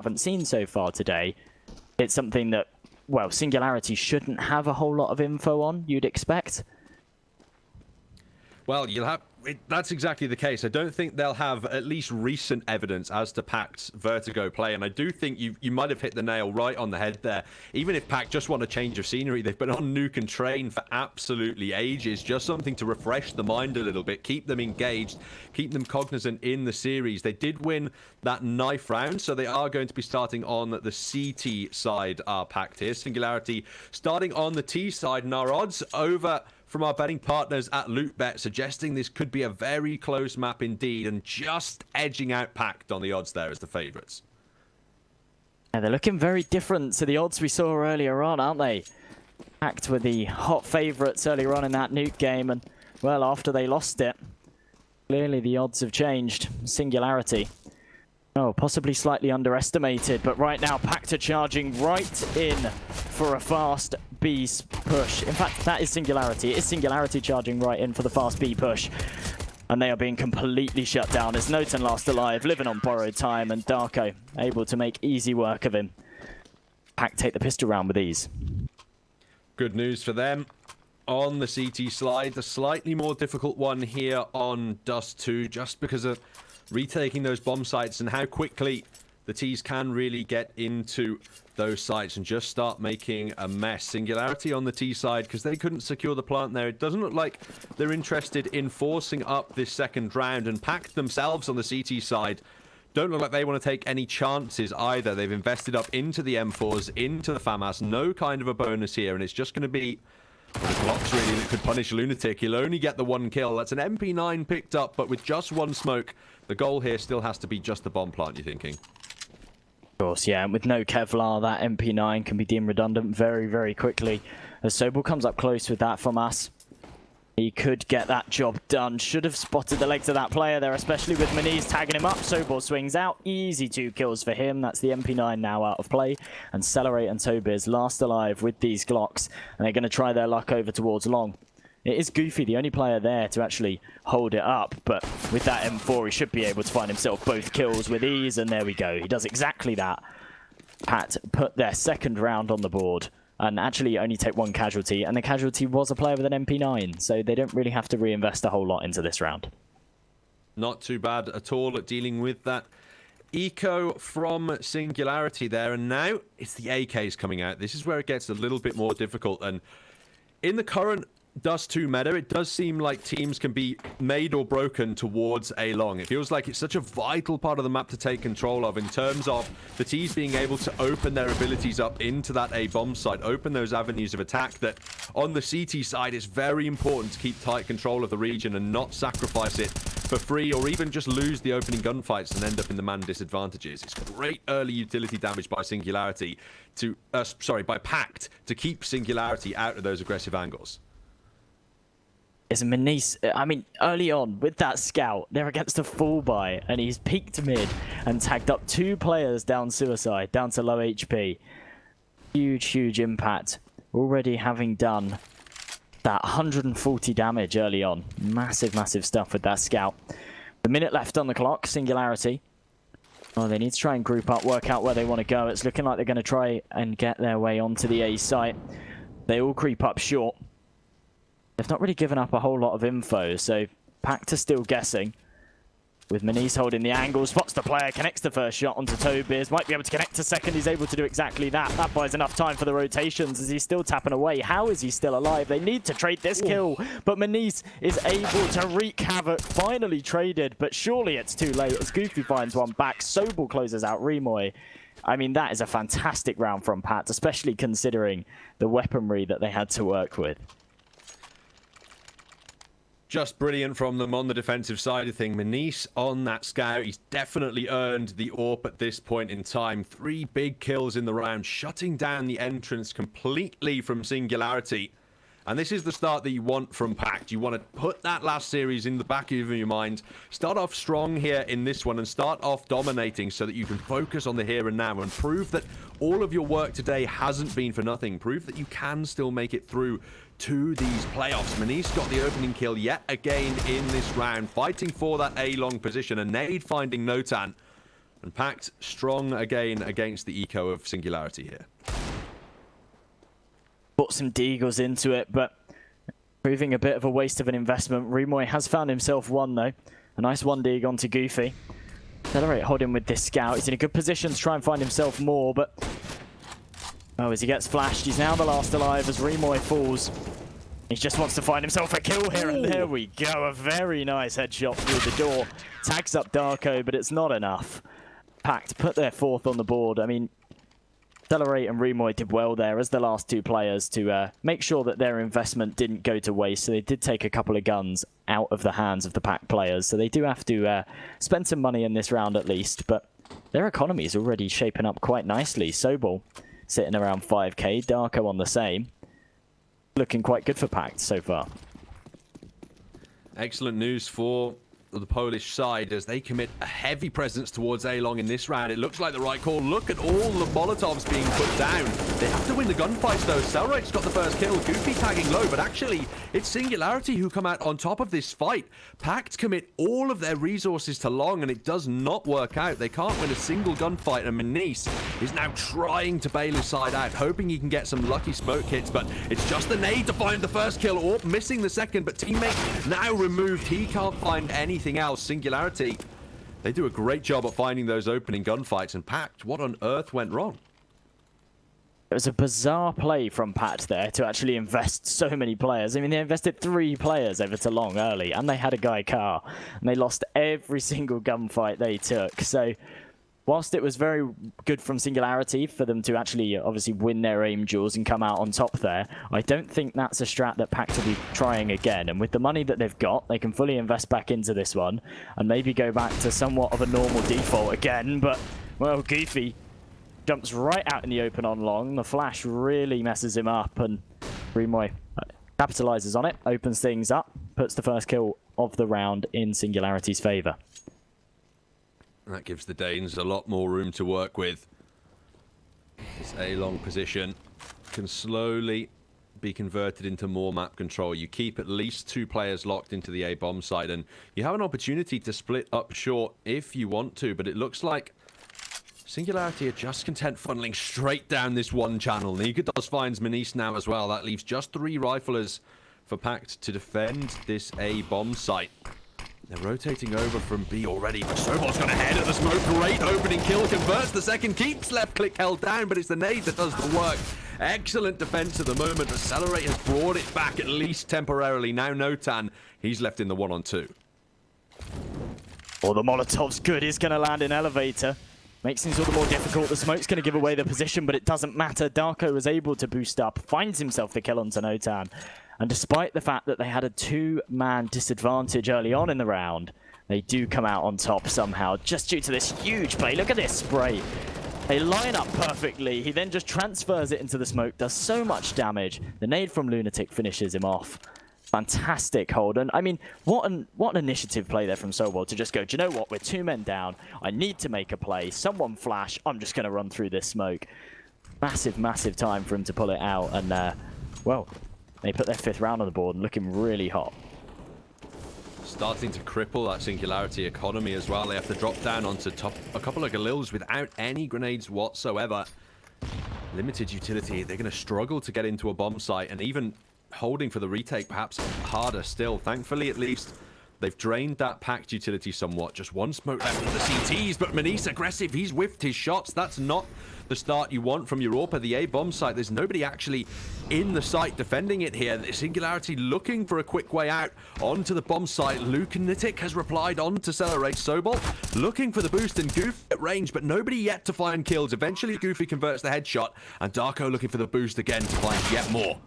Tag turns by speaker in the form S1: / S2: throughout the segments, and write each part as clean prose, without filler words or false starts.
S1: haven't seen so far today. It's something that, well, Singularity shouldn't have a whole lot of info on, you'd expect.
S2: Well, you'll have... That's exactly the case. I don't think they'll have at least recent evidence as to PACT's Vertigo play, and I do think you might have hit the nail right on the head there. Even if PACT just want a change of scenery, they've been on Nuke and Train for absolutely ages. Just something to refresh the mind a little bit, keep them engaged, keep them cognizant in the series. They did win that knife round, so they are going to be starting on the CT side, our PACT here. Singularity starting on the T side, and our odds over from our betting partners at LootBet suggesting this could be a very close map indeed, and just edging out PACT on the odds there as the favourites.
S1: Yeah, they're looking very different to the odds we saw earlier on, aren't they? PACT were the hot favourites earlier on in that Nuke game, and, well, after they lost it, clearly the odds have changed. Singularity, oh, possibly slightly underestimated, but right now PACT are charging right in for a fast B push. In fact, that is Singularity. It is Singularity charging right in for the fast B push. And they are being completely shut down as Noten last alive, living on borrowed time, and Darko able to make easy work of him. PACT take the pistol round with ease.
S2: Good news for them. On the CT slide, the slightly more difficult one here on Dust 2, just because of retaking those bomb sites and how quickly the T's can really get into those sites and just start making a mess. Singularity on the T side, because they couldn't secure the plant there. It doesn't look like they're interested in forcing up this second round, and PACT themselves on the CT side don't look like they want to take any chances either. They've invested up into the M4s, into the FAMAS, no kind of a bonus here, and it's just going to be the blocks really that could punish Lunatic. He'll only get the one kill. That's an MP9 picked up, but with just one smoke. The goal here still has to be just the bomb plant, you're thinking?
S1: Of course, yeah, and with no Kevlar, that MP9 can be deemed redundant very, very quickly. As Sobel comes up close with that from us, he could get that job done. Should have spotted the legs of that player there, especially with Maniz tagging him up. Sobel swings out. Easy 2 kills for him. That's the MP9 now out of play. And Celerate and Tobiz last alive with these Glocks. And they're going to try their luck over towards Long. It is Goofy, the only player there to actually hold it up, but with that M4 he should be able to find himself both kills with ease, and there we go. He does exactly that. PACT put their second round on the board and actually only take one casualty, and the casualty was a player with an MP9, so they don't really have to reinvest a whole lot into this round.
S2: Not too bad at all at dealing with that eco from Singularity there, and now it's the AKs coming out. This is where it gets a little bit more difficult, and in the current Dust 2 meta, it does seem like teams can be made or broken towards A long. It feels like it's such a vital part of the map to take control of in terms of the T's being able to open their abilities up into that A bomb site, open those avenues of attack, that on the CT side it's very important to keep tight control of the region and not sacrifice it for free or even just lose the opening gunfights and end up in the man disadvantages. It's great early utility damage by Singularity to, by PACT to keep Singularity out of those aggressive angles.
S1: Is Maniz, I mean, early on with that scout, they're against a full buy, and he's peeked mid and tagged up 2 players down suicide, down to low HP. Huge, huge impact. Already having done that 140 damage early on. Massive, massive stuff with that scout. A minute left on the clock, Singularity. Oh, they need to try and group up, work out where they want to go. It's looking like they're going to try and get their way onto the A site. They all creep up short. They've not really given up a whole lot of info, so PACT are still guessing. With Maniz holding the angle, spots the player, connects the first shot onto Tobiz, might be able to connect to second, he's able to do exactly that. That buys enough time for the rotations as he's still tapping away. How is he still alive? They need to trade this kill, but Maniz is able to wreak havoc. Finally traded, but surely it's too late as Goofy finds one back. Sobel closes out Remoy. I mean, that is a fantastic round from PACT, especially considering the weaponry that they had to work with.
S2: Just brilliant from them on the defensive side of things. Maniz on that scout. He's definitely earned the AWP at this point in time. 3 big kills in the round, shutting down the entrance completely from Singularity. And this is the start that you want from PACT. You want to put that last series in the back of your mind. Start off strong here in this one and start off dominating so that you can focus on the here and now and prove that all of your work today hasn't been for nothing. Prove that you can still make it through to these playoffs. Maniz got the opening kill yet again in this round, fighting for that A-long position. A nade finding Notan. And PACT strong again against the eco of Singularity here.
S1: Put some deagles into it, but proving a bit of a waste of an investment. Remoy has found himself one, though. A nice one deag onto Goofy. Accelerate holding with this scout. He's in a good position to try and find himself more, but... Oh, as he gets flashed, he's now the last alive as Remoy falls. He just wants to find himself a kill here, and there we go. A very nice headshot through the door. Tags up Darko, but it's not enough. PACT put their fourth on the board. I mean, Accelerate and Remoy did well there as the last two players to make sure that their investment didn't go to waste. So they did take a couple of guns out of the hands of the PACT players. So they do have to spend some money in this round at least. But their economy is already shaping up quite nicely. Sobol sitting around 5k. Darko on the same. Looking quite good for PACT so far.
S2: Excellent news for the Polish side as they commit a heavy presence towards A-Long in this round. It looks like the right call. Look at all the Molotovs being put down. They have to win the gunfights though. Cellrate's got the first kill. Goofy tagging low, but actually it's Singularity who come out on top of this fight. PACT commit all of their resources to Long and it does not work out. They can't win a single gunfight and Manice is now trying to bail his side out, hoping he can get some lucky smoke hits, but it's just the nade to find the first kill or missing the second, but teammate now removed. He can't find anything else. Singularity, they do a great job at finding those opening gunfights, and PACT, what on earth went wrong?
S1: It was a bizarre play from PACT there to actually invest so many players. I mean, they invested 3 players over to Long early, and they had a guy car, and they lost every single gunfight they took. So whilst it was very good from Singularity for them to actually obviously win their aim duels and come out on top there, I don't think that's a strat that PACT will be trying again. And with the money that they've got, they can fully invest back into this one and maybe go back to somewhat of a normal default again. But, well, Goofy jumps right out in the open on Long. The flash really messes him up, and Remoy capitalizes on it, opens things up, puts the first kill of the round in Singularity's favor.
S2: That gives the Danes a lot more room to work with. This A-Long position can slowly be converted into more map control. You keep at least 2 players locked into the A-bomb side, and you have an opportunity to split up short if you want to, but it looks like Singularity are just content funneling straight down this one channel. Nikodos finds Manice now as well. That leaves just 3 riflers for PACT to defend this A-bomb site. They're rotating over from B already, but Sobol's got a head at the smoke. Great opening kill, converts the second, keeps left click held down, but it's the nade that does the work. Excellent defense at the moment. Accelerate has brought it back, at least temporarily. Now Notan, he's left in the 1-on-2.
S1: Oh, the Molotov's good. He's going to land in elevator. Makes things all the more difficult. The smoke's going to give away the position, but it doesn't matter. Darko was able to boost up, finds himself the kill onto Notan. And despite the fact that they had a 2-man disadvantage early on in the round, they do come out on top somehow, just due to this huge play. Look at this spray. They line up perfectly. He then just transfers it into the smoke, does so much damage. The nade from Lunatic finishes him off. Fantastic hold. And I mean, what an initiative play there from Sobol to just go, do you know what? We're 2 men down. I need to make a play. Someone flash. I'm just going to run through this smoke. Massive, massive time for him to pull it out. And, well, they put their 5th round on the board and looking really hot.
S2: Starting to cripple that Singularity economy as well. They have to drop down onto top a couple of Galils without any grenades whatsoever. Limited utility. They're going to struggle to get into a bomb site, and even holding for the retake perhaps harder still. Thankfully, at least, they've drained that PACT utility somewhat. Just 1 smoke left for the CTs, but Manice aggressive. He's whiffed his shots. That's not the start you want from Europa. The A-bomb site, there's nobody actually in the site defending it here. The Singularity looking for a quick way out onto the bomb site. Lunatic has replied on to Accelerate. Sobol looking for the boost, and Goofy at range, but nobody yet to find kills. Eventually, Goofy converts the headshot, and Darko looking for the boost again to find yet more.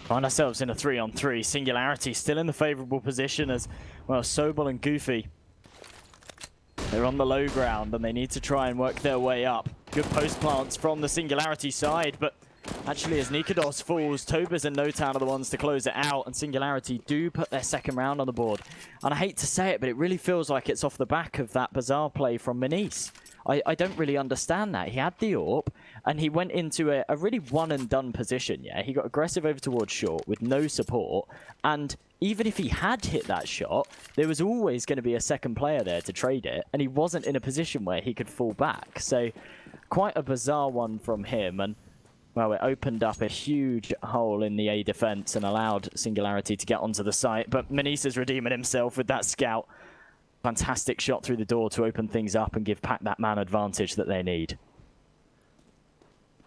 S1: Find ourselves in a 3-on-3. Singularity still in the favorable position as, well, Sobol and Goofy, they're on the low ground and they need to try and work their way up. Good post plants from the Singularity side, but actually as Nikodos falls, Tobas and Notan are the ones to close it out, and Singularity do put their 2nd round on the board. And I hate to say it, but it really feels like it's off the back of that bizarre play from Manice. I don't really understand that. He had the AWP, and he went into a really one-and-done position, yeah? He got aggressive over towards short with no support, and even if he had hit that shot, there was always going to be a second player there to trade it, and he wasn't in a position where he could fall back. So quite a bizarre one from him, and well, it opened up a huge hole in the A defense and allowed Singularity to get onto the site. But Manise is redeeming himself with that scout. Fantastic shot through the door to open things up and give PACT that man advantage that they need.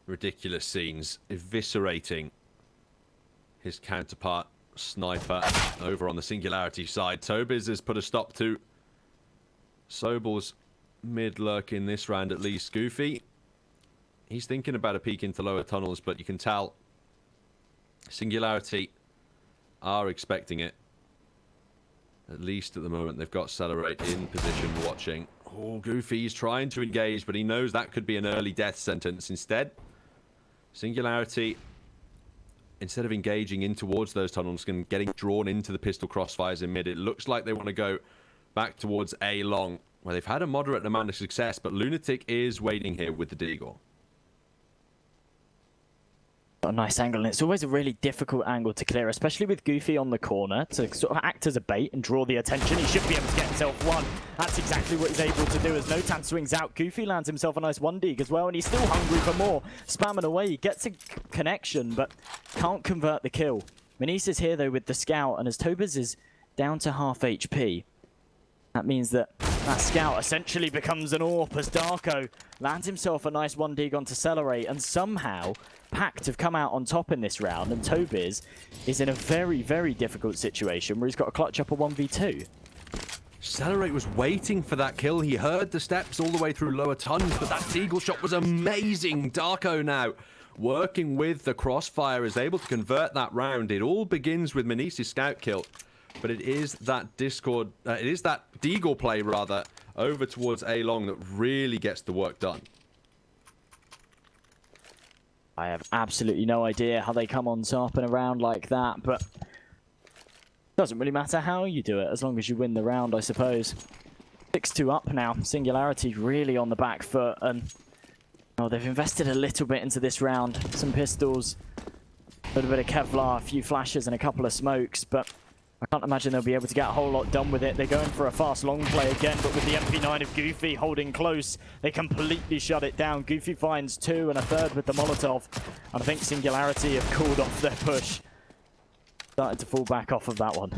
S2: Ridiculous scenes, eviscerating his counterpart Sniper over on the Singularity side. Tobiz has put a stop to Sobel's mid lurk in this round at least. Goofy, he's thinking about a peek into lower tunnels, but you can tell Singularity are expecting it. At least at the moment, they've got Celerate in position watching. Oh, Goofy's trying to engage, but he knows that could be an early death sentence. Instead, Singularity, instead of engaging in towards those tunnels and getting drawn into the pistol crossfires in mid, it looks like they want to go back towards A long, where they've had a moderate amount of success, but Lunatic is waiting here with the Deagle.
S1: A nice angle, and it's always a really difficult angle to clear, especially with Goofy on the corner, to sort of act as a bait and draw the attention. He should be able to get himself one. That's exactly what he's able to do as Notan swings out. Goofy lands himself a nice 1-dig as well, and he's still hungry for more. Spamming away, he gets a connection, but can't convert the kill. Manise is here, though, with the scout, and as Tobiz is down to half HP, that means that scout essentially becomes an AWP as Darko lands himself a nice 1-dig onto Celerate, and somehow PACT have come out on top in this round, and Tobiz is in a very, very difficult situation where he's got to clutch up a 1v2.
S2: Celerate was waiting for that kill. He heard the steps all the way through lower tons, but that Deagle shot was amazing. Darko now working with the crossfire is able to convert that round. It all begins with Manise's scout kill, but it is that Deagle play rather over towards A long that really gets the work done.
S1: I have absolutely no idea how they come on top in a round like that, but doesn't really matter how you do it, as long as you win the round, I suppose. 6-2 up now. Singularity really on the back foot, and oh, they've invested a little bit into this round. Some pistols, a little bit of Kevlar, a few flashes, and a couple of smokes, but I can't imagine they'll be able to get a whole lot done with it. They're going for a fast long play again, but with the MP9 of Goofy holding close, they completely shut it down. Goofy finds 2 and a 3rd with the Molotov. And I think Singularity have called off their push. Started to fall back off of that one.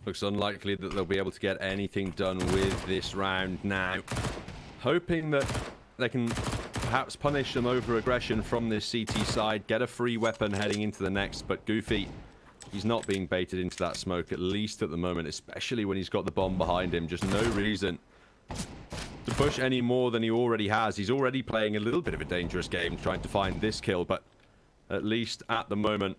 S2: Looks unlikely that they'll be able to get anything done with this round now. Hoping that they can perhaps punish some over-aggression from this CT side, get a free weapon heading into the next, but Goofy, he's not being baited into that smoke, at least at the moment, especially when he's got the bomb behind him. Just no reason to push any more than he already has. He's already playing a little bit of a dangerous game trying to find this kill, but at least at the moment,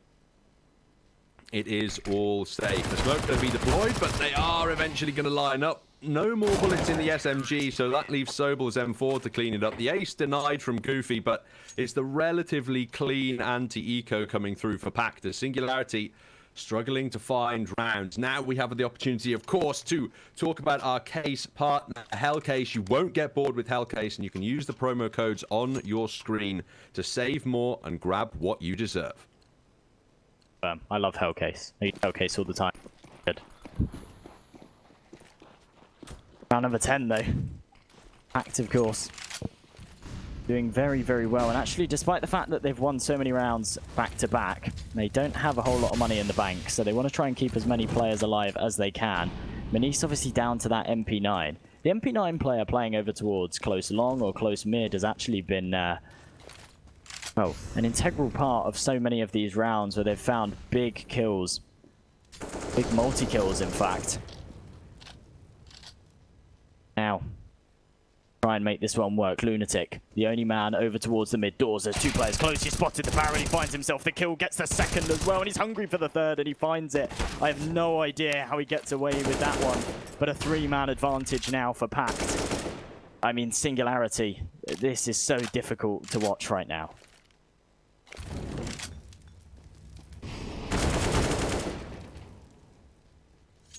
S2: it is all safe. The smoke going to be deployed, but they are eventually going to line up. No more bullets in the SMG, so that leaves Sobel's M4 to clean it up. The ace denied from Goofy, but it's the relatively clean anti-eco coming through for PACT. The Singularity struggling to find rounds. Now we have the opportunity, of course, to talk about our case partner, Hellcase. You won't get bored with Hellcase, and you can use the promo codes on your screen to save more and grab what you deserve.
S1: I love Hellcase. I use Hellcase all the time. Good. Round number 10, though. PACT, of course. Doing very, very well. And actually, despite the fact that they've won so many rounds back-to-back, they don't have a whole lot of money in the bank. So they want to try and keep as many players alive as they can. Manise obviously down to that MP9. The MP9 player playing over towards close long or close mid has actually been well, an integral part of so many of these rounds where they've found big kills. Big multi-kills, in fact. Now, try and make this one work. Lunatic, the only man over towards the mid doors. There's 2 players close. He spotted the barrel. He finds himself the kill, gets the 2nd as well, and he's hungry for the 3rd, and he finds it. I have no idea how he gets away with that one, but a 3-man advantage now for PACT. I mean, Singularity, this is so difficult to watch right now.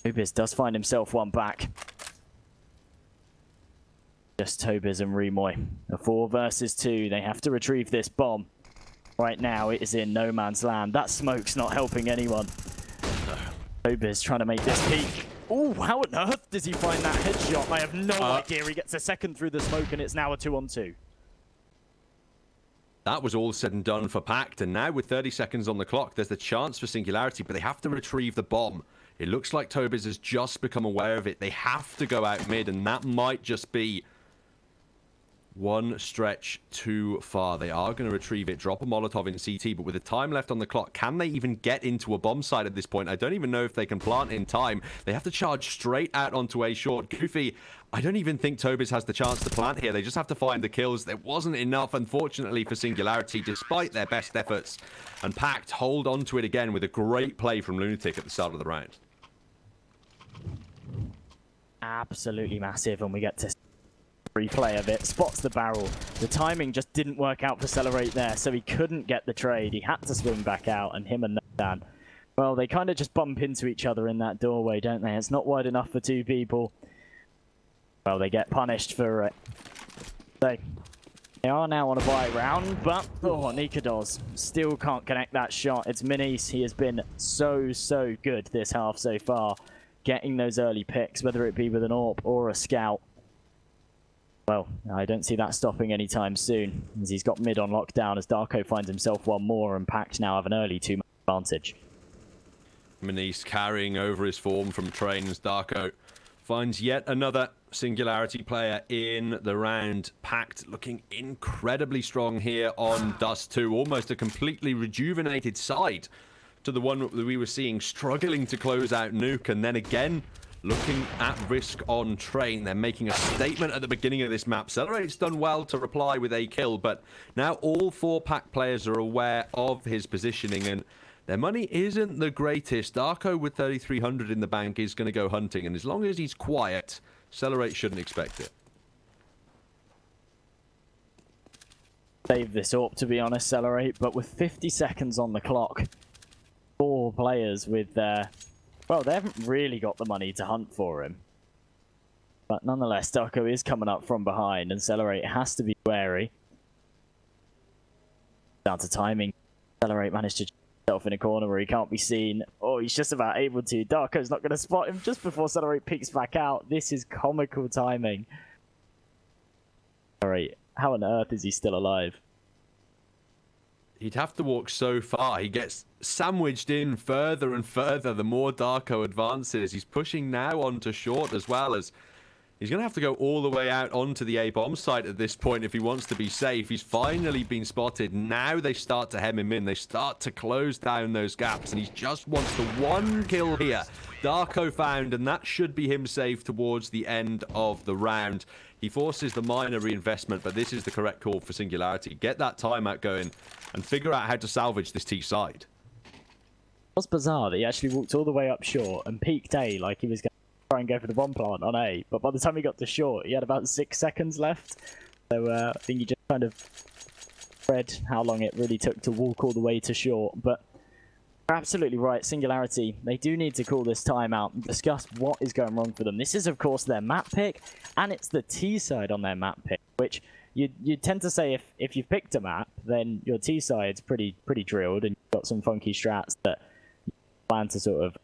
S1: Tobiz does find himself one back. Just Tobiz and Remoy. A 4 versus 2. They have to retrieve this bomb. Right now, it is in no man's land. That smoke's not helping anyone.
S2: No,
S1: Ober's trying to make this peak. Oh, how on earth does he find that headshot? I have no idea. He gets a second through the smoke, and it's now a 2-on-2.
S2: That was all said and done for PACT, and now with 30 seconds on the clock, there's the chance for Singularity, but they have to retrieve the bomb. It looks like Tobiz has just become aware of it. They have to go out mid, and that might just be one stretch too far. They are going to retrieve it, drop a Molotov in CT, but with the time left on the clock, can they even get into a bomb site at this point? I don't even know if they can plant in time. They have to charge straight out onto A short. Goofy, I don't even think Tobiz has the chance to plant here. They just have to find the kills. There wasn't enough, unfortunately, for Singularity, despite their best efforts. And PACT hold on to it again with a great play from Lunatic at the start of the round.
S1: Absolutely massive, and we get to replay of it. Spots the barrel. The timing just didn't work out for Celerate there, so he couldn't get the trade. He had to swing back out, and him and Dan, well, they kind of just bump into each other in that doorway, don't they? It's not wide enough for two people. Well, they get punished for it. So, they are now on a buy round, but Nikados still can't connect that shot. It's Minis. He has been so good this half so far, getting those early picks, whether it be with an AWP or a scout. Well, I don't see that stopping anytime soon, as he's got mid on lockdown as Darko finds himself one more, and PACT now have an early 2-man advantage.
S2: Manice carrying over his form from Train as Darko finds yet another Singularity player in the round. PACT looking incredibly strong here on Dust 2, almost a completely rejuvenated side to the one that we were seeing struggling to close out Nuke, and then again looking at risk on Train. They're making a statement at the beginning of this map. Celerate's done well to reply with a kill, but now all four PACT players are aware of his positioning, and their money isn't the greatest. Darko with 3,300 in the bank is going to go hunting, and as long as he's quiet, Celerate shouldn't expect it.
S1: Save this AWP, to be honest, Celerate, but with 50 seconds on the clock, four players with their... Well, they haven't really got the money to hunt for him. But nonetheless, Darko is coming up from behind, and Celerate has to be wary. Down to timing. Celerate managed to himself in a corner where he can't be seen. Oh, he's just about able to. Darko's not going to spot him just before Celerate peeks back out. This is comical timing. Alright, how on earth is he still alive?
S2: He'd have to walk so far. He gets sandwiched in further and further the more Darko advances. He's pushing now onto short as well, as he's going to have to go all the way out onto the A-bomb site at this point if he wants to be safe. He's finally been spotted. Now they start to hem him in. They start to close down those gaps, and he just wants the one kill here. Darko found, and that should be him safe towards the end of the round. He forces the minor reinvestment, but this is the correct call for Singularity. Get that timeout going and figure out how to salvage this T side.
S1: It was bizarre that he actually walked all the way up short and peeked A like he was going to try and go for the bomb plant on A, but by the time he got to short, he had about 6 seconds left. So I think he just kind of read how long it really took to walk all the way to short. But you're absolutely right, Singularity, they do need to call this timeout and discuss what is going wrong for them. This is, of course, their map pick, and it's the T side on their map pick, which you tend to say if you've picked a map, then your T side's pretty drilled, and you've got some funky strats that you plan to sort of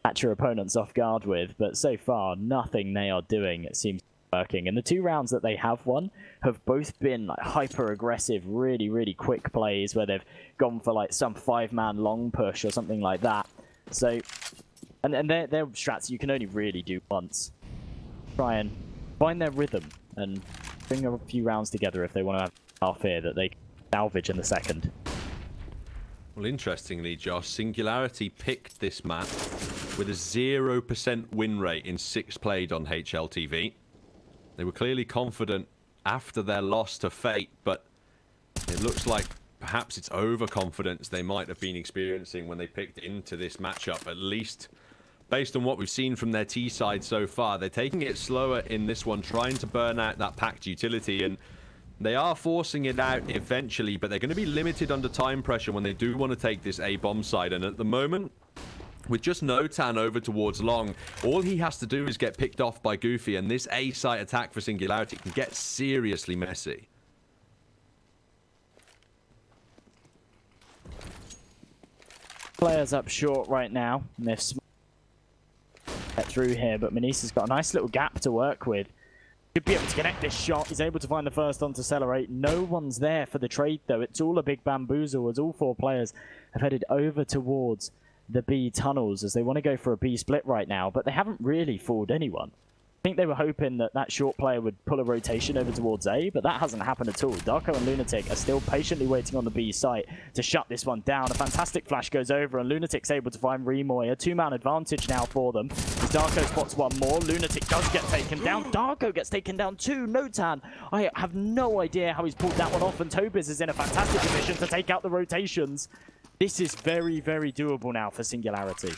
S1: catch your opponents off guard with. But so far, nothing they are doing it seems working. And the 2 rounds that they have won have both been like hyper aggressive, really quick plays where they've gone for like some 5-man long push or something like that. So, and they're strats you can only really do once. Try and find their rhythm and bring a few rounds together if they want to have half here that they can salvage in the second.
S2: Well, interestingly, Josh, Singularity picked this map with a 0% win rate in 6 played on HLTV. They were clearly confident after their loss to Fate, but it looks like perhaps it's overconfidence they might have been experiencing when they picked into this matchup, at least based on what we've seen from their T side so far. They're taking it slower in this one, trying to burn out that PACT utility, and they are forcing it out eventually, but they're going to be limited under time pressure when they do want to take this A-bomb side. And at the moment, with just no tan over towards long, all he has to do is get picked off by Goofy, and this A-site attack for Singularity can get seriously messy.
S1: Players up short right now, and they've get through here, but Manise has got a nice little gap to work with. Should be able to connect this shot. He's able to find the first on to accelerate. No one's there for the trade, though. It's all a big bamboozle as all 4 players have headed over towards the B tunnels as they want to go for a B split right now, but they haven't really fooled anyone. I think they were hoping that that short player would pull a rotation over towards A, but that hasn't happened at all. Darko and Lunatic are still patiently waiting on the B site to shut this one down. A fantastic flash goes over, and Lunatic's able to find Remoy. A 2-man advantage now for them. As Darko spots one more, Lunatic does get taken down. Darko gets taken down too. Notan, I have no idea how he's pulled that one off, and Tobiz is in a fantastic position to take out the rotations. This is very, very doable now for Singularity.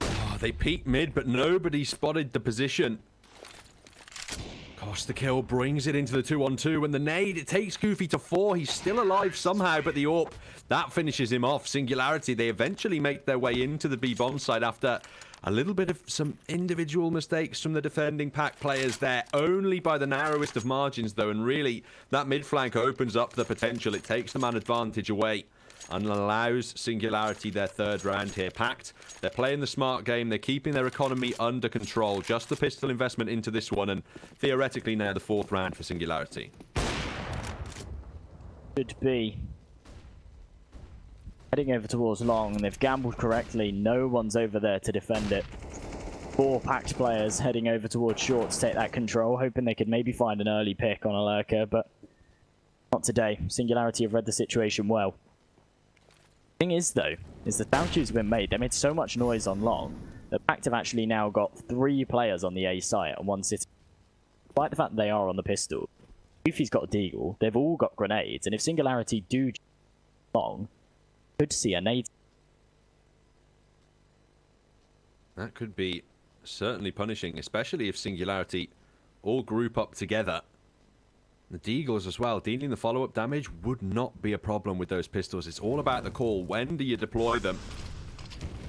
S2: Oh, they peeked mid, but nobody spotted the position. Gosh, the kill brings it into the 2-on-2, and the nade, it takes Goofy to 4. He's still alive somehow, but the AWP, that finishes him off. Singularity, they eventually make their way into the B bomb site after a little bit of some individual mistakes from the defending PACT players there, only by the narrowest of margins, though, and really, that mid flank opens up the potential. It takes the man advantage away and allows Singularity their 3rd round here. PACT, they're playing the smart game. They're keeping their economy under control. Just the pistol investment into this one, and theoretically now the 4th round for Singularity.
S1: Should be heading over towards long, and they've gambled correctly. No one's over there to defend it. 4 PACT players heading over towards short to take that control, hoping they could maybe find an early pick on a lurker, but not today. Singularity have read the situation well. Thing is, though, is the sound cues have been made. They made so much noise on long that PACT have actually now got 3 players on the A site and 1 city. Despite the fact that they are on the pistol, Goofy's got a deagle, they've all got grenades, and if Singularity do long, could see a nade.
S2: That could be certainly punishing, especially if Singularity all group up together. The Deagles as well, dealing the follow-up damage would not be a problem with those pistols. It's all about the call. When do you deploy them?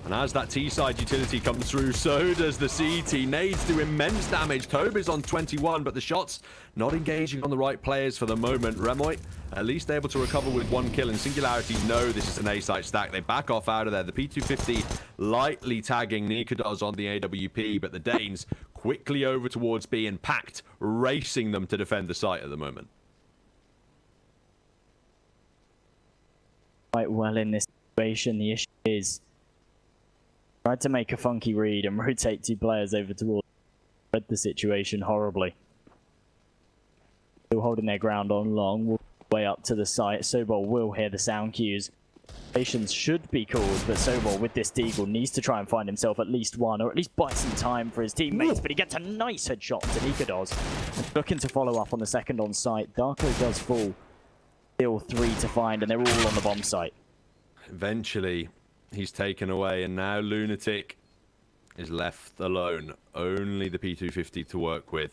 S2: And as that T-side utility comes through, so does the CT. Nades do immense damage. Tobi's on 21, but the shots not engaging on the right players for the moment. Remoy, at least able to recover with 1 kill, and Singularity know this is an A-site stack. They back off out of there. The P250 lightly tagging Nikodos on the AWP, but the Danes quickly over towards B, and PACT racing them to defend the site at the moment.
S1: Quite well in this situation. The issue is tried to make a funky read and rotate 2 players over towards. Read the situation horribly. Still holding their ground on long. Way up to the site. Sobol will hear the sound cues. Patience should be called, but Sobol with this deagle needs to try and find himself at least 1, or at least buy some time for his teammates. But he gets a nice headshot to Nikodos. Looking to follow up on the 2nd on site. Darko does fall. Still 3 to find, and they're all on the bomb site.
S2: Eventually, he's taken away, and now Lunatic is left alone. Only the P250 to work with.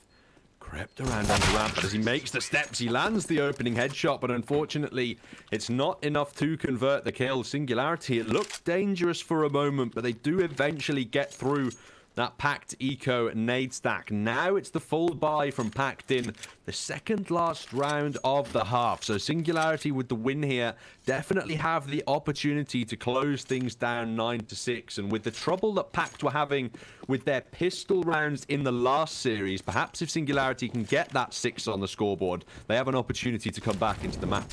S2: Crept around on the ramp, but as he makes the steps, he lands the opening headshot, but unfortunately, it's not enough to convert the kill. Singularity, it looked dangerous for a moment, but they do eventually get through that PACT eco nade stack. Now it's the full buy from PACT in the 2nd last round of the half. So Singularity with the win here definitely have the opportunity to close things down 9-6. And with the trouble that PACT were having with their pistol rounds in the last series, perhaps if Singularity can get that 6 on the scoreboard, they have an opportunity to come back into the map.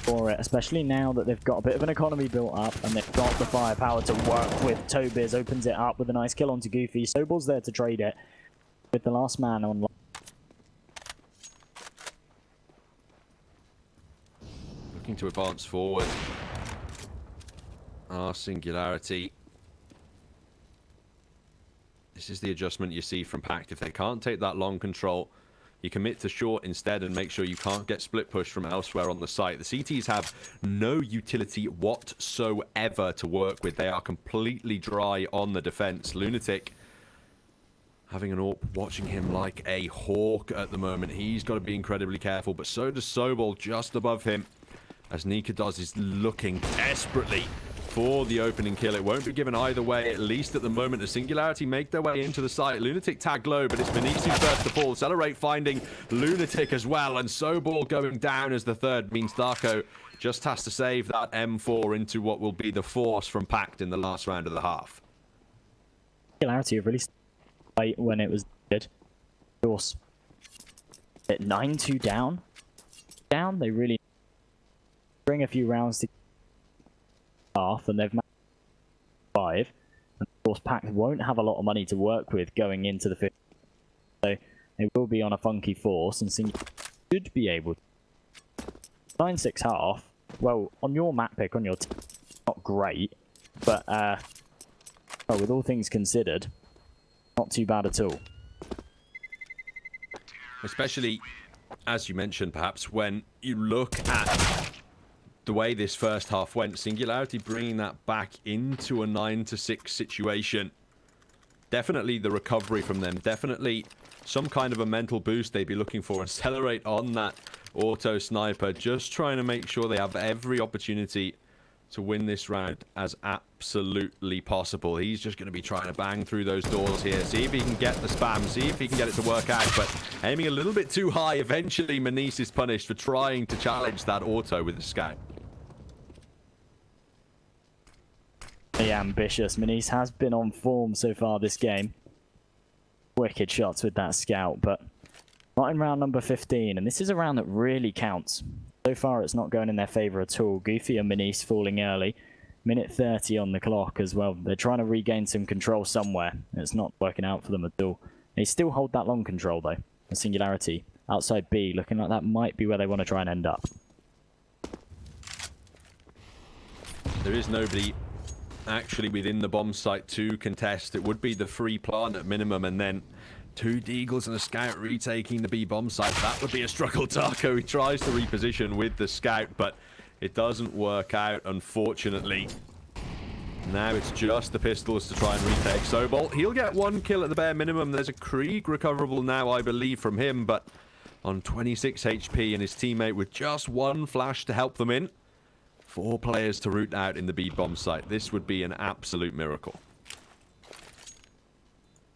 S1: For it, especially now that they've got a bit of an economy built up and they've got the firepower to work with. Tobiz opens it up with a nice kill onto Goofy. Sobol's there to trade it with the last man on.
S2: Looking to advance forward. Singularity. This is the adjustment you see from PACT. If they can't take that long control, you commit to short instead and make sure you can't get split push from elsewhere on the site. The CTs have no utility whatsoever to work with. They are completely dry on the defense. Lunatic having an AWP watching him like a hawk at the moment. He's got to be incredibly careful, but so does Sobol just above him as Nikodos is looking desperately for the opening kill. It won't be given either way, at least at the moment, as Singularity make their way into the site. Lunatic tagged low, but it's Manise who's first to fall. Celerate finding Lunatic as well, and Soball going down as the third means Darko just has to save that M4 into what will be the force from PACT in the last round of the half.
S1: Singularity have really fight when it was good. Of course, at 9-2 down, they really bring a few rounds to half, and they've managed 5. And of course, PACT won't have a lot of money to work with going into the 5th, so they will be on a funky force, and Singularity should be able to 9-6 half. Well, on your map pick, on your team, not great, but well, with all things considered, not too bad at all.
S2: Especially, as you mentioned, perhaps, when you look at the way this first half went, Singularity bringing that back into a 9-6 situation. Definitely the recovery from them. Definitely some kind of a mental boost they'd be looking for. Accelerate on that auto sniper, just trying to make sure they have every opportunity to win this round as absolutely possible. He's just going to be trying to bang through those doors here, see if he can get the spam, see if he can get it to work out, but aiming a little bit too high. Eventually Manise is punished for trying to challenge that auto with the scout.
S1: Ambitious. Manise has been on form so far this game. Wicked shots with that scout, but not in round number 15, and this is a round that really counts. So far it's not going in their favour at all. Goofy and Manise falling early. Minute 30 on the clock as well. They're trying to regain some control somewhere. It's not working out for them at all. They still hold that long control though. The Singularity outside B, looking like that might be where they want to try and end up.
S2: There is nobody actually within the bomb site to contest. It would be the free plant at minimum, and then 2 Deagles and a scout retaking the B bomb site. That would be a struggle. Darko, he tries to reposition with the scout, but it doesn't work out, unfortunately. Now it's just the pistols to try and retake Soball. He'll get 1 kill at the bare minimum. There's a Krieg recoverable now, I believe, from him, but on 26 HP, and his teammate with just 1 flash to help them in. 4 players to root out in the B bomb site. This would be an absolute miracle.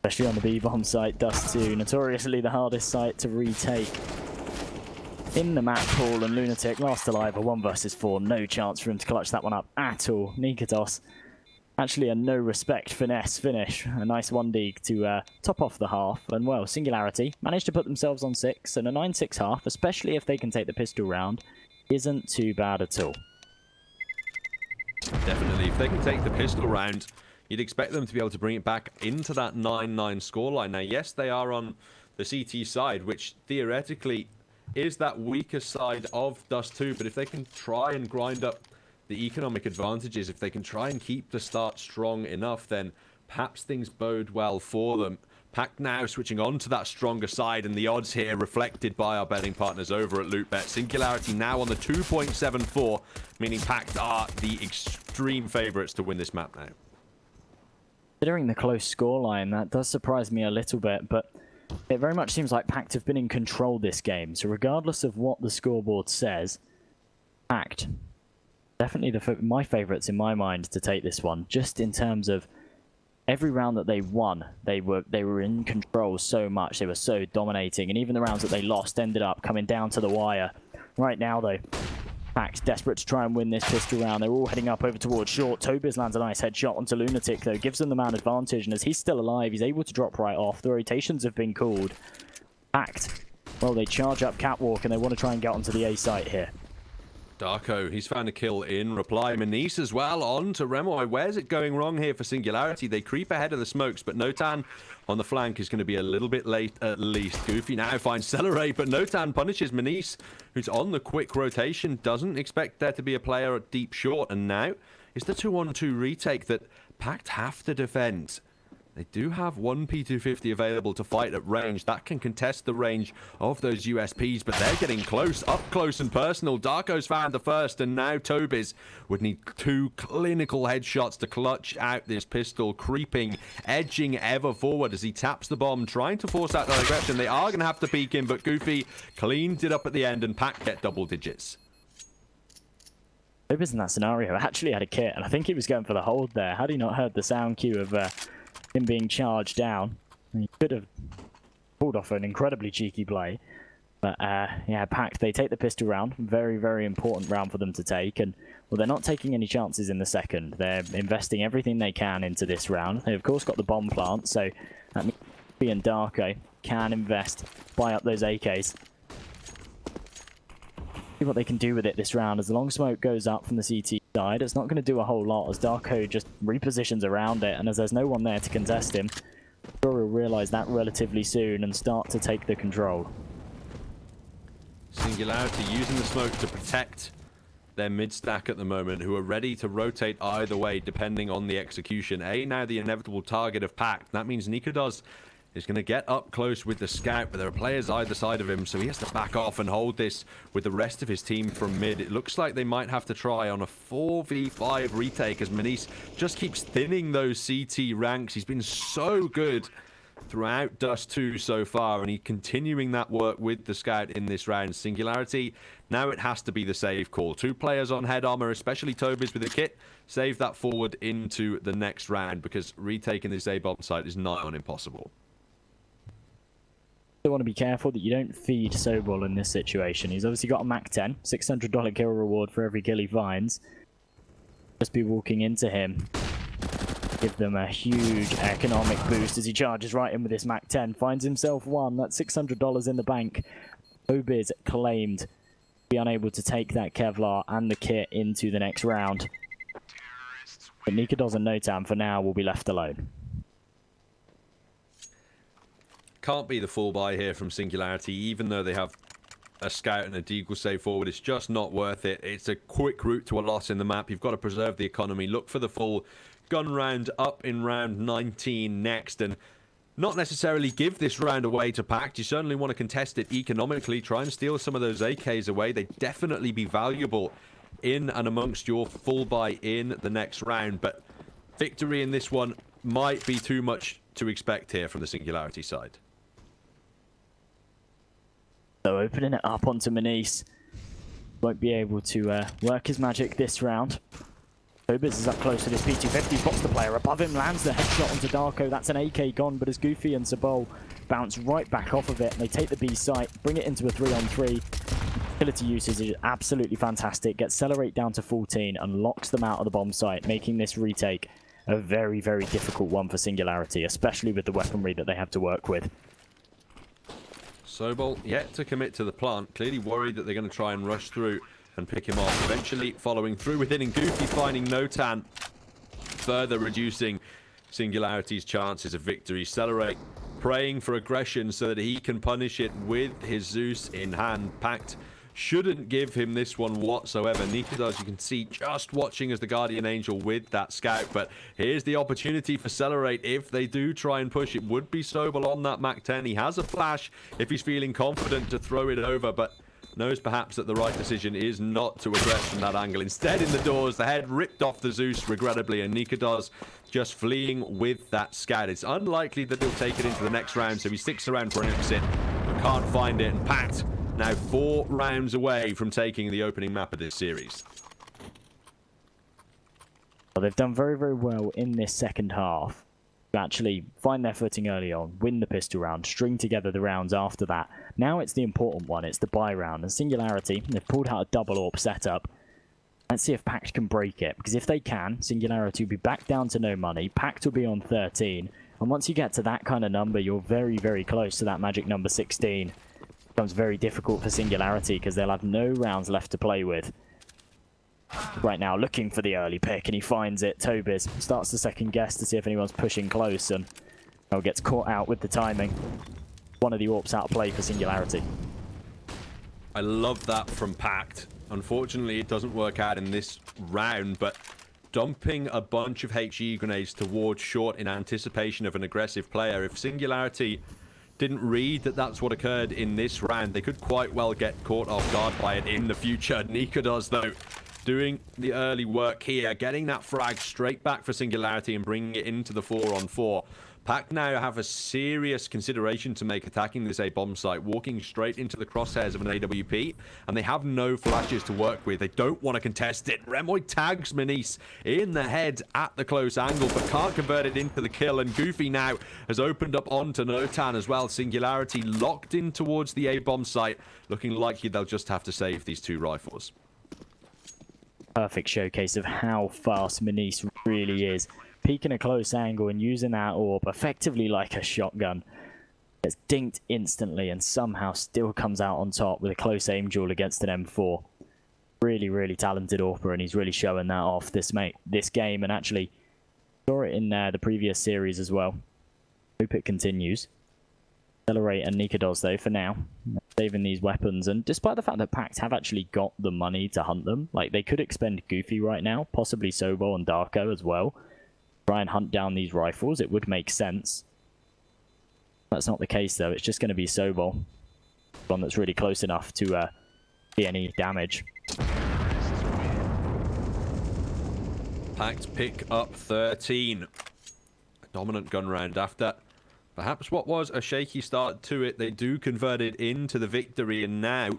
S1: Especially on the B bomb site, Dust 2, notoriously the hardest site to retake in the map pool, and Lunatic last alive, a 1 versus 4. No chance for him to clutch that one up at all. Nikatos, actually a no respect finesse finish. A nice 1D to top off the half, and well, Singularity managed to put themselves on 6, and a 9-6 half, especially if they can take the pistol round, isn't too bad at all.
S2: Definitely, if they can take the pistol round, you'd expect them to be able to bring it back into that 9-9 scoreline. Now, yes, they are on the CT side, which theoretically is that weaker side of Dust 2, but if they can try and grind up the economic advantages, if they can try and keep the start strong enough, then perhaps things bode well for them. PACT now switching on to that stronger side, and the odds here reflected by our betting partners over at LootBet. Singularity now on the 2.74, meaning PACT are the extreme favourites to win this map now.
S1: Considering the close scoreline, that does surprise me a little bit, but it very much seems like PACT have been in control this game. So regardless of what the scoreboard says, PACT, definitely my favourites in my mind to take this one, just in terms of every round that they won, they were in control so much, they were so dominating, and even the rounds that they lost ended up coming down to the wire. Right now though, PACT desperate to try and win this pistol round. They're all heading up over towards short. Tobias lands a nice headshot onto Lunatic though, gives them the man advantage, and as he's still alive, he's able to drop right off. The rotations have been called. PACT, well, they charge up Catwalk and they want to try and get onto the A site here.
S2: Darko, he's found a kill in reply. Manise as well on to Remoy. Where's it going wrong here for Singularity? They creep ahead of the smokes, but Notan on the flank is going to be a little bit late at least. Goofy now finds Celerate, but Notan punishes Manise, who's on the quick rotation. Doesn't expect there to be a player at deep short, and now it's the 2-on-2 retake that PACT have to defend. They do have 1 P250 available to fight at range. That can contest the range of those USPs, but they're getting close, up close and personal. Darko's found the first, and now Tobias would need 2 clinical headshots to clutch out this pistol, creeping, edging ever forward as he taps the bomb, trying to force out that aggression. They are going to have to peek him, but Goofy cleaned it up at the end, and PACT get double digits.
S1: Tobis in that scenario actually had a kit, and I think he was going for the hold there. Had he not heard the sound cue of him being charged down, he could have pulled off an incredibly cheeky play. But yeah, PACT, they take the pistol round. Very, very important round for them to take. And, well, they're not taking any chances in the second. They're investing everything they can into this round. They, of course, got the bomb plant, so that means B and Darko can invest, buy up those AKs. See what they can do with it this round. As the long smoke goes up from the CT side, it's not going to do a whole lot as Darko just repositions around it. And as there's no one there to contest him, I'm sure he'll realise that relatively soon and start to take the control.
S2: Singularity using the smoke to protect their mid-stack at the moment, who are ready to rotate either way depending on the execution. Now the inevitable target of PACT. That means Nikodos is going to get up close with the scout, but there are players either side of him, so he has to back off and hold this with the rest of his team from mid. It looks like they might have to try on a 4v5 retake as Manice just keeps thinning those CT ranks. He's been so good throughout Dust 2 so far, and he's continuing that work with the scout in this round. Singularity, now it has to be the save call. 2 players on head armor, especially Tobis with a kit. Save that forward into the next round, because retaking this A-bomb site is nigh on impossible.
S1: You want to be careful that you don't feed Sobol in this situation. He's obviously got a Mac 10, $600 kill reward for every kill he finds. Just be walking into him. Give them a huge economic boost as he charges right in with this Mac 10. Finds himself one. That's $600 in the bank. Obiz claimed to be unable to take that Kevlar and the kit into the next round. But Nikodos and Notam for now will be left alone.
S2: Can't be the full buy here from Singularity, even though they have a scout and a deagle save forward. It's just not worth it. It's a quick route to a loss in the map. You've got to preserve the economy. Look for the full gun round up in round 19 next, and not necessarily give this round away to PACT. You certainly want to contest it economically. Try and steal some of those AKs away. They'd definitely be valuable in and amongst your full buy in the next round, but victory in this one might be too much to expect here from the Singularity side.
S1: So opening it up onto Manice. Won't be able to work his magic this round. Obiz is up close to this P250, spots the player above him, lands the headshot onto Darko. That's an AK gone, but as Goofy and Sabol bounce right back off of it, and they take the B site, bring it into a 3-on-3. Utility usage is absolutely fantastic. Gets Celerate down to 14 and locks them out of the bomb site, making this retake a very, very difficult one for Singularity, especially with the weaponry that they have to work with.
S2: Sobol yet to commit to the plant, clearly worried that they're going to try and rush through and pick him off. Eventually following through with it, and Goofy finding Notan, further reducing Singularity's chances of victory. Celerate praying for aggression so that he can punish it with his Zeus in hand. PACT shouldn't give him this one whatsoever. Nikodos, you can see, just watching as the Guardian Angel with that scout, but here's the opportunity for Celerate if they do try and push. It would be Sobol on that Mac 10. He has a flash if he's feeling confident to throw it over, but knows perhaps that the right decision is not to aggress from that angle. Instead, in the doors, the head ripped off the Zeus, regrettably, and Nikodos just fleeing with that scout. It's unlikely that he'll take it into the next round, so he sticks around for an exit, but can't find it. And PACT now 4 rounds away from taking the opening map of this series.
S1: Well, they've done very, very well in this second half to actually find their footing early on, win the pistol round, string together the rounds after that. Now it's the important one, it's the buy round. And Singularity, they've pulled out a double AWP setup. Let's see if PACT can break it, because if they can, Singularity will be back down to no money, PACT will be on 13, and once you get to that kind of number, you're very, very close to that magic number 16. It becomes very difficult for Singularity, because they'll have no rounds left to play with. Right now, looking for the early pick, and he finds it. Tobis starts to second guess to see if anyone's pushing close, and gets caught out with the timing. One of the AWPs out of play for Singularity.
S2: I love that from PACT. Unfortunately, it doesn't work out in this round, but dumping a bunch of HE grenades towards short in anticipation of an aggressive player. If Singularity didn't read that that's what occurred in this round, they could quite well get caught off guard by it in the future. Nikodos, though, doing the early work here, getting that frag straight back for Singularity and bringing it into the 4-on-4. PACT now have a serious consideration to make attacking this A bomb site, walking straight into the crosshairs of an AWP, and they have no flashes to work with. They don't want to contest it. Remoy tags Manice in the head at the close angle, but can't convert it into the kill, and Goofy now has opened up onto Notan as well. Singularity locked in towards the A bomb site, looking likely they'll just have to save these 2 rifles.
S1: Perfect showcase of how fast Manice really is. Peeking a close angle and using that orb effectively like a shotgun. Gets dinked instantly and somehow still comes out on top with a close aim duel against an M4. Really, really talented AWPer, and he's really showing that off this game, and actually saw it in the previous series as well. Hope it continues. Accelerate and Nikados though for now, saving these weapons, and despite the fact that PACT have actually got the money to hunt them, like they could expend Goofy right now, possibly Sobol and Darko as well. Try and hunt down these rifles, it would make sense. That's not the case though, it's just going to be Sobol. One that's really close enough to see any damage.
S2: PACT pick up 13. A dominant gun round after perhaps what was a shaky start to it. They do convert it into the victory, and now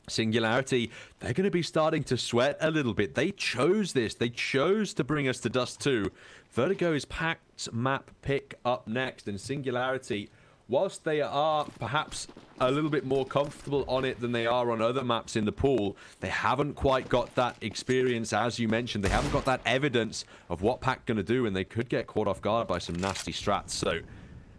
S2: Singularity, they're going to be starting to sweat a little bit. They chose this. They chose to bring us to Dust 2. Vertigo is PACT's map pick up next, and Singularity, whilst they are perhaps a little bit more comfortable on it than they are on other maps in the pool, they haven't quite got that experience, as you mentioned. They haven't got that evidence of what PACT going to do, and they could get caught off guard by some nasty strats. So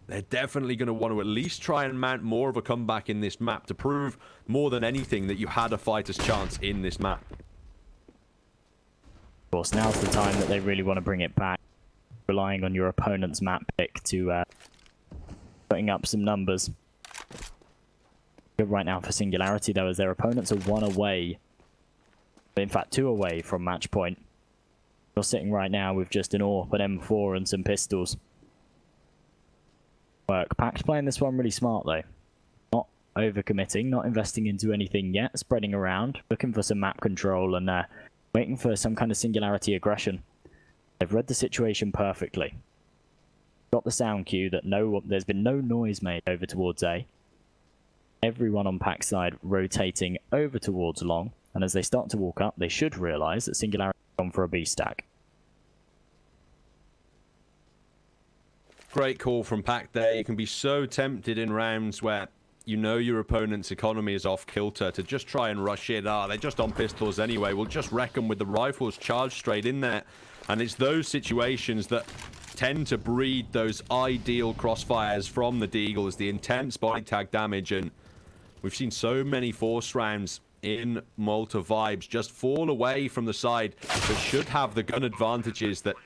S2: they're definitely going to want to at least try and mount more of a comeback in this map to prove more than anything that you had a fighter's chance in this map.
S1: Of course, now's the time that they really want to bring it back, relying on your opponent's map pick to putting up some numbers. Good right now for Singularity though, as their opponents are 1 away, in fact 2 away from match point. You're sitting right now with just an AWP, an M4 and some pistols. PACT playing this one really smart though. Not overcommitting, not investing into anything yet, spreading around, looking for some map control and waiting for some kind of Singularity aggression. They've read the situation perfectly. Got the sound cue that there's been no noise made over towards A. Everyone on PACT side rotating over towards long, and as they start to walk up, they should realise that Singularity has gone for a B stack.
S2: Great call from PACT there. You can be so tempted in rounds where you know your opponent's economy is off kilter to just try and rush it. They're just on pistols anyway. We'll just wreck them with the rifles charged straight in there. And it's those situations that tend to breed those ideal crossfires from the Deagles, the intense body tag damage. And we've seen so many force rounds in Malta vibes just fall away from the side that should have the gun advantages. That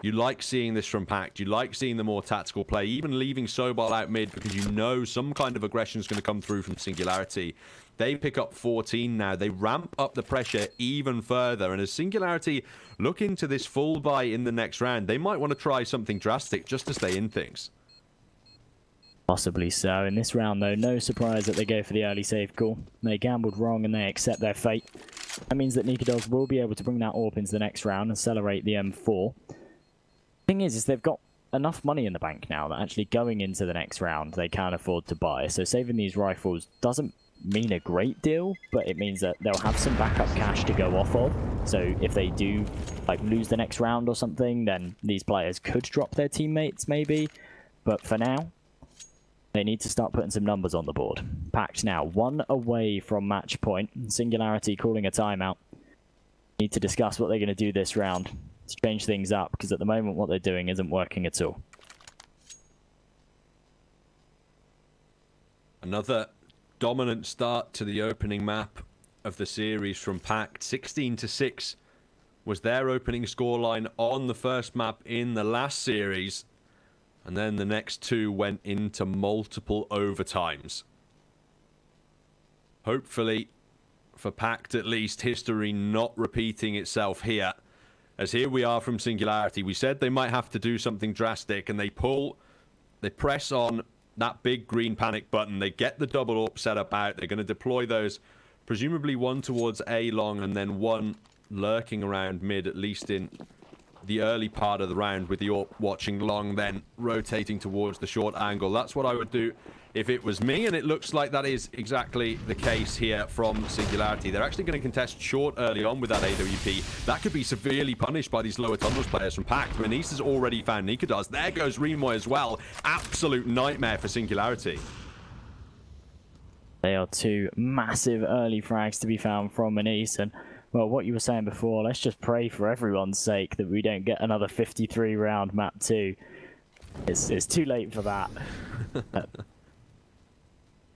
S2: you like seeing this from PACT. You like seeing the more tactical play, even leaving Sobol out mid because you know some kind of aggression is going to come through from Singularity. They pick up 14 now. They ramp up the pressure even further. And as Singularity look into this full buy in the next round, they might want to try something drastic just to stay in things.
S1: Possibly so. In this round, though, no surprise that they go for the early save call. They gambled wrong and they accept their fate. That means that Nikados will be able to bring that AWP into the next round and accelerate the M4. Thing is they've got enough money in the bank now that actually going into the next round they can afford to buy. So saving these rifles doesn't mean a great deal, but it means that they'll have some backup cash to go off of. So if they do lose the next round or something, then these players could drop their teammates maybe. But for now, they need to start putting some numbers on the board. PACT now 1 away from match point. Singularity calling a timeout. Need to discuss what they're going to do this round to change things up, because at the moment what they're doing isn't working at all.
S2: Another dominant start to the opening map of the series from PACT. 16-6 was their opening scoreline on the first map in the last series, and then the next 2 went into multiple overtimes. Hopefully, for PACT at least, history not repeating itself here. As here we are from Singularity. We said they might have to do something drastic, and they press on that big green panic button. They get the double AWP set up out. They're going to deploy those, presumably 1 towards A long, and then 1 lurking around mid, at least in the early part of the round with the AWP watching long, then rotating towards the short angle. That's what I would do if it was me, and it looks like that is exactly the case here from Singularity. They're actually going to contest short early on with that AWP. That could be severely punished by these lower tunnels players from PACT. Manice has already found Nikadoz. There goes Remoy as well. Absolute nightmare for Singularity.
S1: They are two massive early frags to be found from Manice, and well, what you were saying before, let's just pray for everyone's sake that we don't get another 53 round map 2. It's too late for that.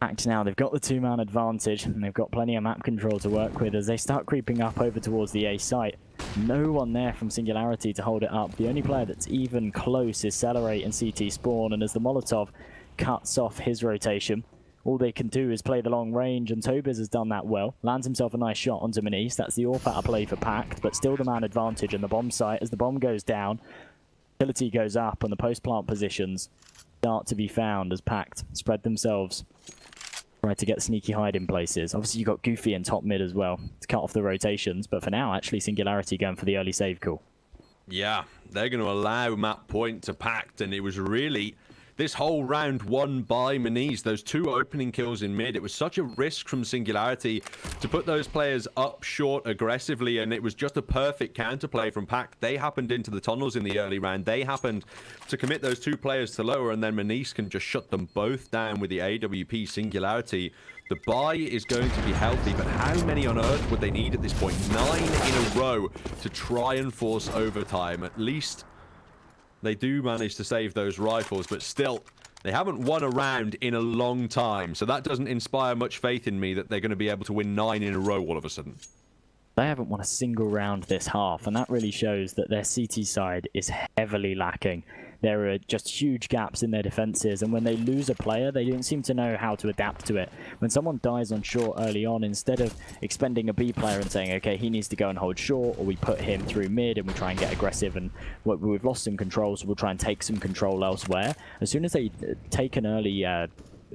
S1: PACT now, they've got the 2-man advantage, and they've got plenty of map control to work with as they start creeping up over towards the A site. No one there from Singularity to hold it up. The only player that's even close is Celerate and CT Spawn, and as the Molotov cuts off his rotation, all they can do is play the long range, and Tobiz has done that well. Lands himself a nice shot onto Manice. That's the AWP play for PACT, but still the man advantage in the bomb site. As the bomb goes down, utility goes up, and the post-plant positions start to be found as PACT spread themselves. Try to get sneaky hiding places. Obviously, you've got Goofy and top mid as well to cut off the rotations, but for now, actually, Singularity going for the early save call.
S2: Yeah, they're going to allow map point to PACT, and it was really this whole round won by Manice. Those 2 opening kills in mid, it was such a risk from Singularity to put those players up short aggressively, and it was just a perfect counterplay from PACT. They happened into the tunnels in the early round. They happened to commit those 2 players to lower, and then Manice can just shut them both down with the AWP. Singularity, the buy is going to be healthy, but how many on earth would they need at this point? 9 in a row to try and force overtime. At least they do manage to save those rifles, but still, they haven't won a round in a long time. So that doesn't inspire much faith in me that they're going to be able to win 9 in a row all of a sudden.
S1: They haven't won a single round this half, and that really shows that their CT side is heavily lacking. There are just huge gaps in their defenses, and when they lose a player, they don't seem to know how to adapt to it. When someone dies on short early on, instead of expending a B player and saying, okay, he needs to go and hold short, or we put him through mid and we try and get aggressive, and we've lost some control, so we'll try and take some control elsewhere. As soon as they take an early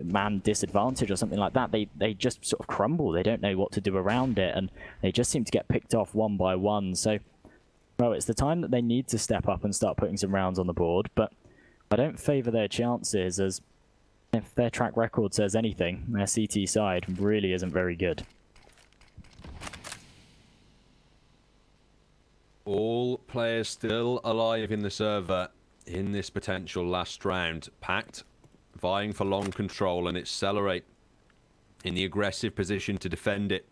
S1: man disadvantage or something like that, they just sort of crumble. They don't know what to do around it, and they just seem to get picked off one by one. So, well, it's the time that they need to step up and start putting some rounds on the board, but I don't favour their chances, as if their track record says anything, their CT side really isn't very good.
S2: All players still alive in the server in this potential last round. PACT vying for long control, and it's Celerate in the aggressive position to defend it.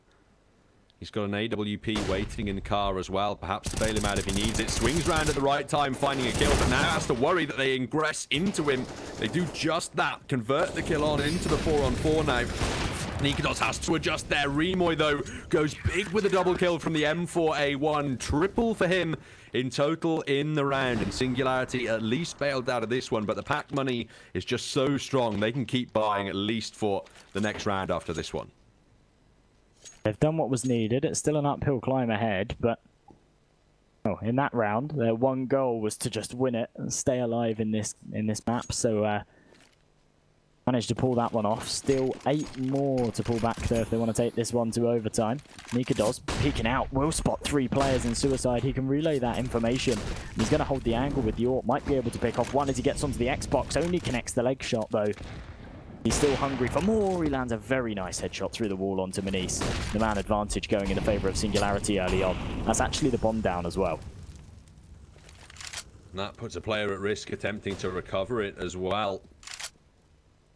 S2: He's got an AWP waiting in the car as well, perhaps to bail him out if he needs it. Swings round at the right time, finding a kill, but now has to worry that they ingress into him. They do just that, convert the kill on into the 4-on-4 now. Nikadoz has to adjust there. Remoy, though, goes big with a double kill from the M4A1. Triple for him in total in the round. And Singularity at least bailed out of this one, but the PACT money is just so strong. They can keep buying at least for the next round after this one.
S1: They've done what was needed. It's still an uphill climb ahead, but in that round, their one goal was to just win it and stay alive in this map. So managed to pull that one off. Still 8 more to pull back there if they want to take this one to overtime. Nikadoz peeking out. Will spot 3 players in suicide. He can relay that information. He's going to hold the angle with the AWP. Might be able to pick off one as he gets onto the Xbox. Only connects the leg shot though. He's still hungry for more. He lands a very nice headshot through the wall onto Manice. The man advantage going in the favour of Singularity early on. That's actually the bomb down as well.
S2: And that puts a player at risk attempting to recover it as well.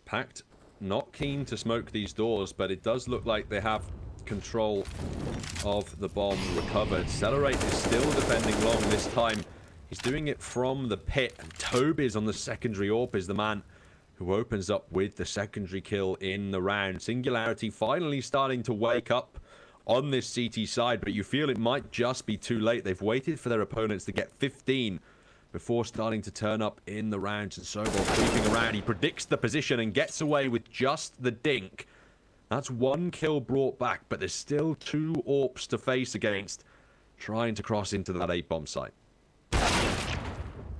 S2: PACT not keen to smoke these doors, but it does look like they have control of the bomb recovered. Celerate is still defending long this time. He's doing it from the pit, and Tobiz on the secondary AWP is the man who opens up with the secondary kill in the round. Singularity finally starting to wake up on this CT side, but you feel it might just be too late. They've waited for their opponents to get 15 before starting to turn up in the rounds, and Sobol creeping around. He predicts the position and gets away with just the dink. That's 1 kill brought back, but there's still 2 AWPs to face against, trying to cross into that 8-bomb site.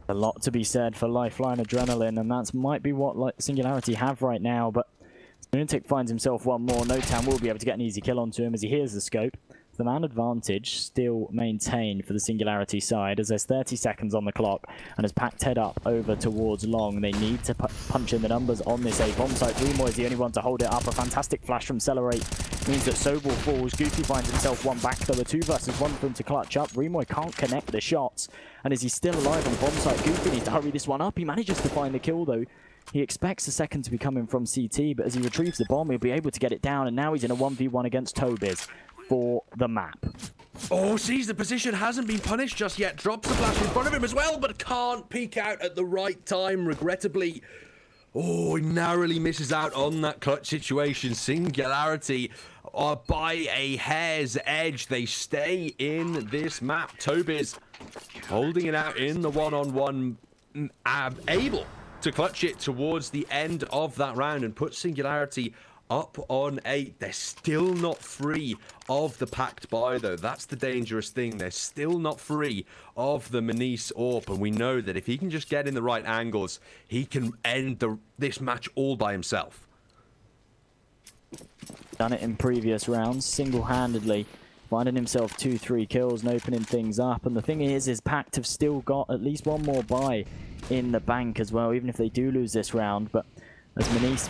S1: A lot to be said for Lifeline Adrenaline, and that might be what Singularity have right now, but Lunatic finds himself one more. No Town will be able to get an easy kill onto him as he hears the scope. The man advantage still maintained for the Singularity side as there's 30 seconds on the clock, and as PACT head up over towards long, they need to punch in the numbers on this A bomb site. Remoy is the only one to hold it up. A fantastic flash from Celerate means that Sobel falls. Goofy finds himself one back, though a 2 versus 1 for him to clutch up. Remoy can't connect the shots, and as he's still alive on the bomb site, Goofy needs to hurry this one up. He manages to find the kill, though. He expects the second to be coming from CT, but as he retrieves the bomb, he'll be able to get it down, and now he's in a 1v1 against Tobiz for the map.
S2: Oh, sees the position, hasn't been punished just yet. Drops the flash in front of him as well, but can't peek out at the right time, regrettably. Oh, he narrowly misses out on that clutch situation. Singularity are by a hair's edge. They stay in this map. Tobiz holding it out in the one-on-one, able to clutch it towards the end of that round and put Singularity up on 8. They're still not free of the PACT buy, though. That's the dangerous thing. They're still not free of the Manice AWP, and we know that if he can just get in the right angles, he can end this match all by himself.
S1: Done it in previous rounds, single-handedly, finding himself 2-3 kills and opening things up. And the thing is PACT have still got at least one more buy in the bank as well, even if they do lose this round. But as Manice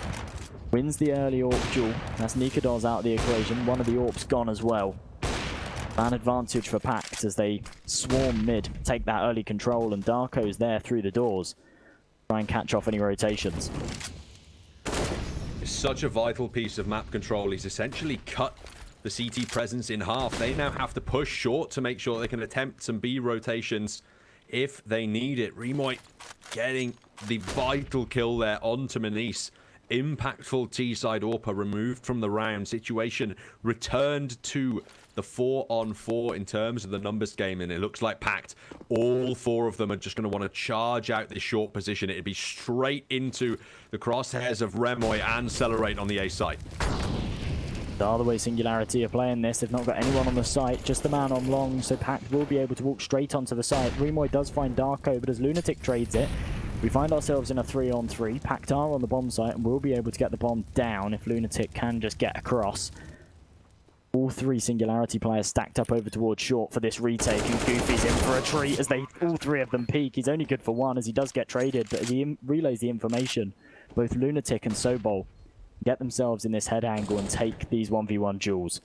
S1: wins the early AWP duel, that's Nikador's out of the equation. One of the AWPs gone as well. An advantage for PACT as they swarm mid, take that early control, and Darko's there through the doors. Try and catch off any rotations.
S2: It's such a vital piece of map control. He's essentially cut the CT presence in half. They now have to push short to make sure they can attempt some B rotations if they need it. Remoy getting the vital kill there onto Manice. Impactful T-side AWP removed from the round. Situation returned to the 4-on-4 in terms of the numbers game, and it looks like PACT, all 4 of them are just going to want to charge out this short position. It'd be straight into the crosshairs of Remoy and Celerate on the A site.
S1: The other way Singularity are playing this, they've not got anyone on the site, just the man on long, so PACT will be able to walk straight onto the site. Remoy does find Darko, but as Lunatic trades it, we find ourselves in a 3-on-3. PACT are on the bomb site and will be able to get the bomb down if Lunatic can just get across. All 3 Singularity players stacked up over towards short for this retake, and Goofy's in for a treat as all 3 of them peek. He's only good for 1 as he does get traded, but as he relays the information, both Lunatic and Sobol get themselves in this head angle and take these 1v1 duels.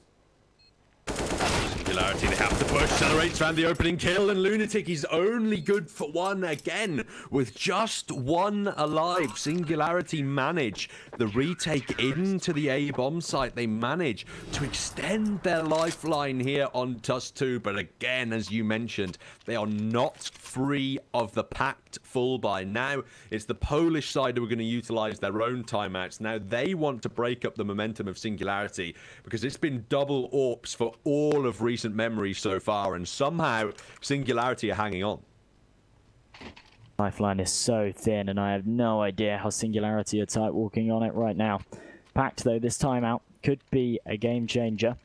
S2: Singularity, they have to push. Celebrates around the opening kill, and Lunatic is only good for 1 again with just 1 alive. Singularity manage the retake into the A bomb site. They manage to extend their lifeline here on TUS2, but again, as you mentioned, they are not free of the PACT full buy. Now it's the Polish side who are going to utilize their own timeouts. Now they want to break up the momentum of Singularity because it's been double AWPs for all of recent memory so far, and somehow Singularity are hanging on.
S1: Lifeline is so thin, and I have no idea how Singularity are tight walking on it right now. PACT, though, this timeout could be a game changer.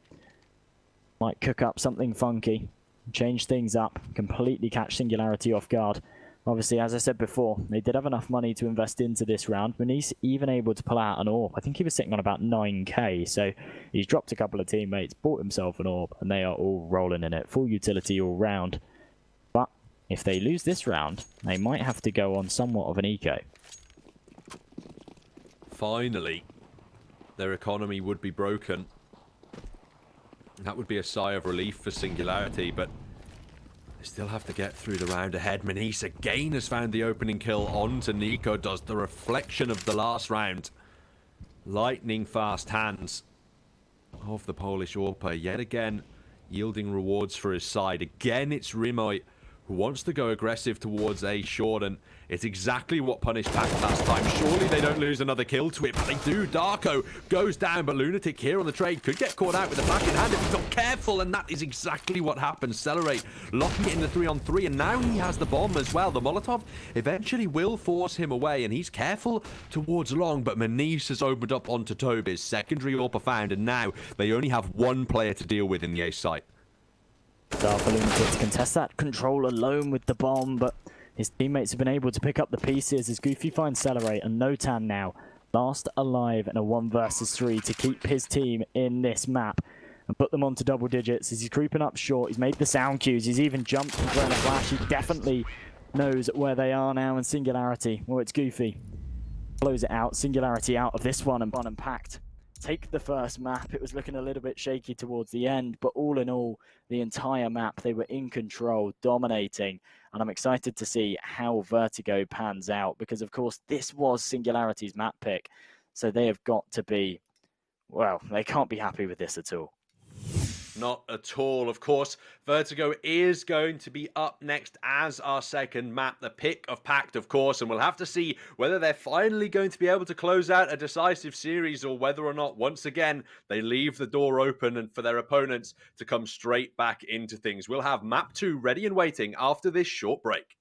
S1: Might cook up something funky, change things up, completely catch Singularity off guard. Obviously, as I said before, they did have enough money to invest into this round. Manice even able to pull out an AWP. I think he was sitting on about 9k, so he's dropped a couple of teammates, bought himself an AWP, and they are all rolling in it. Full utility all round. But if they lose this round, they might have to go on somewhat of an eco.
S2: Finally, their economy would be broken. That would be a sigh of relief for Singularity, but they still have to get through the round ahead. Manice again has found the opening kill onto Nico, does the reflection of the last round. Lightning fast hands of the Polish AWPer, yet again yielding rewards for his side. Again, it's Remoy who wants to go aggressive towards A short, and it's exactly what punished PACT last time. Surely they don't lose another kill to it, but they do. Darko goes down, but Lunatic here on the trade could get caught out with a flash in hand if he's not careful, and that is exactly what happens. Celerate locking it in the 3-on-3, and now he has the bomb as well. The Molotov eventually will force him away, and he's careful towards long, but Manice has opened up onto Tobiz. Secondary AWPer found, and now they only have 1 player to deal with in the A site.
S1: For Lunatic to contest that control alone with the bomb, but his teammates have been able to pick up the pieces as Goofy finds Celerate, and Notan now last alive in a 1 versus 3 to keep his team in this map. and put them onto double digits. As he's creeping up short, he's made the sound cues. He's even jumped and thrown a flash. He definitely knows where they are now in Singularity. Oh, it's Goofy. Close it out. Singularity out of this one, and PACT take the first map. It was looking a little bit shaky towards the end, but all in all, the entire map, they were in control, dominating. And I'm excited to see how Vertigo pans out, because of course this was Singularity's map pick. So they have got to be, well, they can't be happy with this at all.
S2: Not at all. Of course, Vertigo is going to be up next as our second map, the pick of PACT, of course, and we'll have to see whether they're finally going to be able to close out a decisive series, or whether or not, once again, they leave the door open and for their opponents to come straight back into things. We'll have map 2 ready and waiting after this short break.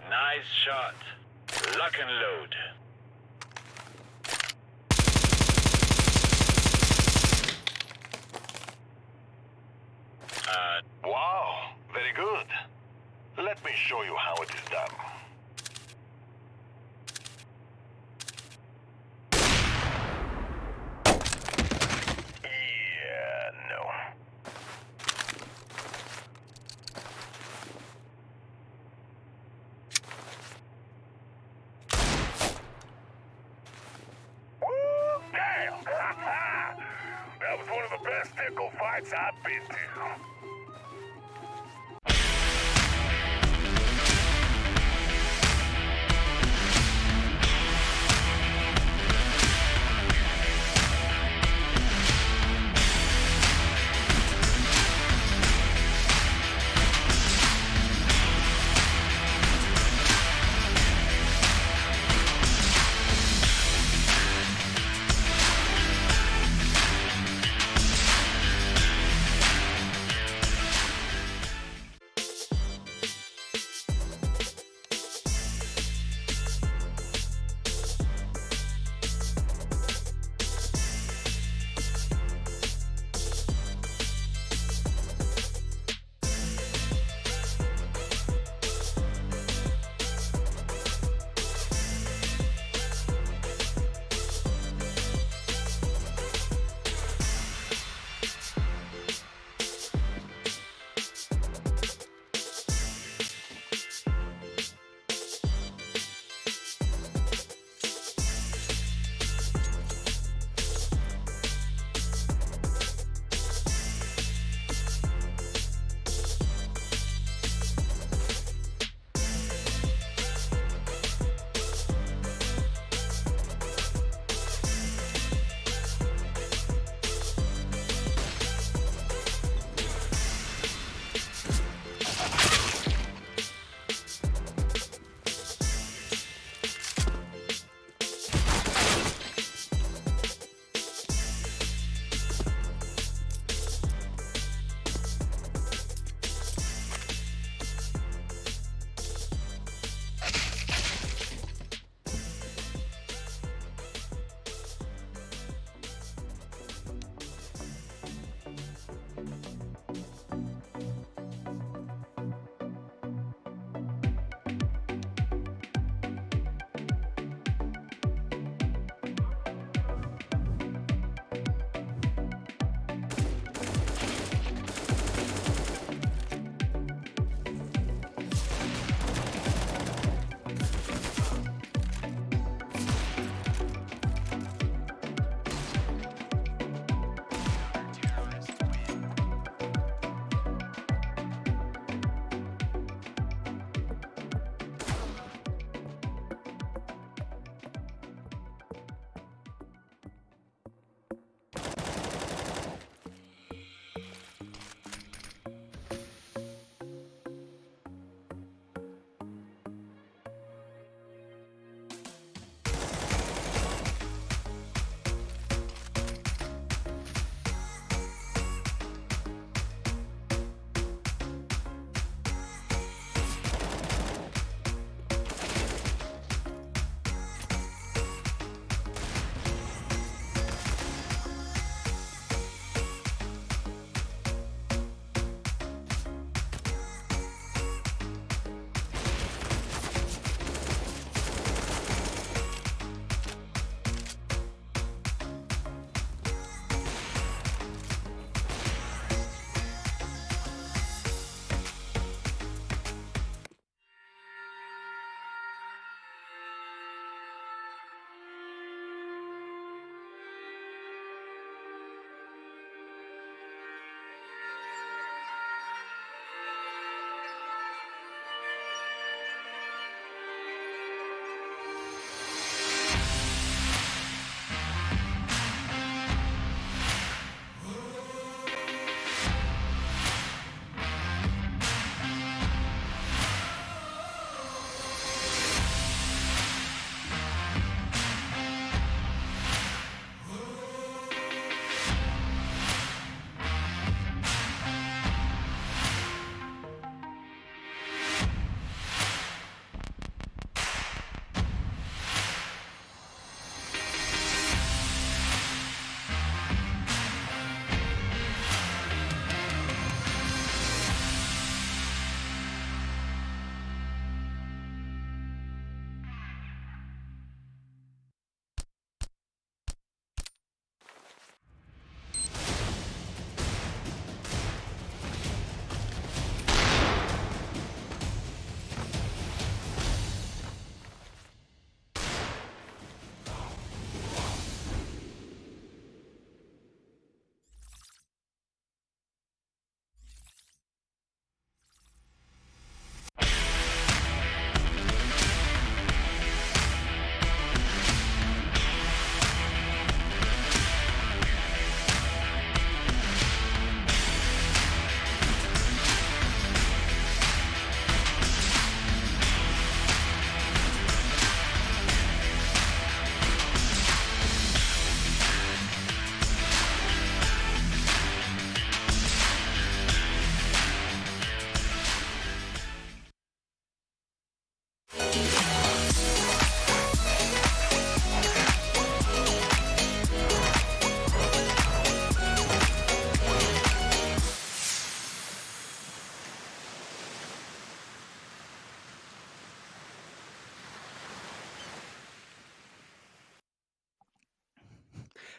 S3: Nice shot. Lock and load. Wow, very good. Let me show you how it is done. Yeah, no. Damn! That was one of the best tickle fights I've been to.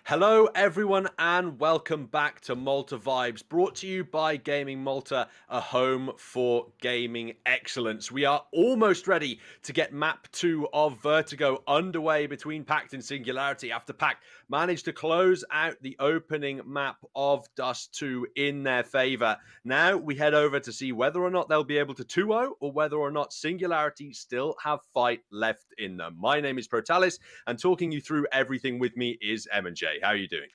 S2: Hello, everyone, and welcome back to Malta Vibes, brought to you by Gaming Malta, a home for gaming excellence. We are almost ready to get map 2 of Vertigo underway between PACT and Singularity after PACT managed to close out the opening map of Dust 2 in their favor. Now we head over to see whether or not they'll be able to 2-0 or whether or not Singularity still have fight left in them. My name is Protalis, and talking you through everything with me is M&J. How are you doing?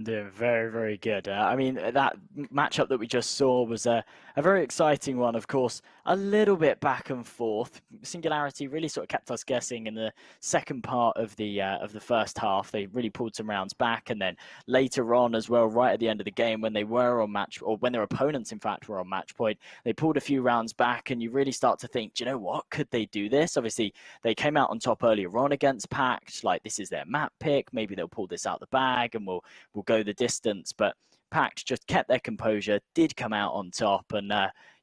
S1: Doing very, very good. I mean, that matchup that we just saw was a very exciting one. Of course, a little bit back and forth. Singularity really sort of kept us guessing in the second part of the first half. They really pulled some rounds back, and then later on as well, right at the end of the game, when they were on match, or when their opponents in fact were on match point, they pulled a few rounds back, and you really start to think, do you know what? Could they do this? Obviously, they came out on top earlier on against PACT. Like, this is their map pick. Maybe they'll pull this out the bag, and we'll go the distance. But PACT just kept their composure, did come out on top. And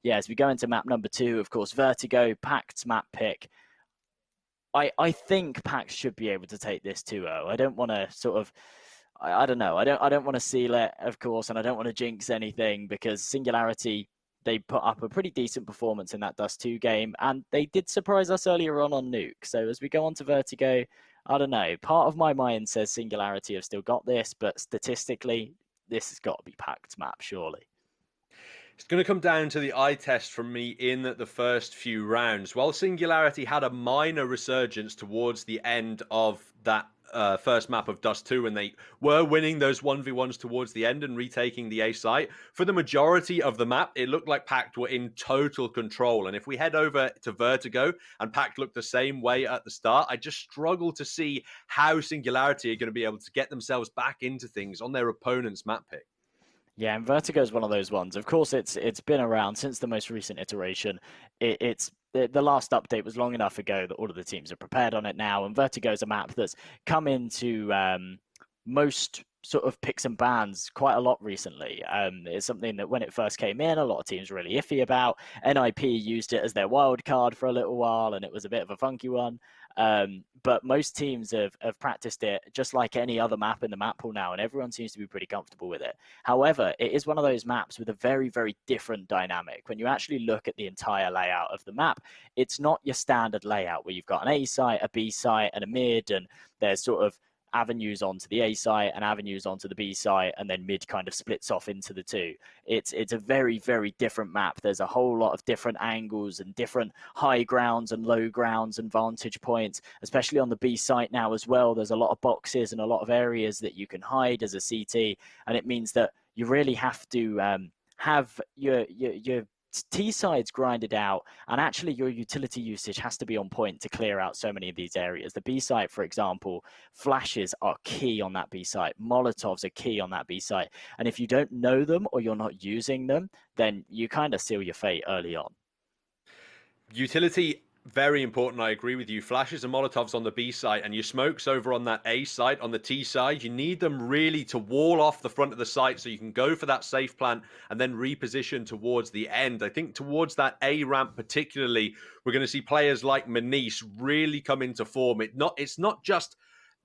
S1: yeah, as we go into map number 2, of course, Vertigo, PACT's map pick. I think PACT should be able to take this 2-0. I don't want to sort of, I don't know. I don't want to seal it, of course, and I don't want to jinx anything, because Singularity, they put up a pretty decent performance in that Dust 2 game, and they did surprise us earlier on Nuke. So as we go on to Vertigo, I don't know. Part of my mind says Singularity have still got this, but statistically, this has got to be PACT's map, surely.
S2: It's going to come down to the eye test from me in the first few rounds. While Singularity had a minor resurgence towards the end of that first map of Dust 2, and they were winning those 1v1s towards the end and retaking the A site, for the majority of the map, it looked like PACT were in total control. And if we head over to Vertigo and PACT looked the same way at the start, I just struggle to see how Singularity are going to be able to get themselves back into things on their opponent's map pick.
S1: Yeah, and Vertigo is one of those ones. Of course, it's been around since the most recent iteration. The last update was long enough ago that all of the teams are prepared on it now, and Vertigo is a map that's come into most sort of picks and bans quite a lot recently. It's something that when it first came in, a lot of teams were really iffy about. NIP used it as their wild card for a little while, and it was a bit of a funky one. But most teams have practiced it just like any other map in the map pool now, and everyone seems to be pretty comfortable with it. However, it is one of those maps with a very, very different dynamic. When you actually look at the entire layout of the map, it's not your standard layout where you've got an A site, a B site, and a mid, and there's sort of avenues onto the A site and avenues onto the B site, and then mid kind of splits off into the two. It's a very, very different map. There's a whole lot of different angles and different high grounds and low grounds and vantage points, especially on the B site now as well. There's a lot of boxes and a lot of areas that you can hide as a CT, and it means that you really have to have your T sides grinded out, and actually your utility usage has to be on point to clear out so many of these areas. The B site, for example, flashes are key on that B site. Molotovs are key on that B site. And if you don't know them or you're not using them, then you kind of seal your fate early on.
S2: Utility, very important. I agree with you. Flashes and Molotovs on the B side, and your smokes over on that A side. On the T side, you need them really to wall off the front of the site so you can go for that safe plant and then reposition towards the end. I think towards that A ramp particularly, we're going to see players like Manish really come into form. It's not just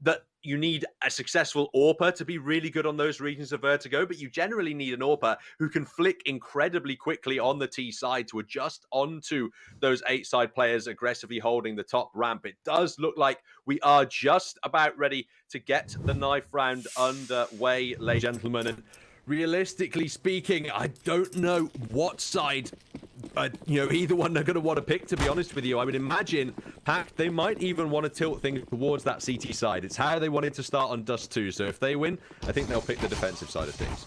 S2: that you need a successful AWPer to be really good on those regions of Vertigo, but you generally need an AWPer who can flick incredibly quickly on the T side to adjust onto those 8-side players aggressively holding the top ramp. It does look like we are just about ready to get the knife round underway, ladies and gentlemen. And realistically speaking, I don't know what side either one they're going to want to pick, to be honest with you. I would imagine PACT, they might even want to tilt things towards that CT side. It's how they wanted to start on Dust 2, so if they win, I think they'll pick the defensive side of things.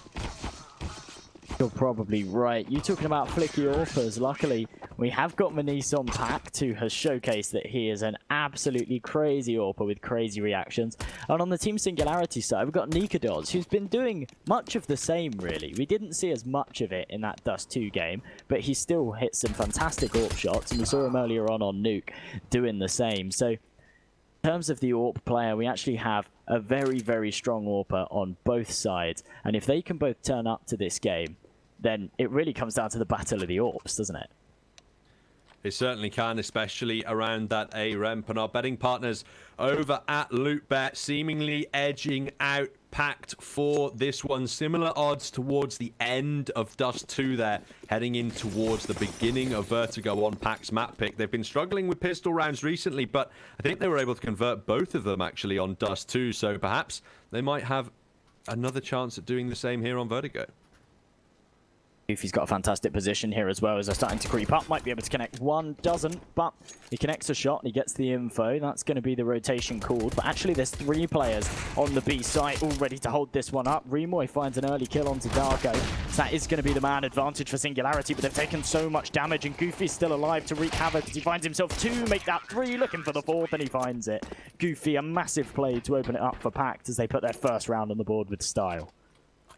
S1: You're probably right. You talking about flicky AWPers. Luckily, we have got Manish on PACT, who has showcased that he is an absolutely crazy AWPer with crazy reactions. And on the Team Singularity side, we've got Nikadoz, who's been doing much of the same, really. We didn't see as much of it in that Dust 2 game, but he still hit some fantastic AWP shots, and we saw him earlier on Nuke doing the same. So in terms of the AWP player, we actually have a very, very strong AWPer on both sides. And if they can both turn up to this game, then it really comes down to the battle of the AWPs, doesn't it?
S2: It certainly can, especially around that A ramp. And our betting partners over at LootBet seemingly edging out PACT for this one. Similar odds towards the end of Dust 2 there, heading in towards the beginning of Vertigo on PACT's map pick. They've been struggling with pistol rounds recently, but I think they were able to convert both of them actually on Dust 2, so perhaps they might have another chance at doing the same here on Vertigo.
S1: Goofy's got a fantastic position here as well as they're starting to creep up. Might be able to connect one, doesn't, but he connects a shot and he gets the info. That's going to be the rotation called. But actually, there's 3 players on the B site all ready to hold this one up. Remoy finds an early kill onto Darko. So that is going to be the man advantage for Singularity, but they've taken so much damage and Goofy's still alive to wreak havoc as he finds himself 2, make that 3, looking for the 4th, and he finds it. Goofy, a massive play to open it up for PACT as they put their first round on the board with style.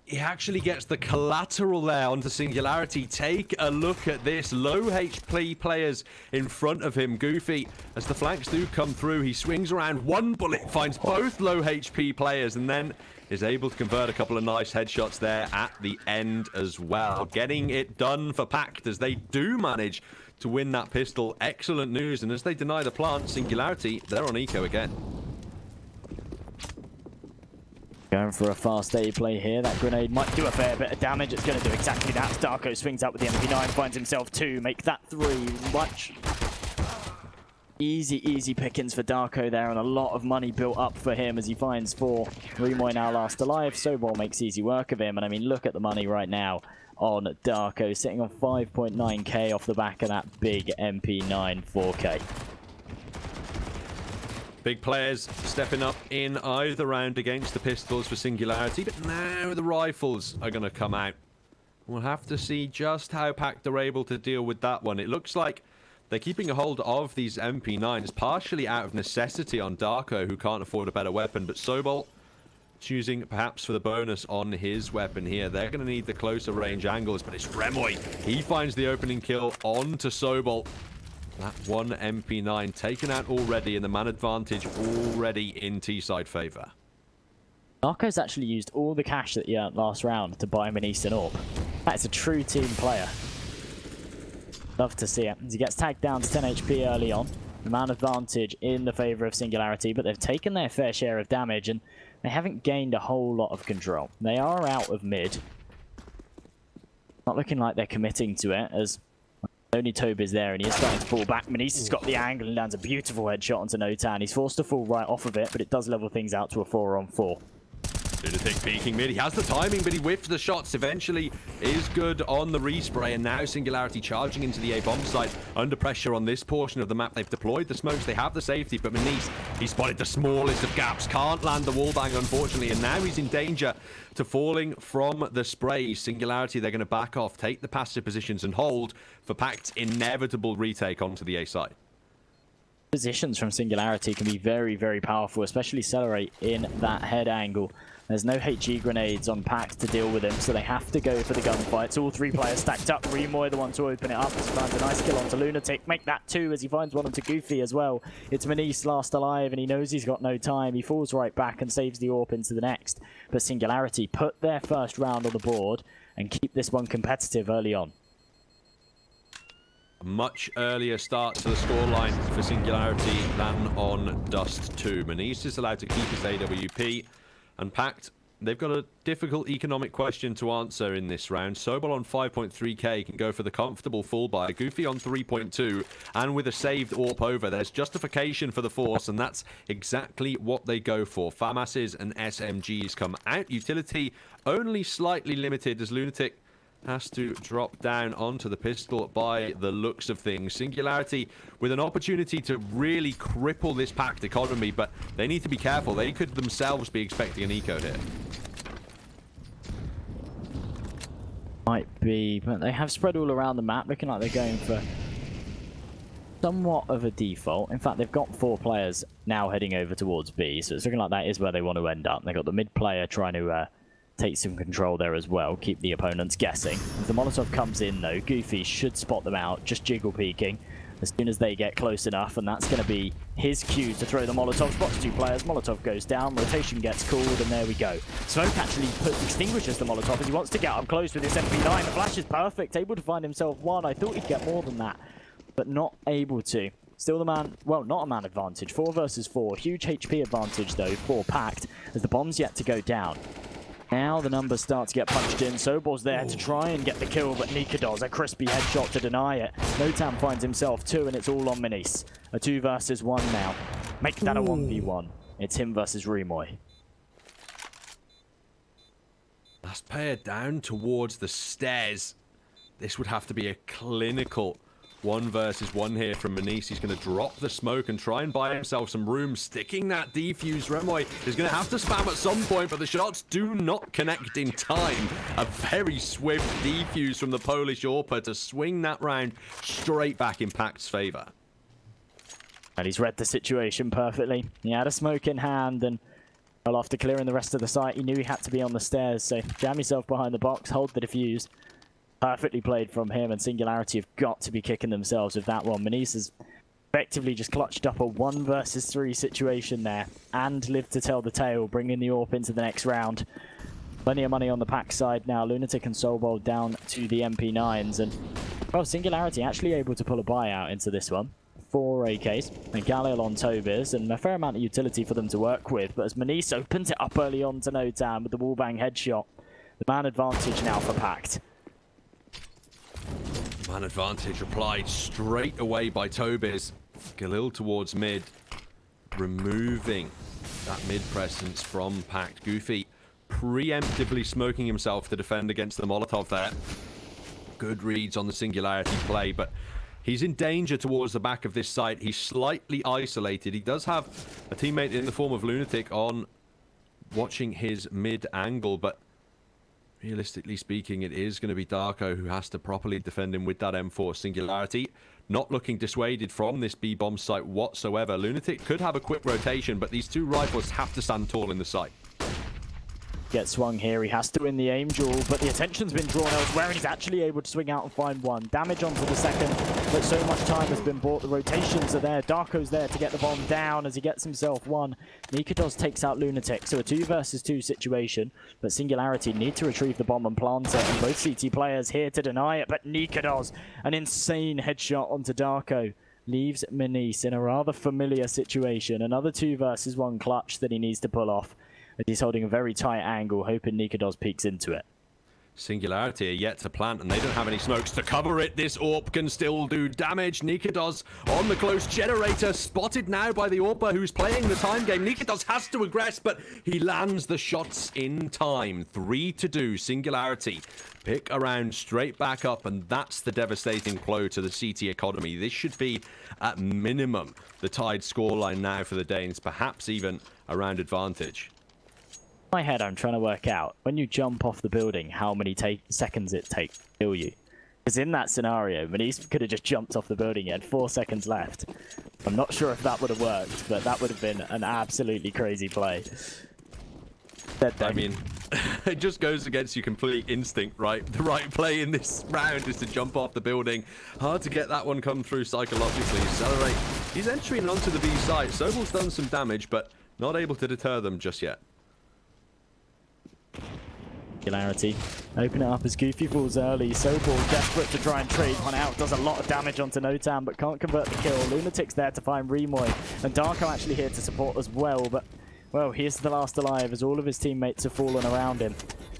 S2: He actually gets the collateral there onto Singularity. Take a look at this. Low HP players in front of him. Goofy, as the flanks do come through, he swings around. One bullet finds both low HP players and then is able to convert a couple of nice headshots there at the end as well. Getting it done for PACT as they do manage to win that pistol. Excellent news. And as they deny the plant, Singularity, they're on eco again.
S1: Going for a fast A play here. That grenade might do a fair bit of damage. It's going to do exactly that. Darko swings out with the MP9, finds himself 2, make that 3. Much easy pickings for Darko there, and a lot of money built up for him as he finds 4. Remoy now last alive. Sobol makes easy work of him, and I mean, look at the money right now on Darko, sitting on 5.9k off the back of that big MP9 4k.
S2: Big players stepping up in either round against the pistols for Singularity, but now the rifles are going to come out. We'll have to see just how PACT are able to deal with that one. It looks like they're keeping a hold of these MP9s, partially out of necessity on Darko, who can't afford a better weapon, but Sobol choosing perhaps for the bonus on his weapon here. They're going to need the closer range angles, but it's Remoy. He finds the opening kill onto Sobol. That 1 MP9 taken out already, and the man advantage already in T-side favour.
S1: Darko's actually used all the cash that he earned last round to buy him an Eastern Orb. That's a true team player. Love to see it. As he gets tagged down to 10 HP early on. The man advantage in the favour of Singularity, but they've taken their fair share of damage and they haven't gained a whole lot of control. They are out of mid. Not looking like they're committing to it as only Tobe is there, and he is starting to fall back. Manice has got the angle and lands a beautiful headshot onto Notan. He's forced to fall right off of it, but it does level things out to a 4-on-4.
S2: Lunatic peeking mid. He has the timing, but he whiffs the shots. Eventually is good on the respray, and now Singularity charging into the A-bomb site. Under pressure on this portion of the map. They've deployed the smokes. They have the safety, but Manice, he spotted the smallest of gaps. Can't land the wallbang, unfortunately, and now he's in danger to falling from the spray. Singularity, they're going to back off, take the passive positions, and hold for PACT's inevitable retake onto the A side.
S1: Positions from Singularity can be very powerful, especially Accelerate in that head angle. There's no HE grenades on PACT to deal with him, so they have to go for the gunfights. All 3 players stacked up. Remoy, the one to open it up, as he finds a nice kill onto Lunatic. Make that 2 as he finds one onto Goofy as well. It's Manice last alive, and he knows he's got no time. He falls right back and saves the AWP into the next. But Singularity put their first round on the board and keep this one competitive early on.
S2: A much earlier start to the scoreline for Singularity than on Dust 2. Manice is allowed to keep his AWP. And PACT, they've got a difficult economic question to answer in this round. Sobol on 5.3k can go for the comfortable full buy. Goofy on 3.2, and with a saved AWP over, there's justification for the force, and that's exactly what they go for. FAMASs and SMGs come out. Utility only slightly limited as Lunatic has to drop down onto the pistol by the looks of things. Singularity with an opportunity to really cripple this PACT economy, but they need to be careful. They could themselves be expecting an eco here.
S1: Might be, but they have spread all around the map, looking like they're going for somewhat of a default. In fact, they've got 4 players now heading over towards B, so it's looking like that is where they want to end up. They've got the mid player trying to take some control there as well, keep the opponents guessing. If the Molotov comes in though, Goofy should spot them out, just jiggle peeking as soon as they get close enough, and that's going to be his cue to throw the Molotov. Spots 2 players, Molotov goes down, rotation gets called, and there we go. Smoke actually extinguishes the Molotov as he wants to get up close with this MP9. The flash is perfect, able to find himself 1. I thought he'd get more than that. but not able to. Still the man, well, not a man advantage. 4 versus 4. Huge HP advantage, though, for PACT, as the bomb's yet to go down. Now the numbers start to get punched in. Sobol's there to try and get the kill, but Nika does a crispy headshot to deny it. Notam finds himself 2, and it's all on Menis. A 2 versus 1 now. Make that a 1v1. It's him versus Remoy.
S2: Last player down towards the stairs. This would have to be a clinical 1 versus 1 here from Menis. He's going to drop the smoke and try and buy himself some room. Sticking that defuse. Remoy is going to have to spam at some point, but the shots do not connect in time. A very swift defuse from the Polish AWP to swing that round straight back in PACT's favor.
S1: And he's read the situation perfectly. He had a smoke in hand, and well, after clearing the rest of the site, he knew he had to be on the stairs. So jam yourself behind the box, hold the defuse. Perfectly played from him, and Singularity have got to be kicking themselves with that one. Menis has effectively just clutched up a 1 versus 3 situation there and lived to tell the tale, bringing the AWP into the next round. Plenty of money on the PACT side now. Lunatic and Soulbold down to the MP9s, and well, Singularity actually able to pull a buyout into this one. 4 AKs, and Galil on Tobiz, and a fair amount of utility for them to work with. But as Menis opens it up early on to Notam with the wallbang headshot, the man advantage now for PACT.
S2: Man advantage applied straight away by Tobiz. Galil towards mid, removing that mid presence from PACT. Goofy preemptively smoking himself to defend against the Molotov there. Good reads on the Singularity play, but he's in danger towards the back of this site. He's slightly isolated. He does have a teammate in the form of Lunatic on watching his mid angle, but realistically speaking, it is going to be Darko who has to properly defend him with that M4. Singularity not looking dissuaded from this B-bomb site whatsoever. Lunatic could have a quick rotation, but these 2 rifles have to stand tall in the site.
S1: Gets swung here, he has to win the aim duel, but the attention's been drawn elsewhere, and he's actually able to swing out and find 1. Damage onto the second, but so much time has been bought. The rotations are there. Darko's there to get the bomb down as he gets himself 1. Nikados takes out Lunatic, so a 2 versus 2 situation, but Singularity need to retrieve the bomb and plant it, and both CT players here to deny it, but Nikados, an insane headshot onto Darko, leaves Menis in a rather familiar situation. Another 2 versus 1 clutch that he needs to pull off. He's holding a very tight angle, hoping Nikados peeks into it.
S2: Singularity are yet to plant, and they don't have any smokes to cover it. This AWP can still do damage. Nikados on the close generator, spotted now by the AWPer who's playing the time game. Nikados has to aggress, but he lands the shots in time. 3 to do. Singularity pick around straight back up, and that's the devastating blow to the CT economy. This should be, at minimum, the tied scoreline now for the Danes, perhaps even a round advantage.
S1: In my head, I'm trying to work out, when you jump off the building, how many seconds it takes to kill you. Because in that scenario, Menis could have just jumped off the building. He had 4 seconds left. I'm not sure if that would have worked, but that would have been an absolutely crazy play.
S2: I mean, it just goes against your complete instinct, right? The right play in this round is to jump off the building. Hard to get that one come through psychologically. Accelerate. He's entering onto the B site. Sobel's done some damage, but not able to deter them just yet.
S1: Singularity open it up as Goofy falls early. Sobel desperate to try and trade one out. Does a lot of damage onto Notam, but can't convert the kill. Lunatic's there to find Remoy, and Darko actually here to support as well. But well, he is the last alive as all of his teammates have fallen around him.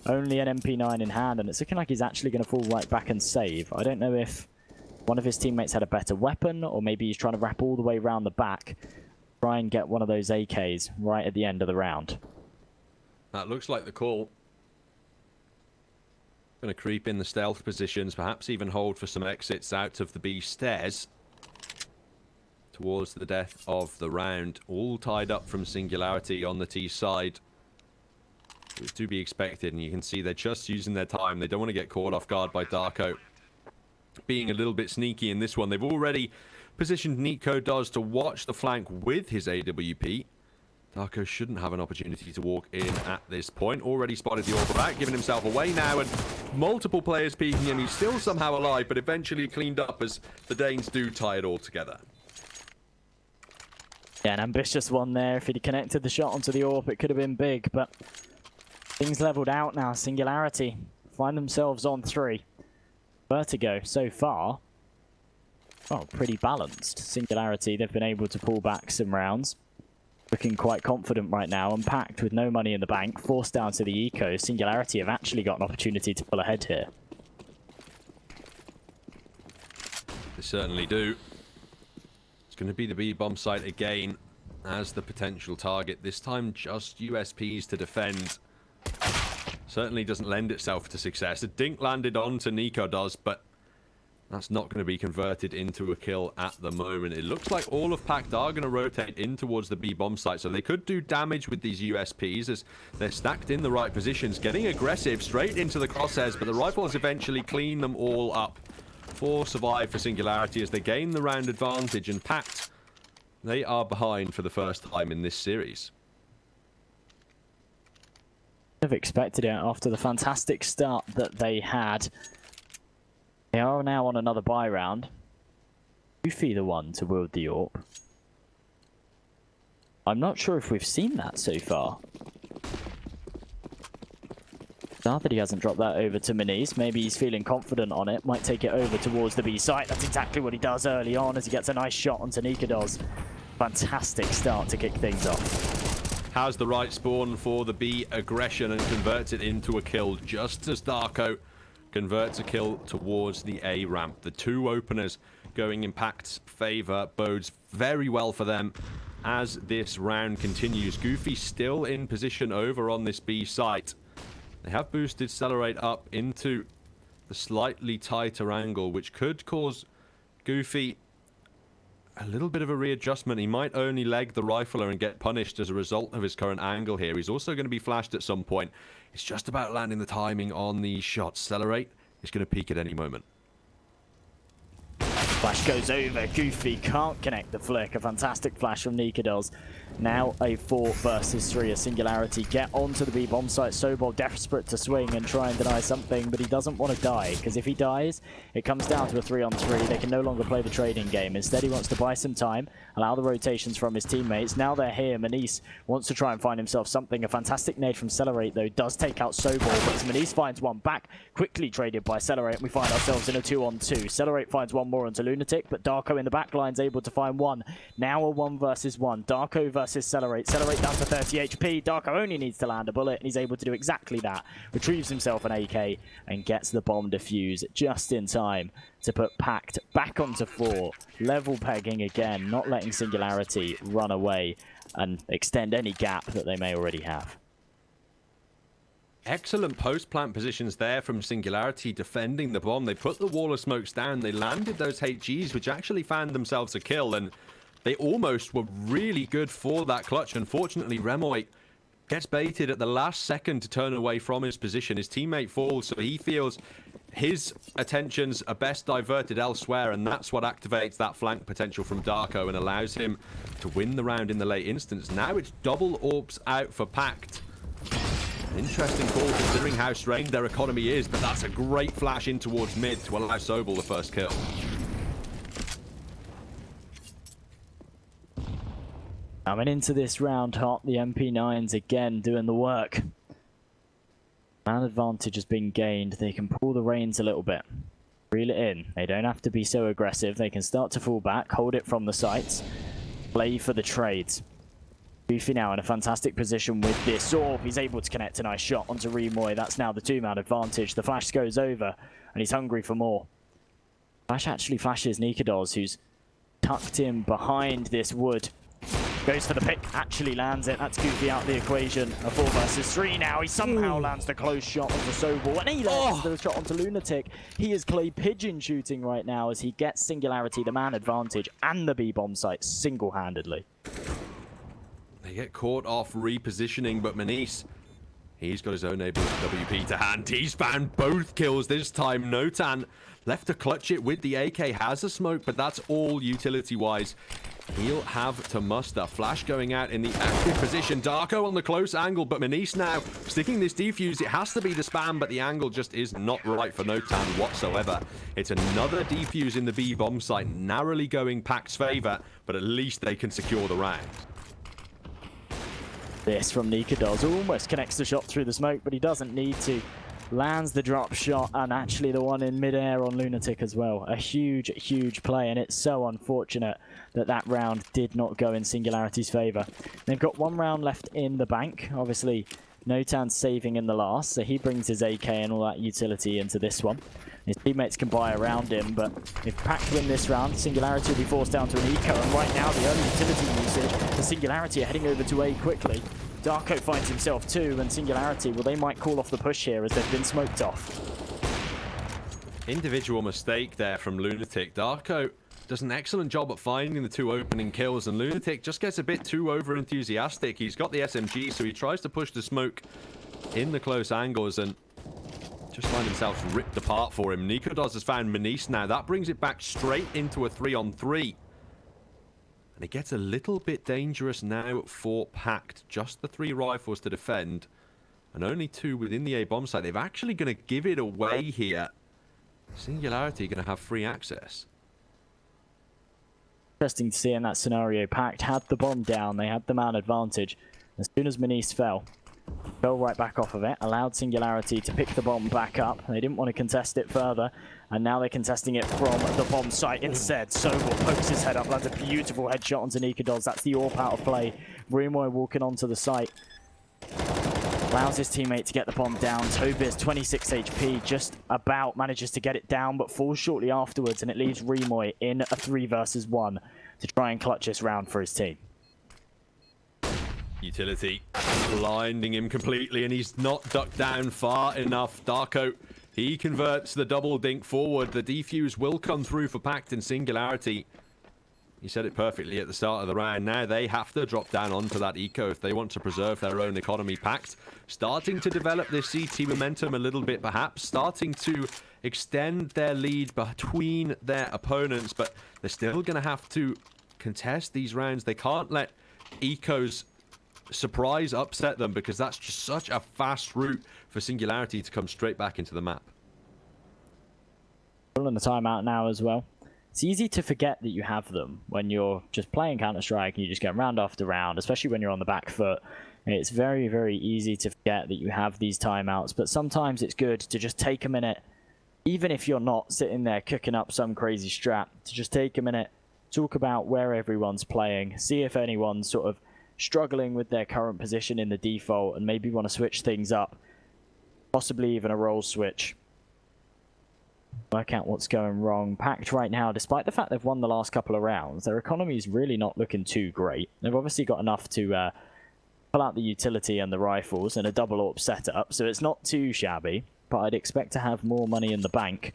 S1: Only an MP9 in hand, and it's looking like he's actually going to fall right back and save. I don't know if one of his teammates had a better weapon, or maybe he's trying to wrap all the way around the back, try and get one of those AKs right at the end of the round.
S2: That looks like the call. Going to creep in the stealth positions, perhaps even hold for some exits out of the B stairs towards the death of the round. All tied up from Singularity on the T side. It was to be expected, and you can see they're just using their time. They don't want to get caught off guard by Darko being a little bit sneaky in this one. They've already positioned Nico does to watch the flank with his AWP. Darko shouldn't have an opportunity to walk in at this point. Already spotted the AWP back, giving himself away now, and multiple players peeking him. He's still somehow alive, but eventually cleaned up as the Danes do tie it all together.
S1: Yeah, an ambitious one there. If he'd connected the shot onto the AWP, it could have been big, but things leveled out now. Singularity find themselves on 3. Vertigo, so far, well, pretty balanced. Singularity, they've been able to pull back some rounds. Looking quite confident right now, and PACT with no money in the bank, forced down to the eco. Singularity have actually got an opportunity to pull ahead here.
S2: They certainly do. It's going to be the B-bomb site again as the potential target. This time just USPs to defend. Certainly doesn't lend itself to success. A dink landed onto Nico does, but that's not going to be converted into a kill at the moment. It looks like all of PACT are going to rotate in towards the B-bomb site, so they could do damage with these USPs as they're stacked in the right positions, getting aggressive straight into the crosshairs, but the rifles eventually clean them all up. 4 survive for Singularity as they gain the round advantage, and PACT, they are behind for the first time in this series.
S1: I've expected it after the fantastic start that they had. They are now on another buy round. Goofy the one to wield the AWP. I'm not sure if we've seen that so far. Now that he hasn't dropped that over to Manise, maybe he's feeling confident on it, might take it over towards the B site. That's exactly what he does early on as he gets a nice shot onto Nikados. Fantastic start to kick things off.
S2: Has the right spawn for the B aggression and converts it into a kill just as Darko converts a kill towards the A ramp. The 2 openers going in PACT's favor bodes very well for them as this round continues. Goofy still in position over on this B site. They have boosted Celerate up into the slightly tighter angle, which could cause Goofy a little bit of a readjustment. He might only leg the rifler and get punished as a result of his current angle here. He's also going to be flashed at some point. It's just about landing the timing on these shots. Celerate is going to peak at any moment.
S1: Flash goes over. Goofy can't connect the flick. A fantastic flash from Nikados. Now a 4 versus 3. A Singularity get onto the B-bomb site. Sobol desperate to swing and try and deny something, but he doesn't want to die, because if he dies, it comes down to a 3-on-3. They can no longer play the trading game. Instead, he wants to buy some time, allow the rotations from his teammates. Now they're here. Manise wants to try and find himself something. A fantastic nade from Celerate, though, does take out Sobol, but as Manise finds one back, quickly traded by Celerate, and we find ourselves in a 2-on-2. Celerate finds one more onto Lunatic, but Darko in the back line's able to find one. Now a 1 versus 1. Darko versus Celerate. Celerate down to 30 HP. Darko only needs to land a bullet, and he's able to do exactly that. Retrieves himself an AK and gets the bomb defuse just in time to put PACT back onto 4. Level pegging again, not letting Singularity run away and extend any gap that they may already have.
S2: Excellent post-plant positions there from Singularity defending the bomb. They put the wall of smokes down. They landed those HGs, which actually found themselves a kill, and they almost were really good for that clutch. Unfortunately, Remoy gets baited at the last second to turn away from his position. His teammate falls, so he feels his attentions are best diverted elsewhere, and that's what activates that flank potential from Darko and allows him to win the round in the late instance. Now it's double AWPs out for PACT. Interesting call considering how strained their economy is, but that's a great flash in towards mid to allow Sobol the first kill.
S1: Coming into this round hot, the MP9s again doing the work. Man advantage has been gained. They can pull the reins a little bit. Reel it in. They don't have to be so aggressive. They can start to fall back, hold it from the sights, play for the trades. Goofy now in a fantastic position with this AWP. He's able to connect a nice shot onto Remoy. That's now the 2-man advantage. The flash goes over, and he's hungry for more. Flash actually flashes Nikados, who's tucked in behind this wood. Goes for the pick, actually lands it. That's Goofy out the equation. A 4 versus 3 now. He somehow lands the close shot onto Sobol, and he lands the shot onto Lunatic. He is clay pigeon shooting right now as he gets Singularity, the man advantage, and the B-bomb site single-handedly.
S2: They get caught off repositioning, but Manise, he's got his own ability WP to hand. He's found both kills this time. Notan left to clutch it with the AK, has a smoke, but that's all utility-wise. He'll have to muster. Flash going out in the active position. Darko on the close angle, but Manise now sticking this defuse. It has to be the spam, but the angle just is not right for Notan whatsoever. It's another defuse in the B-bomb site, narrowly going PACT's favor, but at least they can secure the round.
S1: This from Nikados almost connects the shot through the smoke, but he doesn't need to. lands the drop shot, and actually the one in midair on Lunatic as well. A huge, huge play, and it's so unfortunate that that round did not go in Singularity's favor. They've got one round left in the bank. Obviously, Notan's saving in the last, so he brings his AK and all that utility into this one. His teammates can buy around him, but if PACT win this round, Singularity will be forced down to an eco, and right now the early utility usage, the Singularity are heading over to A quickly. Darko finds himself too, and Singularity, well, they might call off the push here as they've been smoked off.
S2: Individual mistake there from Lunatic. Darko does an excellent job at finding the 2 opening kills, and Lunatic just gets a bit too over-enthusiastic. He's got the SMG, so he tries to push the smoke in the close angles, and just find himself ripped apart for him. Nikodos has found Manice now. That brings it back straight into a 3-on-3. And it gets a little bit dangerous now for PACT. Just the 3 rifles to defend, and only 2 within the A bomb site. They're actually going to give it away here. Singularity going to have free access.
S1: Interesting to see in that scenario. PACT had the bomb down. They had the man advantage. As soon as Manice fell right back off of it, allowed Singularity to pick the bomb back up. They didn't want to contest it further, and now they're contesting it from the bomb site instead. Sobel pokes his head up, lands a beautiful headshot onto Nikodos. That's the AWP out of play. Rumoy walking onto the site, allows his teammate to get the bomb down. Tobias, 26 HP, just about manages to get it down, but falls shortly afterwards, and it leaves Rumoy in a 3 versus 1 to try and clutch this round for his team.
S2: Utility blinding him completely, and he's not ducked down far enough. Darko, he converts the double dink forward. The defuse will come through for PACT and Singularity. You said it perfectly at the start of the round. Now they have to drop down onto that eco if they want to preserve their own economy. PACT starting to develop this CT momentum a little bit, perhaps starting to extend their lead between their opponents, but they're still going to have to contest these rounds. They can't let ecos surprise upset them, because that's just such a fast route for Singularity to come straight back into the map.
S1: On the timeout now as well. It's easy to forget that you have them when you're just playing Counter-Strike and you just get round after round, especially when you're on the back foot. It's very, very easy to forget that you have these timeouts, but sometimes it's good to just take a minute, even if you're not sitting there cooking up some crazy strat, to just take a minute, talk about where everyone's playing, see if anyone's sort of struggling with their current position in the default and maybe want to switch things up, possibly even a role switch. Work out what's going wrong. PACT right now, despite the fact they've won the last couple of rounds, their economy is really not looking too great. They've obviously got enough to pull out the utility and the rifles and a double AWP setup, so it's not too shabby, but I'd expect to have more money in the bank.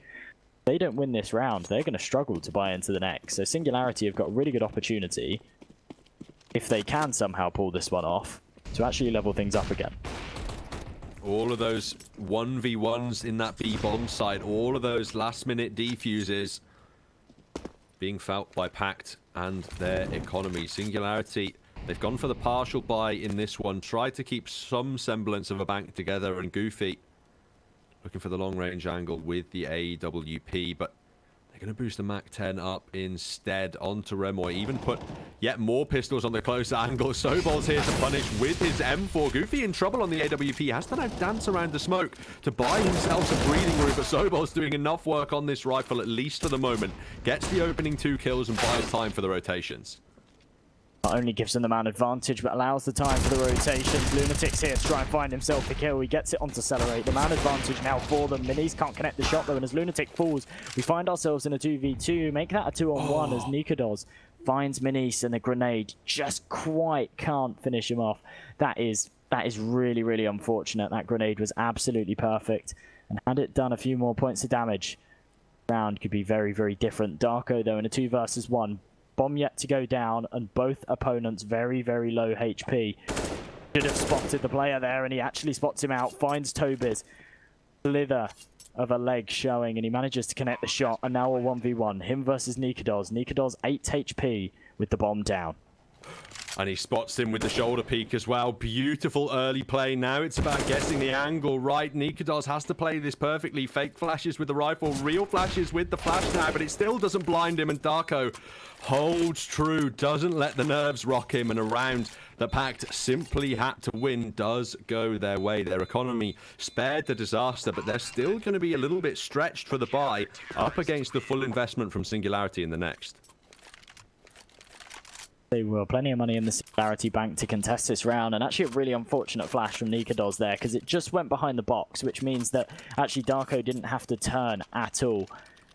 S1: If they don't win this round, they're going to struggle to buy into the next. So Singularity have got a really good opportunity, if they can somehow pull this one off, to actually level things up again.
S2: All of those 1v1s in that B bomb site, all of those last minute defuses being felt by PACT and their economy. Singularity, they've gone for the partial buy in this one, tried to keep some semblance of a bank together, and Goofy looking for the long range angle with the AWP, but they're going to boost the MAC-10 up instead onto Remoy. Even put yet more pistols on the close angle. Sobol's here to punish with his M4. Goofy in trouble on the AWP. Has to now dance around the smoke to buy himself some breathing room. But Sobol's doing enough work on this rifle, at least for the moment. Gets the opening 2 kills and buys time for the rotations.
S1: Not only gives them the man advantage, but allows the time for the rotations. Lunatic's here to try and find himself the kill. He gets it onto Celerate. The man advantage now for them. Minis can't connect the shot though, and as Lunatic falls, we find ourselves in a 2v2. Make that a 2-on-1 as Nikodos finds Minis, and the grenade just quite can't finish him off. That is really, really unfortunate. That grenade was absolutely perfect, and had it done a few more points of damage, the round could be very, very different. Darko though in a 2 versus 1. Bomb yet to go down, and both opponents very, very low HP. Should have spotted the player there, and he actually spots him out. Finds Tobias. Slither of a leg showing, and he manages to connect the shot. And now a 1v1. Him versus Nikodos. Nikodos 8 HP with the bomb down.
S2: And he spots him with the shoulder peek as well. Beautiful early play. Now it's about getting the angle right. Nikodos has to play this perfectly. Fake flashes with the rifle, real flashes with the flash now, but it still doesn't blind him. And Darko holds true, doesn't let the nerves rock him. And around that PACT simply had to win does go their way. Their economy spared the disaster, but they're still going to be a little bit stretched for the bye up against the full investment from Singularity in the next.
S1: They will. Plenty of money in the Singularity bank to contest this round, and actually a really unfortunate flash from Nikados there, because it just went behind the box, which means that actually Darko didn't have to turn at all.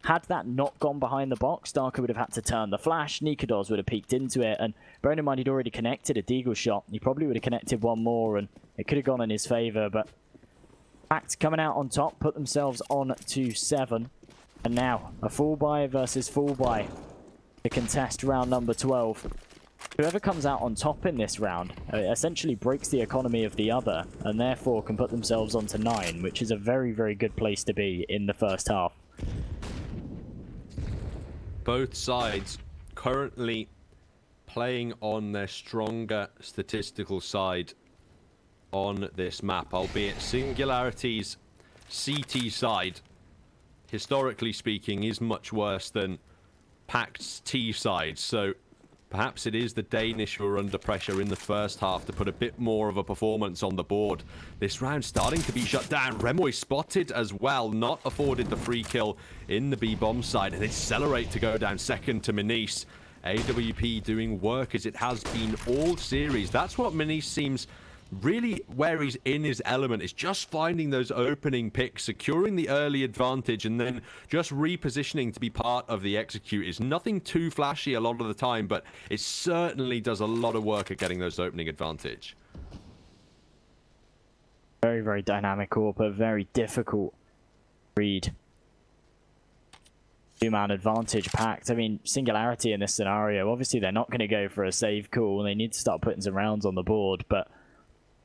S1: Had that not gone behind the box, Darko would have had to turn the flash, Nikados would have peeked into it, and bearing in mind he'd already connected a Deagle shot, he probably would have connected one more, and it could have gone in his favour, but PACT coming out on top, put themselves on to 7, and now a full buy versus full buy to contest round number 12. Whoever comes out on top in this round essentially breaks the economy of the other, and therefore can put themselves onto 9, which is a very, very good place to be in the first half.
S2: Both sides currently playing on their stronger statistical side on this map, albeit Singularity's CT side, historically speaking, is much worse than PACT's T side, so perhaps it is the Danish who are under pressure in the first half to put a bit more of a performance on the board. This round starting to be shut down. Remoy spotted as well, not afforded the free kill in the B-bomb side, and Accelerate to go down second to Manice. AWP doing work as it has been all series. That's what Manice seems really where he's in his element, is just finding those opening picks, securing the early advantage, and then just repositioning to be part of the execute. Is nothing too flashy a lot of the time, but it certainly does a lot of work at getting those opening advantage.
S1: Very, very dynamic AWP, very difficult read. 2-man advantage PACT. I mean, Singularity in this scenario, obviously they're not going to go for a save call, and they need to start putting some rounds on the board, but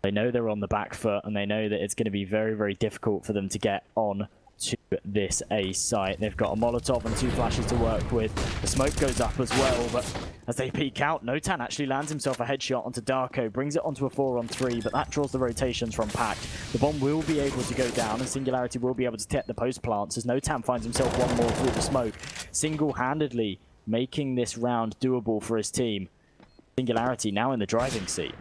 S1: they know they're on the back foot, and they know that it's going to be very, very difficult for them to get on to this A site. They've got a Molotov and 2 flashes to work with. The smoke goes up as well, but as they peek out, Notan actually lands himself a headshot onto Darko, brings it onto a 4-on-3, but that draws the rotations from PACT. The bomb will be able to go down, and Singularity will be able to take the post plants as Notan finds himself one more through the smoke, single-handedly making this round doable for his team. Singularity now in the driving seat.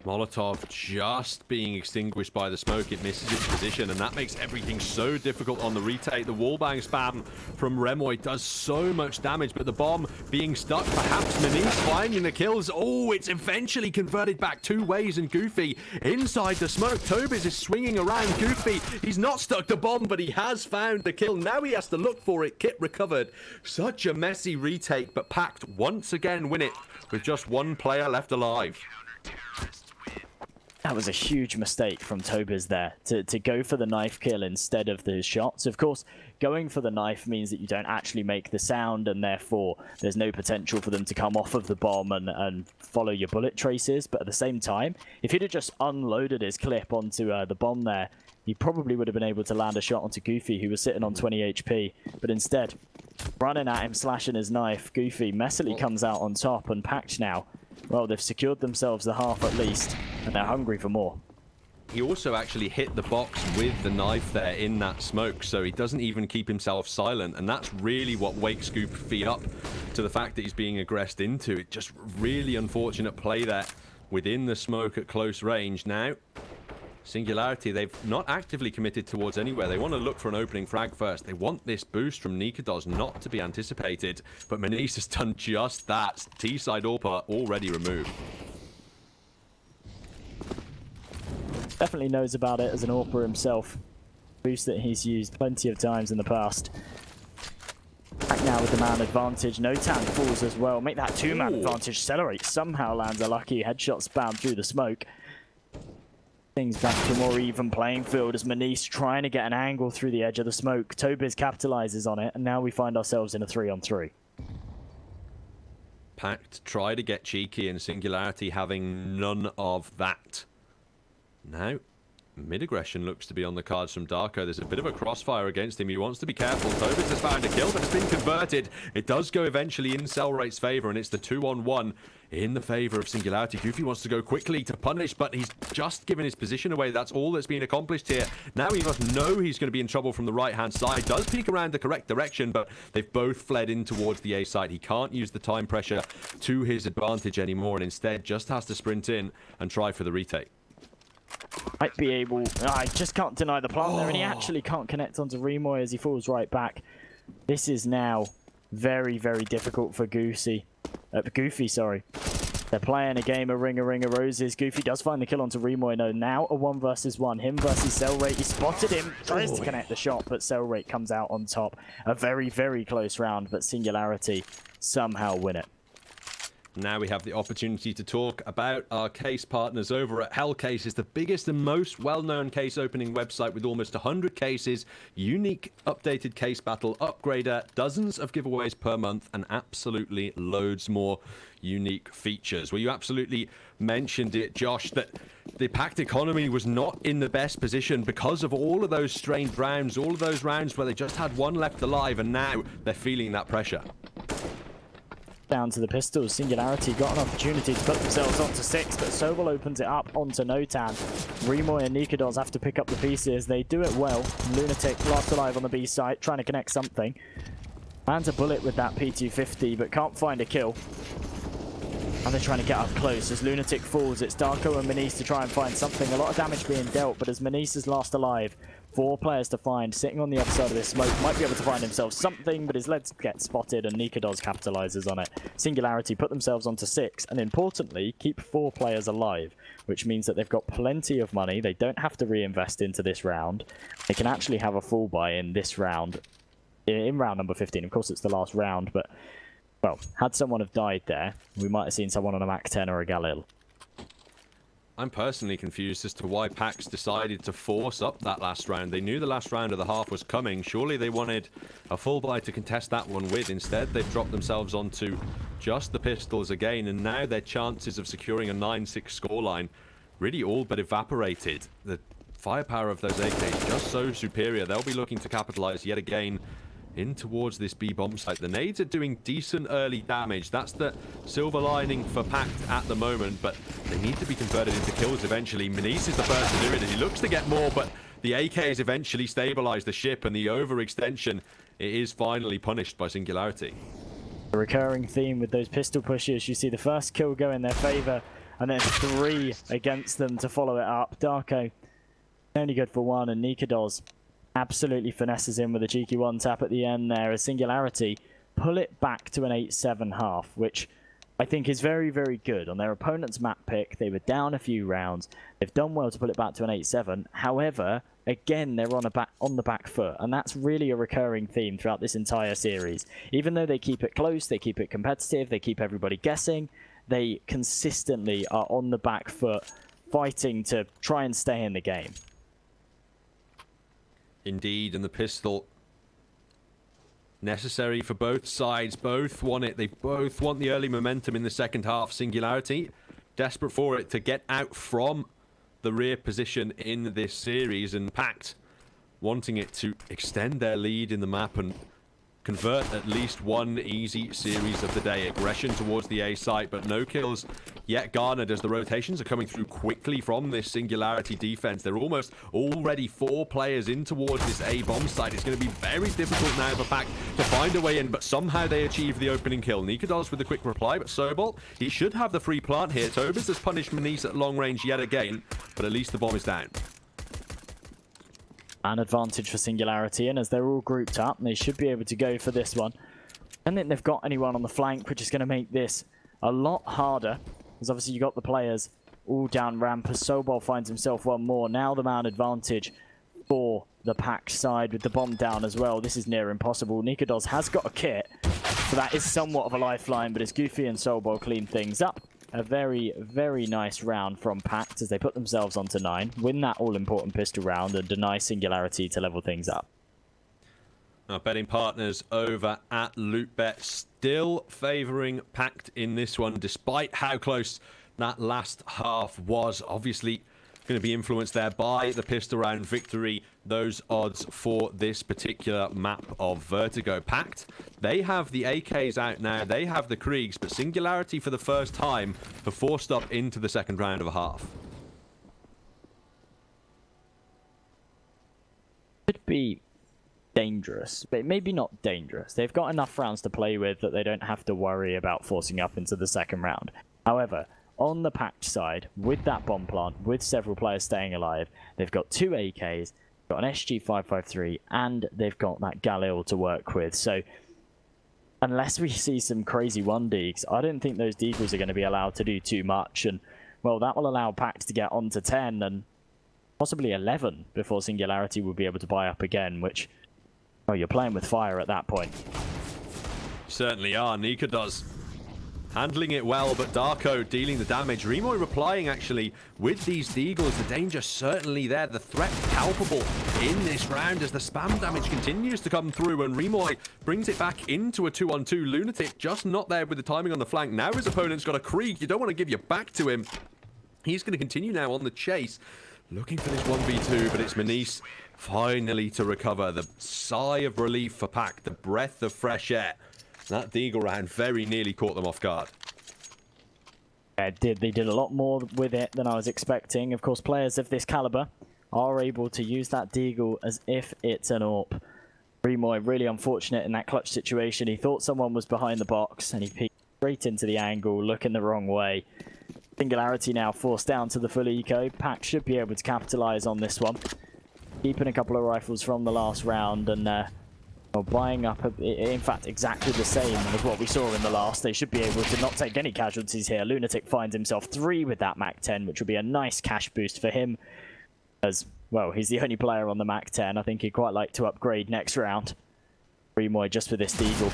S2: Molotov just being extinguished by the smoke. It misses its position, and that makes everything so difficult on the retake. The wallbang spam from Remoy does so much damage, but the bomb being stuck. Perhaps Manice finding the kills. Oh, it's eventually converted back 2 ways, and Goofy inside the smoke. Tobiz is swinging around Goofy. He's not stuck the bomb, but he has found the kill. Now he has to look for it. Kit recovered. Such a messy retake, but PACT once again win it with just 1 player left alive.
S1: That was a huge mistake from Tobiz there, to go for the knife kill instead of the shots. Of course, going for the knife means that you don't actually make the sound, and therefore there's no potential for them to come off of the bomb and follow your bullet traces. But at the same time, if he'd have just unloaded his clip onto the bomb there, he probably would have been able to land a shot onto Goofy, who was sitting on 20 HP. But instead, running at him, slashing his knife, Goofy messily comes out on top, and PACT now, well, they've secured themselves the half at least, and they're hungry for more.
S2: He also actually hit the box with the knife there in that smoke, so he doesn't even keep himself silent, and that's really what wakes Goofy up to the fact that he's being aggressed into. It just really unfortunate play there within the smoke at close range. Now, Singularity, they've not actively committed towards anywhere. They want to look for an opening frag first. They want this boost from Nikados not to be anticipated, but Manice has done just that. T-side AWP already removed.
S1: Definitely knows about it as an AWPer himself. Boost that he's used plenty of times in the past. Back now with the man advantage. Notan falls as well. Make that 2-man advantage. Accelerate somehow lands a lucky headshot spam through the smoke. Things back to a more even playing field as Manice trying to get an angle through the edge of the smoke. Tobiz capitalizes on it, and now we find ourselves in a 3-on-3.
S2: PACT try to get cheeky, and Singularity having none of that. Now, Mid-aggression looks to be on the cards from Darko. There's a bit of a crossfire against him. He wants to be careful. Tobitz has found a kill, but it's been converted. It does go eventually in Cellrate's favor, and it's the 2-on-1 in the favor of Singularity. Goofy wants to go quickly to punish, but he's just given his position away. That's all that's been accomplished here. Now he must know he's going to be in trouble from the right-hand side. Does peek around the correct direction, but they've both fled in towards the A site. He can't use the time pressure to his advantage anymore, and instead just has to sprint in and try for the retake.
S1: Might be able... I just can't deny the plant there, and he actually can't connect onto Remoy as he falls right back. This is now very, very difficult for Goofy. Sorry. They're playing a game of Ring of Roses. Goofy does find the kill onto Remoy. No, now a 1 versus 1. Him versus Cellrate. He spotted him. Tries to connect the shot, but Cellrate comes out on top. A very, very close round, but Singularity somehow win it.
S2: Now we have the opportunity to talk about our case partners over at Hellcase. It's the biggest and most well-known case opening website with almost 100 cases, unique updated case battle upgrader, dozens of giveaways per month, and absolutely loads more unique features. Well, you absolutely mentioned it, Josh, that the PACT economy was not in the best position because of all of those strained rounds, all of those rounds where they just had one left alive, and now they're feeling that pressure.
S1: Down to the pistols. Singularity got an opportunity to put themselves onto 6, but Sobel opens it up onto Notan. Remoy and Nikados have to pick up the pieces. They do it well. Lunatic last alive on the B site, trying to connect something. Lands a bullet with that P250, but can't find a kill. And they're trying to get up close. As Lunatic falls, it's Darko and Manise to try and find something. A lot of damage being dealt, but as Manise is last alive, 4 players to find, sitting on the other side of this smoke, might be able to find himself something, but his legs get spotted, and Nikados capitalizes on it. Singularity put themselves onto 6, and importantly, keep 4 players alive, which means that they've got plenty of money. They don't have to reinvest into this round. They can actually have a full buy in this round, in round number 15. Of course, it's the last round, but, well, had someone have died there, we might have seen someone on a Mac 10 or a Galil.
S2: I'm personally confused as to why PAX decided to force up that last round. They knew the last round of the half was coming. Surely they wanted a full buy to contest that one with. Instead, they've dropped themselves onto just the pistols again, and now their chances of securing a 9-6 scoreline really all but evaporated. The firepower of those AKs just so superior. They'll be looking to capitalize yet again in towards this B bomb site. The nades are doing decent early damage. That's the silver lining for PACT at the moment, but they need to be converted into kills eventually. Manise is the first to do it, and he looks to get more, but the AKs eventually stabilize the ship, and the overextension, it is finally punished by Singularity.
S1: A recurring theme with those pistol pushes. You see the first kill go in their favor, and then 3 against them to follow it up. Darko only good for 1, and Nikados absolutely finesses in with a cheeky 1 tap at the end there as Singularity pull it back to an 8-7 half, which I think is very, very good. On their opponent's map pick, they were down a few rounds. They've done well to pull it back to an 8-7. However, again, they're on the back foot, and that's really a recurring theme throughout this entire series. Even though they keep it close, they keep it competitive, they keep everybody guessing, they consistently are on the back foot, fighting to try and stay in the game.
S2: Indeed, and the pistol necessary for both sides. Both want it. They both want the early momentum in the second half. Singularity desperate for it to get out from the rear position in this series, and PACT wanting it to extend their lead in the map and convert at least one easy series of the day. Aggression towards the A site, but no kills yet garnered as the rotations are coming through quickly from this Singularity defense. They're almost already 4 players in towards this A bomb site. It's going to be very difficult now for PACT to find a way in, but somehow they achieve the opening kill. Nikados with a quick reply, but Sobol, he should have the free plant here. Tobis has punished Manise at long range yet again, but at least the bomb is down.
S1: An advantage for Singularity, and as they're all grouped up, they should be able to go for this one. I don't think they've got anyone on the flank, which is going to make this a lot harder, because obviously you got the players all down ramp as Sobol finds himself one more. Now the man advantage for the PACT side with the bomb down as well. This is near impossible. Nikados has got a kit, so that is somewhat of a lifeline, but as Goofy and Sobol clean things up, a very, very nice round from PACT as they put themselves onto 9, win that all-important pistol round, and deny Singularity to level things up.
S2: Our betting partners over at LootBet still favouring PACT in this one, despite how close that last half was. Obviously, going to be influenced there by the pistol round victory. Those odds for this particular map of Vertigo. PACT, they have the AKs out now, they have the Kriegs, but Singularity for the first time have forced up into the second round of a half.
S1: Could be dangerous, but maybe not dangerous. They've got enough rounds to play with that they don't have to worry about forcing up into the second round. However, on the PACT side, with that bomb plant, with several players staying alive, they've got 2 AKs, got an SG-553, and they've got that Galil to work with. So unless we see some crazy 1-deags, I don't think those deagles are going to be allowed to do too much. And, well, that will allow PACT to get on to 10 and possibly 11 before Singularity will be able to buy up again, which, oh, you're playing with fire at that point.
S2: Certainly are. Nika does. Handling it well, but Darko dealing the damage. Rimoy replying, actually, with these deagles. The danger certainly there. The threat palpable in this round as the spam damage continues to come through, and Rimoy brings it back into a 2-on-2. Lunatic just not there with the timing on the flank. Now his opponent's got a Krieg. You don't want to give your back to him. He's going to continue now on the chase, looking for this 1v2, but it's Manice finally to recover. The sigh of relief for PACT, the breath of fresh air. That deagle round very nearly caught them off guard.
S1: Yeah, it did. They did a lot more with it than I was expecting. Of course, players of this caliber are able to use that deagle as if it's an AWP. Rimoy really unfortunate in that clutch situation. He thought someone was behind the box and he peeked straight into the angle, looking the wrong way. Singularity now forced down to the full eco. PACT should be able to capitalize on this one. Keeping a couple of rifles from the last round and buying up, in fact, exactly the same as what we saw in the last. They should be able to not take any casualties here. Lunatic finds himself 3 with that MAC-10, which will be a nice cash boost for him. As, well, he's the only player on the MAC-10. I think he'd quite like to upgrade next round. Rimoy just for this deagle.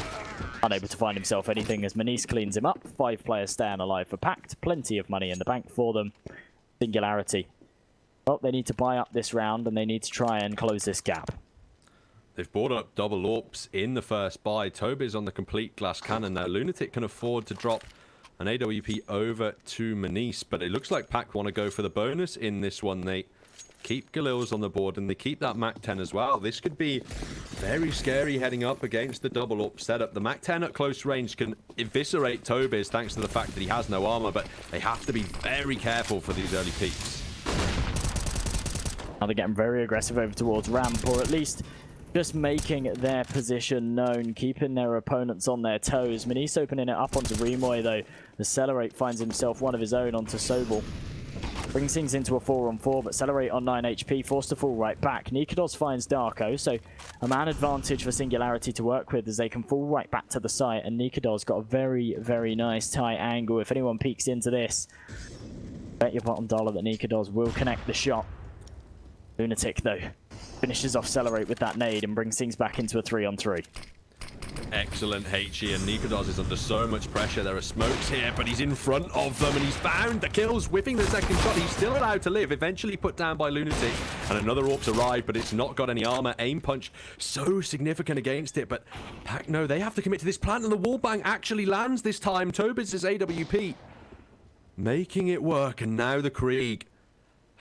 S1: Unable to find himself anything as Manice cleans him up. 5 players staying alive for PACT. Plenty of money in the bank for them. Singularity. Well, they need to buy up this round and they need to try and close this gap.
S2: They've brought up double AWPs in the first buy. Toby's on the complete glass cannon now. Lunatic can afford to drop an AWP over to Manice, but it looks like PACT want to go for the bonus in this one. They keep Galils on the board and they keep that MAC-10 as well. This could be very scary heading up against the double AWP setup. The MAC-10 at close range can eviscerate Toby's thanks to the fact that he has no armor, but they have to be very careful for these early peaks.
S1: Now they're getting very aggressive over towards ramp, or at least just making their position known, keeping their opponents on their toes. Manice opening it up onto Rimoy, though. The Celerate finds himself one of his own onto Sobel. Brings things into a 4-on-4, but Celerate on 9 HP, forced to fall right back. Nikados finds Darko, so a man advantage for Singularity to work with as they can fall right back to the site, and Nikados got a very, very nice tight angle. If anyone peeks into this, bet your bottom dollar that Nikados will connect the shot. Lunatic, though, finishes off Celerate with that nade and brings things back into a 3-on-3.
S2: Excellent HE, and Nikados is under so much pressure. There are smokes here, but he's in front of them, and he's found the kills, whipping the second shot. He's still allowed to live, eventually put down by Lunatic, and another AWP's arrived, but it's not got any armor. Aim punch so significant against it, but PACT, no, they have to commit to this plant, and the wallbang actually lands this time. Tobis is AWP, making it work, and now the Krieg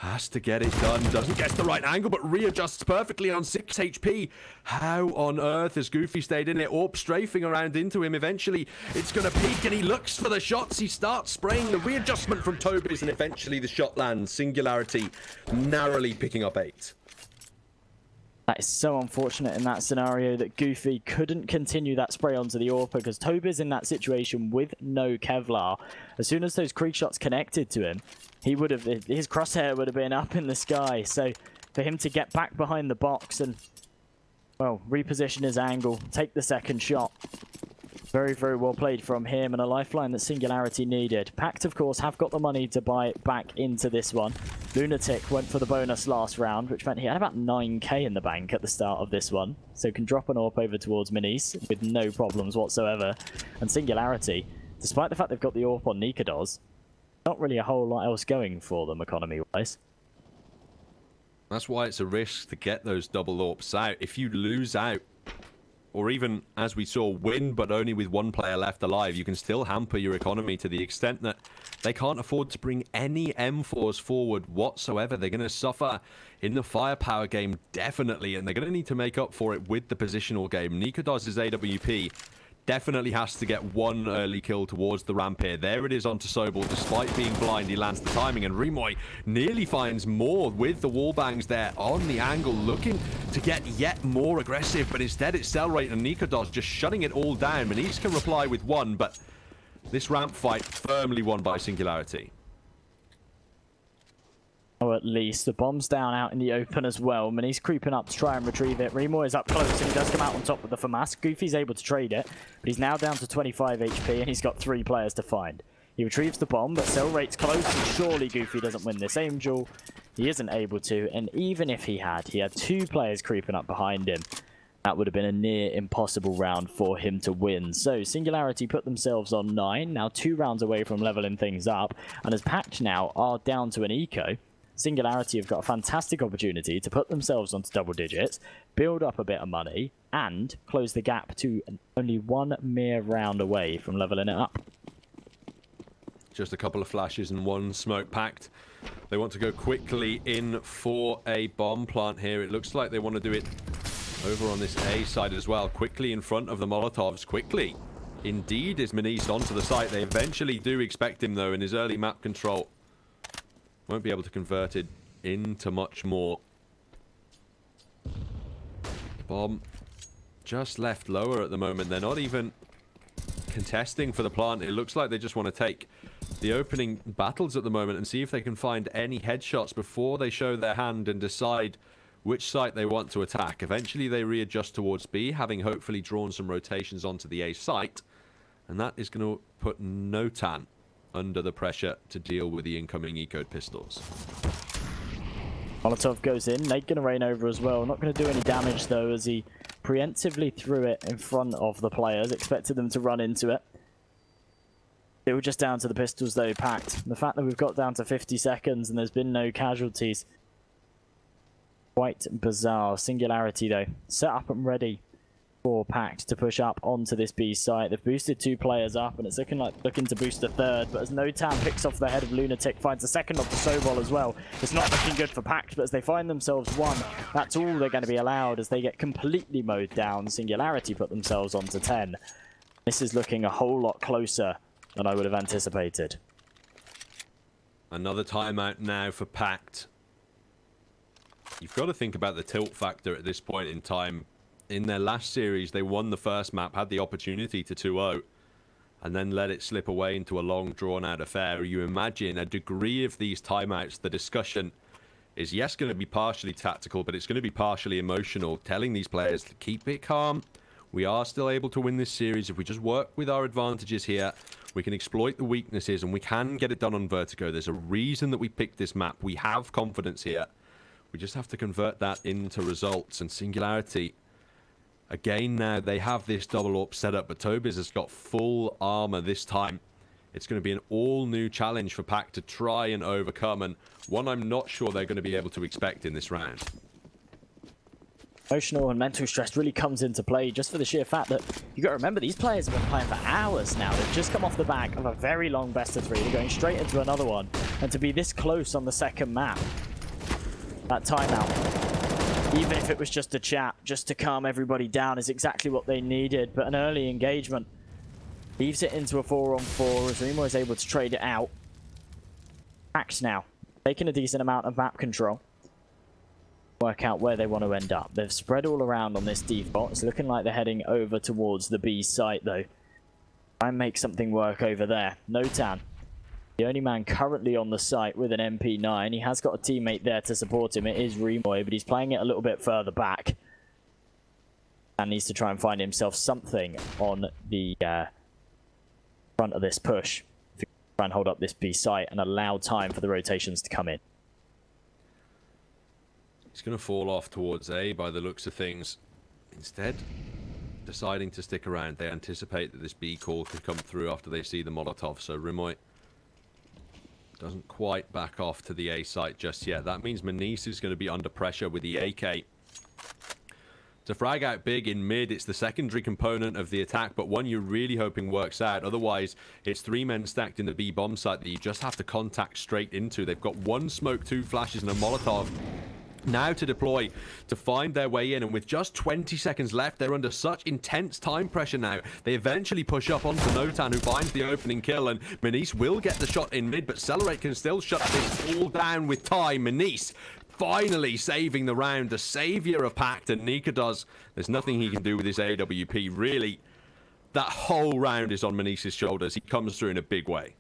S2: has to get it done. Doesn't get the right angle, but readjusts perfectly on 6 HP. How on earth has Goofy stayed in it? AWP strafing around into him. Eventually, it's going to peak, and he looks for the shots. He starts spraying the readjustment from Toby's, and eventually the shot lands. Singularity narrowly picking up 8.
S1: That is so unfortunate in that scenario that Goofy couldn't continue that spray onto the AWP because Toby's in that situation with no Kevlar. As soon as those Krieg shots connected to him, he would have, his crosshair would have been up in the sky. So for him to get back behind the box and, well, reposition his angle, take the second shot. Very, very well played from him, and a lifeline that Singularity needed. PACT, of course, have got the money to buy back into this one. Lunatic went for the bonus last round, which meant he had about 9k in the bank at the start of this one. So can drop an AWP over towards Manice with no problems whatsoever. And Singularity, despite the fact they've got the AWP on Nikados, not really a whole lot else going for them economy-wise.
S2: That's why it's a risk to get those double AWPs out. If you lose out, or even, as we saw, win but only with one player left alive, you can still hamper your economy to the extent that They can't afford to bring any M4s forward whatsoever. They're going to suffer in the firepower game, definitely, and they're going to need to make up for it with the positional game. Nikodos' AWP definitely has to get one early kill towards the ramp here. There it is onto Sobel. Despite being blind, he lands the timing, and Rimoy nearly finds more with the wall bangs there on the angle, looking to get yet more aggressive, but instead it's Cellrate and Nikodos just shutting it all down. Maniz can reply with one, but this ramp fight firmly won by Singularity.
S1: Or at least the bomb's down out in the open as well. Maniz creeping up to try and retrieve it. Rimoy is up close and he does come out on top with the FAMAS. Goofy's able to trade it, but he's now down to 25 HP and he's got 3 players to find. He retrieves the bomb, but Cellrate's close and surely Goofy doesn't win this aim duel. He isn't able to, and even if he had 2 players creeping up behind him. That would have been a near impossible round for him to win. So Singularity put themselves on 9, now 2 rounds away from leveling things up, and as PACT now are down to an eco, Singularity have got a fantastic opportunity to put themselves onto double digits, build up a bit of money, and close the gap to only 1 mere round away from leveling it up.
S2: Just a couple of flashes and 1 smoke. PACT. They want to go quickly in for a bomb plant here. It looks like they want to do it over on this A side as well. Quickly in front of the Molotovs. Quickly. Indeed is Maniz onto the site. They eventually do expect him though in his early map control. Won't be able to convert it into much more. Bomb just left lower at the moment. They're not even contesting for the plant. It looks like they just want to take the opening battles at the moment and see if they can find any headshots before they show their hand and decide which site they want to attack. Eventually they readjust towards B, having hopefully drawn some rotations onto the A site, and that is going to put Notan under the pressure to deal with the incoming ecoed pistols.
S1: Molotov goes in, Nate gonna rain over as well. Not gonna do any damage though, as he preemptively threw it in front of the players, expected them to run into it. They were just down to the pistols though, PACT. The fact that we've got down to 50 seconds and there's been no casualties, quite bizarre. Singularity though, set up and ready for PACT to push up onto this B site. They've boosted 2 players up and it's looking to boost a 3rd, but as Notan picks off the head of Lunatic, finds a 2nd off the Sobol as well. It's not looking good for PACT, but as they find themselves 1, that's all they're going to be allowed as they get completely mowed down. Singularity put themselves onto 10. This is looking a whole lot closer than I would have anticipated.
S2: Another timeout now for PACT. You've got to think about the tilt factor at this point in time. In their last series, they won the first map, had the opportunity to 2-0, and then let it slip away into a long, drawn-out affair. You imagine a degree of these timeouts, the discussion is, yes, going to be partially tactical, but it's going to be partially emotional, telling these players to keep it calm. We are still able to win this series. If we just work with our advantages here, we can exploit the weaknesses, and we can get it done on Vertigo. There's a reason that we picked this map. We have confidence here. We just have to convert that into results, and Singularity... Again, now they have this double AWP set up, but Tobias has got full armor this time. It's going to be an all-new challenge for PACT to try and overcome, and one I'm not sure they're going to be able to expect in this round.
S1: Emotional and mental stress really comes into play just for the sheer fact that you got to remember these players have been playing for hours now. They've just come off the back of a very long best of 3. They're going straight into another one, and to be this close on the 2nd map, that timeout, even if it was just a chat, just to calm everybody down, is exactly what they needed. But an early engagement leaves it into a 4-on-4 as Remo is able to trade it out. PACT now taking a decent amount of map control. Work out where they want to end up. They've spread all around on this default. It's looking like they're heading over towards the B site though. Try and make something work over there. Notan, the only man currently on the site with an MP9. He has got a teammate there to support him. It is Remoy, but he's playing it a little bit further back. And needs to try and find himself something on the front of this push. If he can try and hold up this B site and allow time for the rotations to come in.
S2: He's going to fall off towards A by the looks of things. Instead, deciding to stick around. They anticipate that this B call could come through after they see the Molotov. So Remoy doesn't quite back off to the A site just yet. That means Maniz is going to be under pressure with the AK to frag out big in mid. It's the secondary component of the attack, but one you're really hoping works out. Otherwise, it's 3 men stacked in the B bomb site that you just have to contact straight into. They've got 1 smoke, 2 flashes, and a Molotov now to deploy to find their way in, and with just 20 seconds left, they're under such intense time pressure now. They eventually push up onto Notan, who finds the opening kill, and Manice will get the shot in mid, but Celerate can still shut this all down with time. Manice finally saving the round, the savior of PACT, and Nika does. There's nothing he can do with his AWP, really. That whole round is on Manice's shoulders. He comes through in a big way.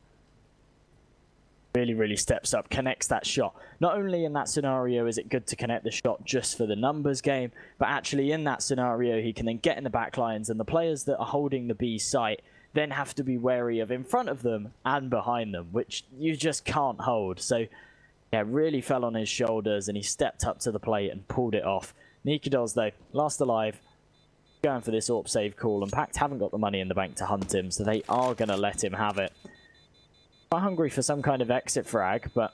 S1: Really steps up, connects that shot. Not only in that scenario is it good to connect the shot just for the numbers game, but actually in that scenario he can then get in the back lines, and the players that are holding the B site then have to be wary of in front of them and behind them, which you just can't hold. So yeah, really fell on his shoulders, and he stepped up to the plate and pulled it off. Nikados, though, last alive, going for this AWP save call, and PACT haven't got the money in the bank to hunt him, so they are going to let him have it. Quite hungry for some kind of exit frag, but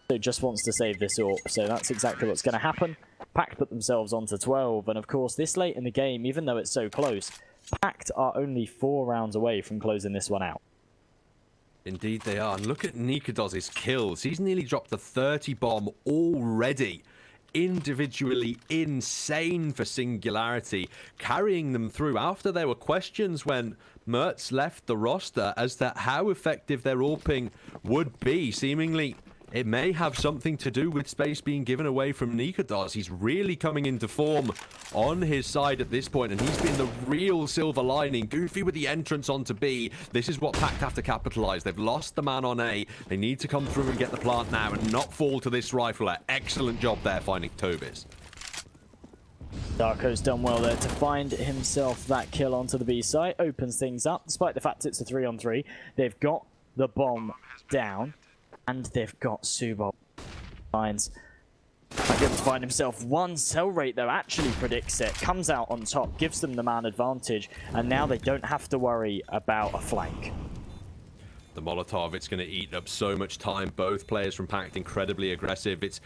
S1: he just wants to save this AWP, so that's exactly what's going to happen. PACT put themselves onto 12, and of course, this late in the game, even though it's so close, PACT are only 4 rounds away from closing this one out.
S2: Indeed they are. And look at Nikadoz's kills. He's nearly dropped a 30 bomb already. Individually insane for Singularity, carrying them through after there were questions when Mertz left the roster as to how effective their AWPing would be. Seemingly, it may have something to do with space being given away from Nikados. He's really coming into form on his side at this point, and he's been the real silver lining. Goofy with the entrance onto B. This is what PACT have to capitalize. They've lost the man on A. They need to come through and get the plant now and not fall to this rifler. Excellent job there finding Tobis.
S1: Darko's done well there to find himself that kill onto the B site. Opens things up, despite the fact it's a 3-on-3. They've got the bomb down, and they've got Subo lines. Able to find himself one. Celerate, though, actually predicts it, comes out on top, gives them the man advantage, and now they don't have to worry about a flank.
S2: The Molotov, it's going to eat up so much time. Both players from PACT incredibly aggressive. It's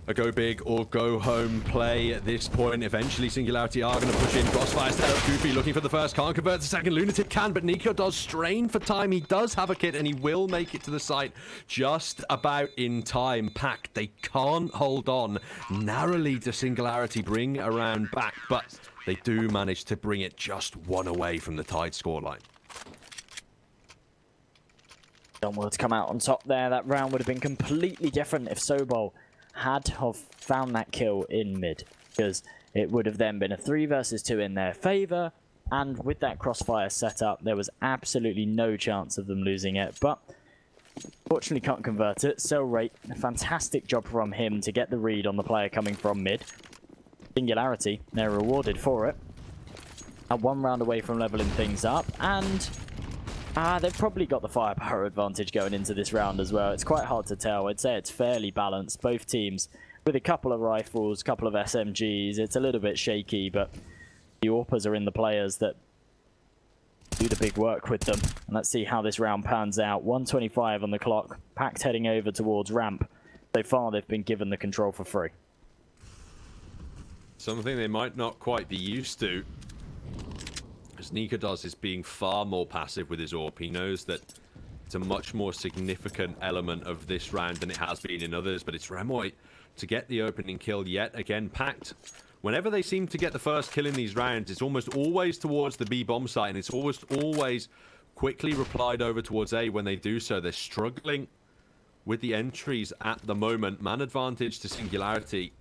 S2: a go big or go home play at this point. Eventually, Singularity are going to push in. Crossfire set up. Goofy looking for the first. Can't convert the second. Lunatic can, but Nico does strain for time. He does have a kit, and he will make it to the site just about in time. PACT, they can't hold on. Narrowly to Singularity bring around back, but they do manage to bring it just 1 away from the tied scoreline.
S1: Dunwell to come out on top there. That round would have been completely different if Sobol had have found that kill in mid, because it would have then been a 3 versus 2 in their favor, and with that crossfire setup there was absolutely no chance of them losing it, but fortunately can't convert it. Celerate, a fantastic job from him to get the read on the player coming from mid. Singularity, they're rewarded for it, and 1 round away from leveling things up, and they've probably got the firepower advantage going into this round as well. It's quite hard to tell. I'd say it's fairly balanced. Both teams with a couple of rifles, a couple of SMGs. It's a little bit shaky, but the AWPers are in the players that do the big work with them. And let's see how this round pans out. 1:25 on the clock. PACT heading over towards ramp. So far, they've been given the control for free.
S2: Something they might not quite be used to, as Nikados is being far more passive with his AWP. He knows that it's a much more significant element of this round than it has been in others, but it's Remoy to get the opening kill yet again. PACT, whenever they seem to get the first kill in these rounds, it's almost always towards the B bomb site, and it's almost always quickly replied over towards A when they do so. They're struggling with the entries at the moment. Man advantage to Singularity,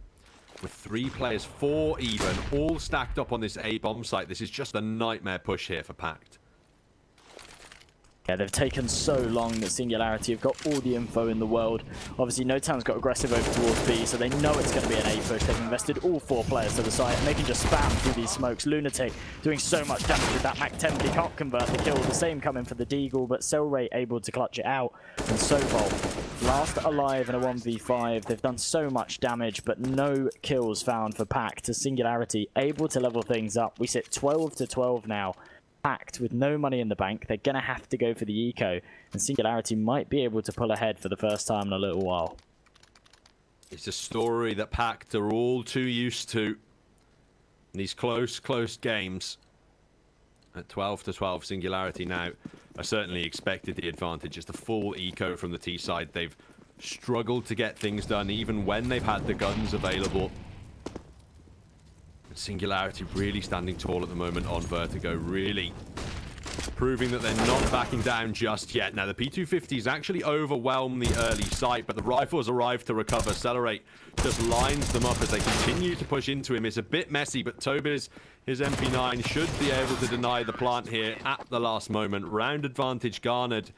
S2: with 3 players, 4 even, all stacked up on this A bomb site. This is just a nightmare push here for PACT.
S1: Yeah, they've taken so long that Singularity have got all the info in the world. Obviously, No-Town's got aggressive over towards B, so they know it's going to be an A push. They've invested all 4 players to the site, and they can just spam through these smokes. Lunatic doing so much damage with that Mac 10. He can't convert the kill. The same coming for the Deagle, but Celerate able to clutch it out. And Sobol, last alive in a 1v5. They've done so much damage, but no kills found for PACT. To Singularity able to level things up. We sit 12-12 now. PACT with no money in the bank. They're going to have to go for the eco, and Singularity might be able to pull ahead for the first time in a little while. It's
S2: a story that PACT are all too used to. These close games at 12-12, Singularity now are certainly expected the advantage. It's the full eco from the T side. They've struggled to get things done even when they've had the guns available. Singularity really standing tall at the moment on Vertigo, really proving that they're not backing down just yet. Now, the P250s actually overwhelm the early site, but the rifles arrive to recover. Celerate just lines them up as they continue to push into him. It's a bit messy, but Tobiz, his MP9, should be able to deny the plant here at the last moment. Round advantage garnered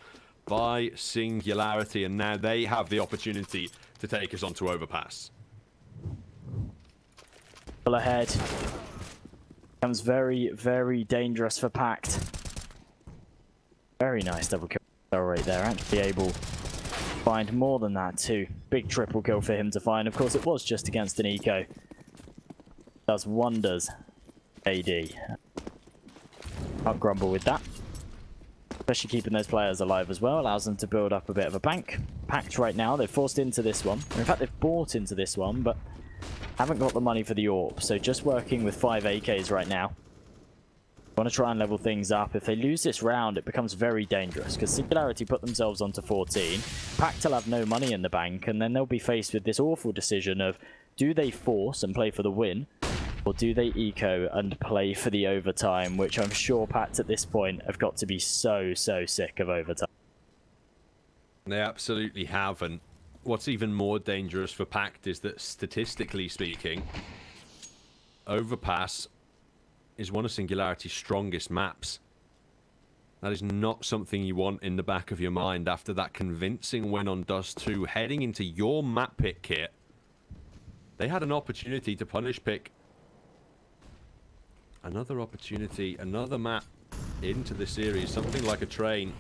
S2: by Singularity, and now they have the opportunity to take us onto Overpass.
S1: Pull ahead. Becomes very, very dangerous for PACT. Very nice double kill right there. Actually able to find more than that too. Big triple kill for him to find. Of course, it was just against an eco. Does wonders. AD. Can't grumble with that. Especially keeping those players alive as well. Allows them to build up a bit of a bank. PACT right now. They've forced into this one. In fact, they've bought into this one, but haven't got the money for the AWP. So just working with 5 AKs right now. Want to try and level things up. If they lose this round, it becomes very dangerous because Singularity put themselves onto 14. PACT will have no money in the bank, and then they'll be faced with this awful decision of, do they force and play for the win, or do they eco and play for the overtime, which I'm sure PACT at this point have got to be so sick of overtime.
S2: They absolutely have, and what's even more dangerous for PACT is that, statistically speaking, Overpass is one of Singularity's strongest maps. That is not something you want in the back of your mind after that convincing win on Dust 2. Heading into your map pick kit, they had an opportunity to punish pick. Another opportunity, another map into the series, something like a train.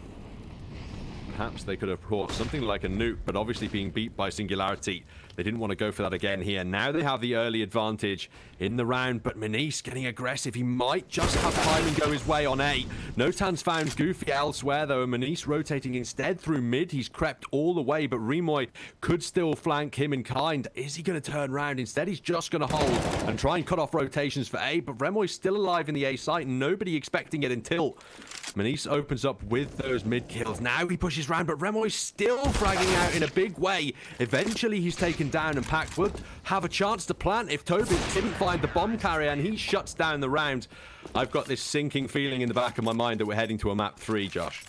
S2: Perhaps they could have brought something like a nuke, but obviously being beat by Singularity, they didn't want to go for that again here. Now they have the early advantage in the round, but Manice getting aggressive. He might just have timing go his way on A. Notan's found Goofy elsewhere, though, and Manice rotating instead through mid. He's crept all the way, but Remoy could still flank him in kind. Is he going to turn around? Instead, he's just going to hold and try and cut off rotations for A, but Remoy's still alive in the A site, and nobody expecting it until Manice opens up with those mid kills. Now he pushes round, but Remoy's still fragging out in a big way. Eventually, he's taken down, and PACT would have a chance to plant if Tobiz didn't find the bomb carrier, and he shuts down the round. I've got this sinking feeling in the back of my mind that we're heading to a map 3, Josh.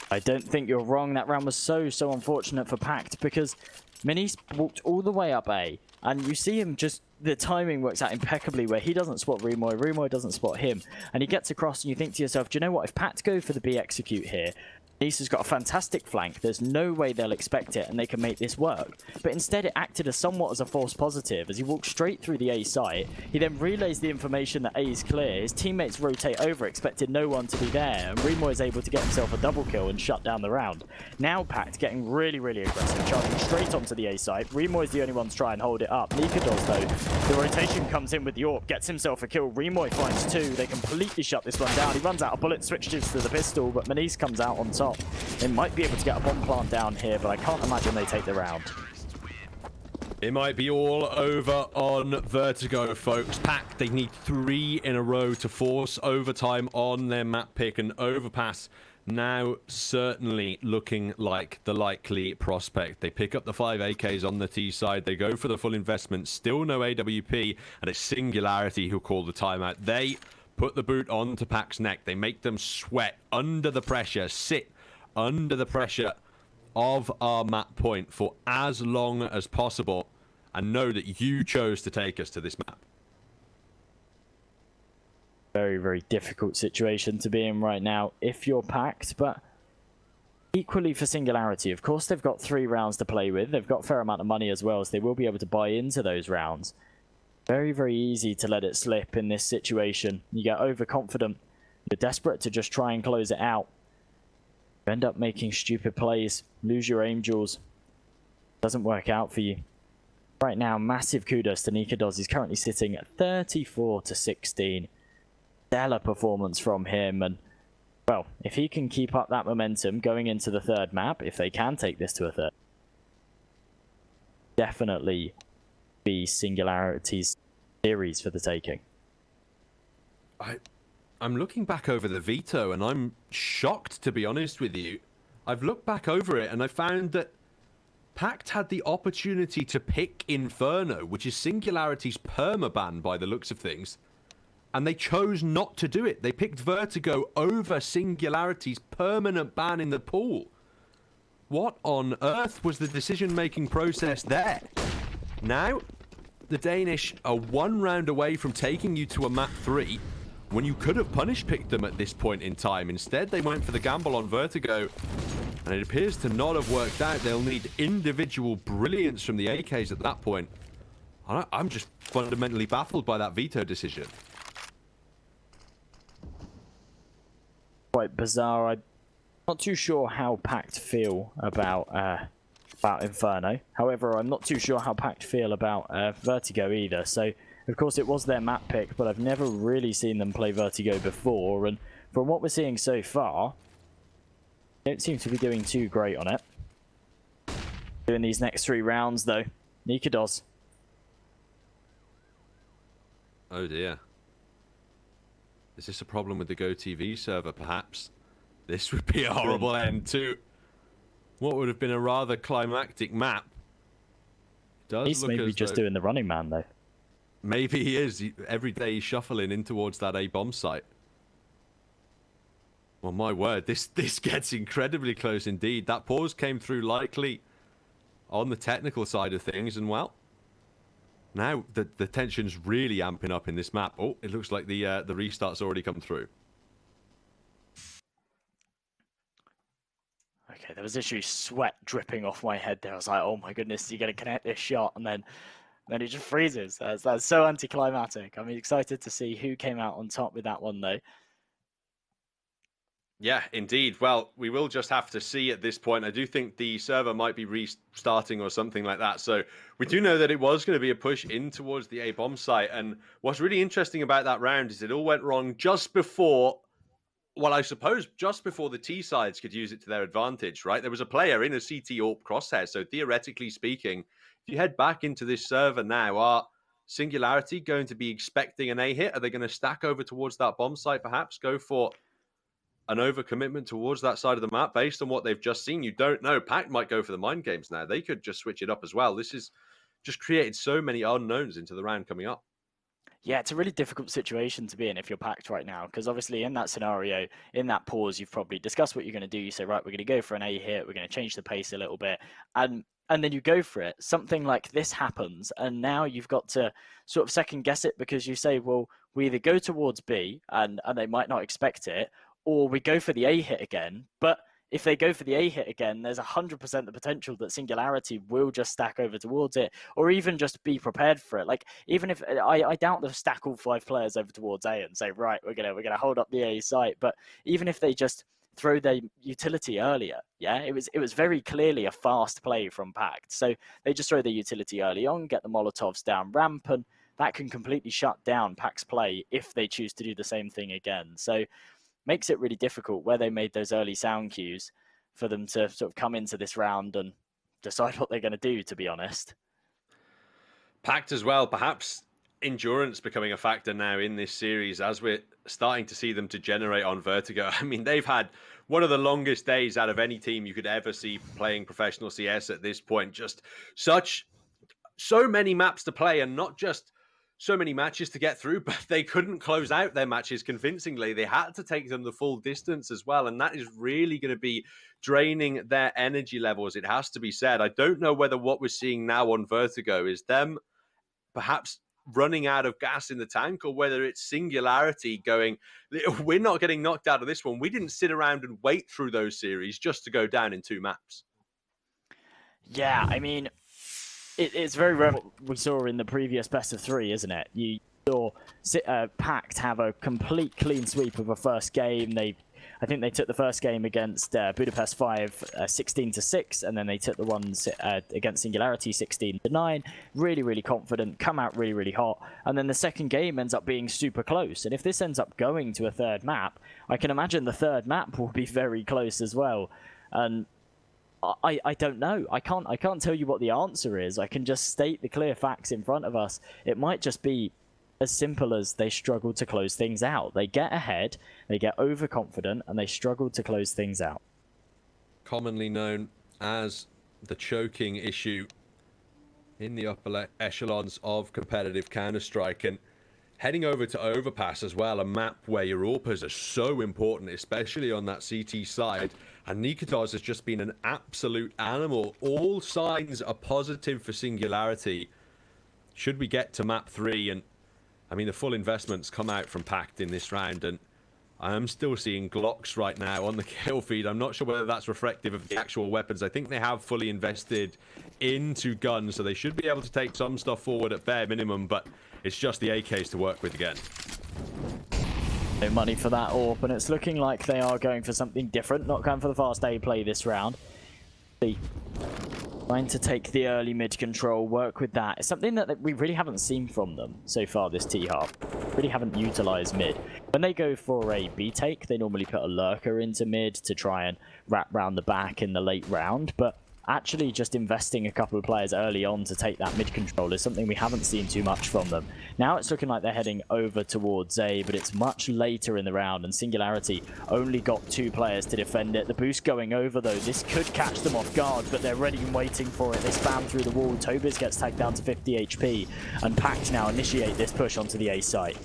S1: I don't think you're wrong. That round was so unfortunate for PACT because Manice walked all the way up A, and you see him just, the timing works out impeccably where he doesn't spot Remoy, Remoy doesn't spot him, and he gets across and you think to yourself, do you know what, if PACT go for the B execute here, Nice has got a fantastic flank. There's no way they'll expect it and they can make this work. But instead it acted as somewhat as a false positive as he walked straight through the A site. He then relays the information that A is clear. His teammates rotate over, expected no one to be there, and Remoy is able to get himself a double kill and shut down the round. Now PACT getting really aggressive, charging straight onto the A site. Remoy is the only one to try and hold it up. Nika does though. The rotation comes in with the AWP, gets himself a kill. Remoy finds 2. They completely shut this one down. He runs out of bullets, switches to the pistol, but Manice comes out on top. They might be able to get a bomb plant down here, but I can't imagine they take the round.
S2: It might be all over on Vertigo, folks. PACT, they need 3 in a row to force overtime on their map pick, and Overpass now certainly looking like the likely prospect. They pick up the 5 AKs on the T side. They go for the full investment. Still no AWP, and it's Singularity who call the timeout. They put the boot onto PACT's neck. They make them sweat under the pressure, sit under the pressure of our map point for as long as possible, and know that you chose to take us to this map.
S1: Very difficult situation to be in right now if you're PACT, but equally for Singularity. Of course, they've got 3 rounds to play with. They've got a fair amount of money as well, so they will be able to buy into those rounds. Very easy to let it slip in this situation. You get overconfident. You're desperate to just try and close it out. You end up making stupid plays, lose your aim jewels. Doesn't work out for you. Right now, massive kudos to Nika Doz. He's currently sitting at 34-16. Stellar performance from him, and well, if he can keep up that momentum going into the 3rd map, if they can take this to a 3rd, definitely be Singularity's series for the taking.
S2: I'm looking back over the veto, and I'm shocked, to be honest with you. I've looked back over it, and I found that PACT had the opportunity to pick Inferno, which is Singularity's permaban by the looks of things, and they chose not to do it. They picked Vertigo over Singularity's permanent ban in the pool. What on earth was the decision-making process there? Now, the Danish are one round away from taking you to a map 3, when you could have punish-picked them at this point in time. Instead, they went for the gamble on Vertigo, and it appears to not have worked out. They'll need individual brilliance from the AKs at that point. I'm just fundamentally baffled by that veto decision.
S1: Quite bizarre. I'm not too sure how PACT feel about Inferno. However, I'm not too sure how PACT feel about Vertigo either. So, of course, it was their map pick, but I've never really seen them play Vertigo before. And from what we're seeing so far, they don't seem to be doing too great on it. Doing these next 3 rounds, though. Nika does.
S2: Oh, dear. Is this a problem with the GoTV server, perhaps? This would be a horrible end to what would have been a rather climactic map.
S1: He's maybe just doing the running man, though.
S2: Maybe he is. Every day he's shuffling in towards that A-bomb site. Well, my word, this gets incredibly close indeed. That pause came through likely on the technical side of things, and well, now the tension's really amping up in this map. Oh, it looks like the restart's already come through.
S1: Okay, there was literally sweat dripping off my head there. I was like, oh my goodness, is he going to connect this shot? And then he just freezes. That's so anticlimactic. I'm excited to see who came out on top with that one, though.
S2: Yeah, indeed. Well, we will just have to see at this point. I do think the server might be restarting or something like that. So we do know that it was going to be a push in towards the A-bomb site. And what's really interesting about that round is it all went wrong just before, well, I suppose just before the T sides could use it to their advantage, right? There was a player in a CT AWP crosshair. So theoretically speaking, if you head back into this server now, are Singularity going to be expecting an A hit? Are they going to stack over towards that bomb site, perhaps? Go for an overcommitment towards that side of the map based on what they've just seen? You don't know. PACT might go for the mind games now. They could just switch it up as well. This has just created so many unknowns into the round coming up.
S1: Yeah, it's a really difficult situation to be in if you're PACT right now, because obviously in that scenario, in that pause, you've probably discussed what you're going to do. You say, right, we're going to go for an A hit. We're going to change the pace a little bit. And then you go for it. Something like this happens, and now you've got to sort of second guess it, because you say, well, we either go towards B, and they might not expect it, or we go for the A hit again. But if they go for the A hit again, there's 100% the potential that Singularity will just stack over towards it, or even just be prepared for it. Like, even if I doubt they'll stack all 5 players over towards A and say, right, we're gonna hold up the A site. But even if they just throw their utility earlier, yeah, it was very clearly a fast play from PACT. So they just throw their utility early on, get the Molotovs down ramp, and that can completely shut down PACT's play if they choose to do the same thing again. So makes it really difficult where they made those early sound cues for them to sort of come into this round and decide what they're going to do, to be honest.
S2: PACT as well, perhaps endurance becoming a factor now in this series as we're starting to see them degenerate on Vertigo. I mean, they've had one of the longest days out of any team you could ever see playing professional CS at this point. Just so many maps to play, and not just so many matches to get through, but they couldn't close out their matches convincingly. They had to take them the full distance as well, and that is really going to be draining their energy levels, it has to be said. I don't know whether what we're seeing now on Vertigo is them perhaps running out of gas in the tank, or whether it's Singularity going, we're not getting knocked out of this one. We didn't sit around and wait through those series just to go down in 2 maps.
S1: Yeah, I mean, it's very rare what we saw in the previous best of 3, isn't it? You saw PACT have a complete clean sweep of a first game. I think they took the first game against Budapest 5 16-6, and then they took the ones against Singularity 16-9. Really, really confident, come out really, really hot, and then the second game ends up being super close. And if this ends up going to a third map, I can imagine the third map will be very close as well. And I don't know. I can't tell you what the answer is. I can just state the clear facts in front of us. It might just be as simple as they struggle to close things out. They get ahead, they get overconfident, and they struggle to close things out.
S2: Commonly known as the choking issue in the upper echelons of competitive Counter-Strike. And heading over to Overpass as well, a map where your AWPers are so important, especially on that CT side. And Nikodos has just been an absolute animal. All signs are positive for Singularity. Should we get to map 3, and I mean, the full investments come out from PACT in this round, and I'm still seeing Glocks right now on the kill feed. I'm not sure whether that's reflective of the actual weapons. I think they have fully invested into guns, so they should be able to take some stuff forward at bare minimum, but it's just the AKs to work with again.
S1: No money for that AWP, and it's looking like they are going for something different, not going for the fast A play this round. Trying to take the early mid control, work with that. It's something that we really haven't seen from them so far this T-half. Really haven't utilized mid. When they go for a B take, they normally put a lurker into mid to try and wrap round the back in the late round, but actually just investing a couple of players early on to take that mid control is something we haven't seen too much from them. Now it's looking like they're heading over towards A, but it's much later in the round, and Singularity only got 2 players to defend it. The boost going over, though, this could catch them off guard, but they're ready and waiting for it. They spam through the wall. Tobiz gets tagged down to 50 HP, and PACT now initiate this push onto the A site.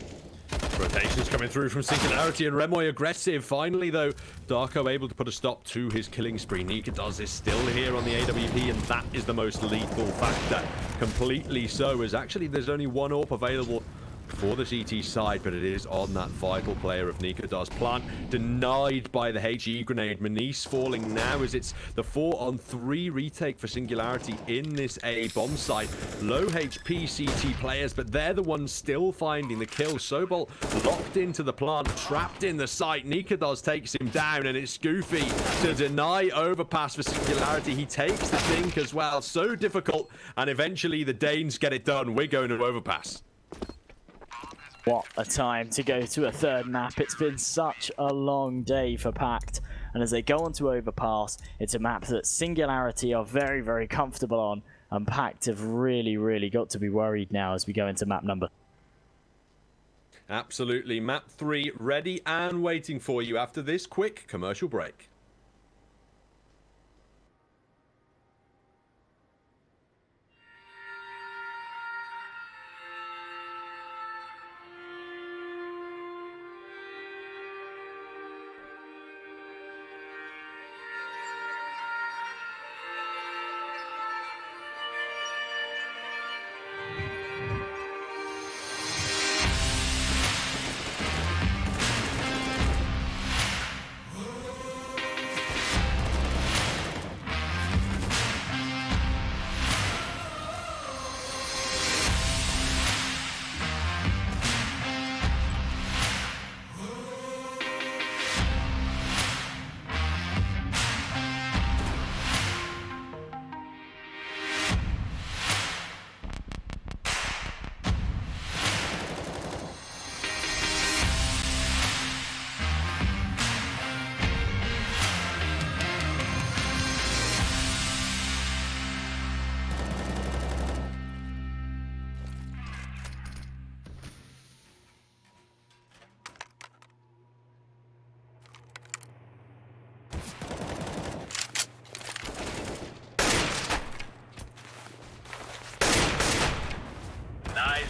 S2: Rotations coming through from Singularity, and Remoy aggressive. Finally, though, Darko able to put a stop to his killing spree. Nikodos is still here on the AWP, and that is the most lethal factor. Completely so, as actually there's only 1 AWP available for the CT side, but it is on that vital player of Nikodos. Plant denied by the HE grenade. Manice falling now as it's the 4-on-3 retake for Singularity in this A bomb site. Low HP CT players, but they're the ones still finding the kill. Sobol locked into the plant, trapped in the site. Nikodos takes him down, and it's Goofy to deny overpass for Singularity. He takes the think as well. So difficult, and eventually the Danes get it done. We're going to overpass.
S1: What a time to go to a third map. It's been such a long day for PACT. And as they go on to Overpass, it's a map that Singularity are very, very comfortable on. And PACT have really, really got to be worried now as we go into map number.
S2: Absolutely. Map 3 ready and waiting for you after this quick commercial break.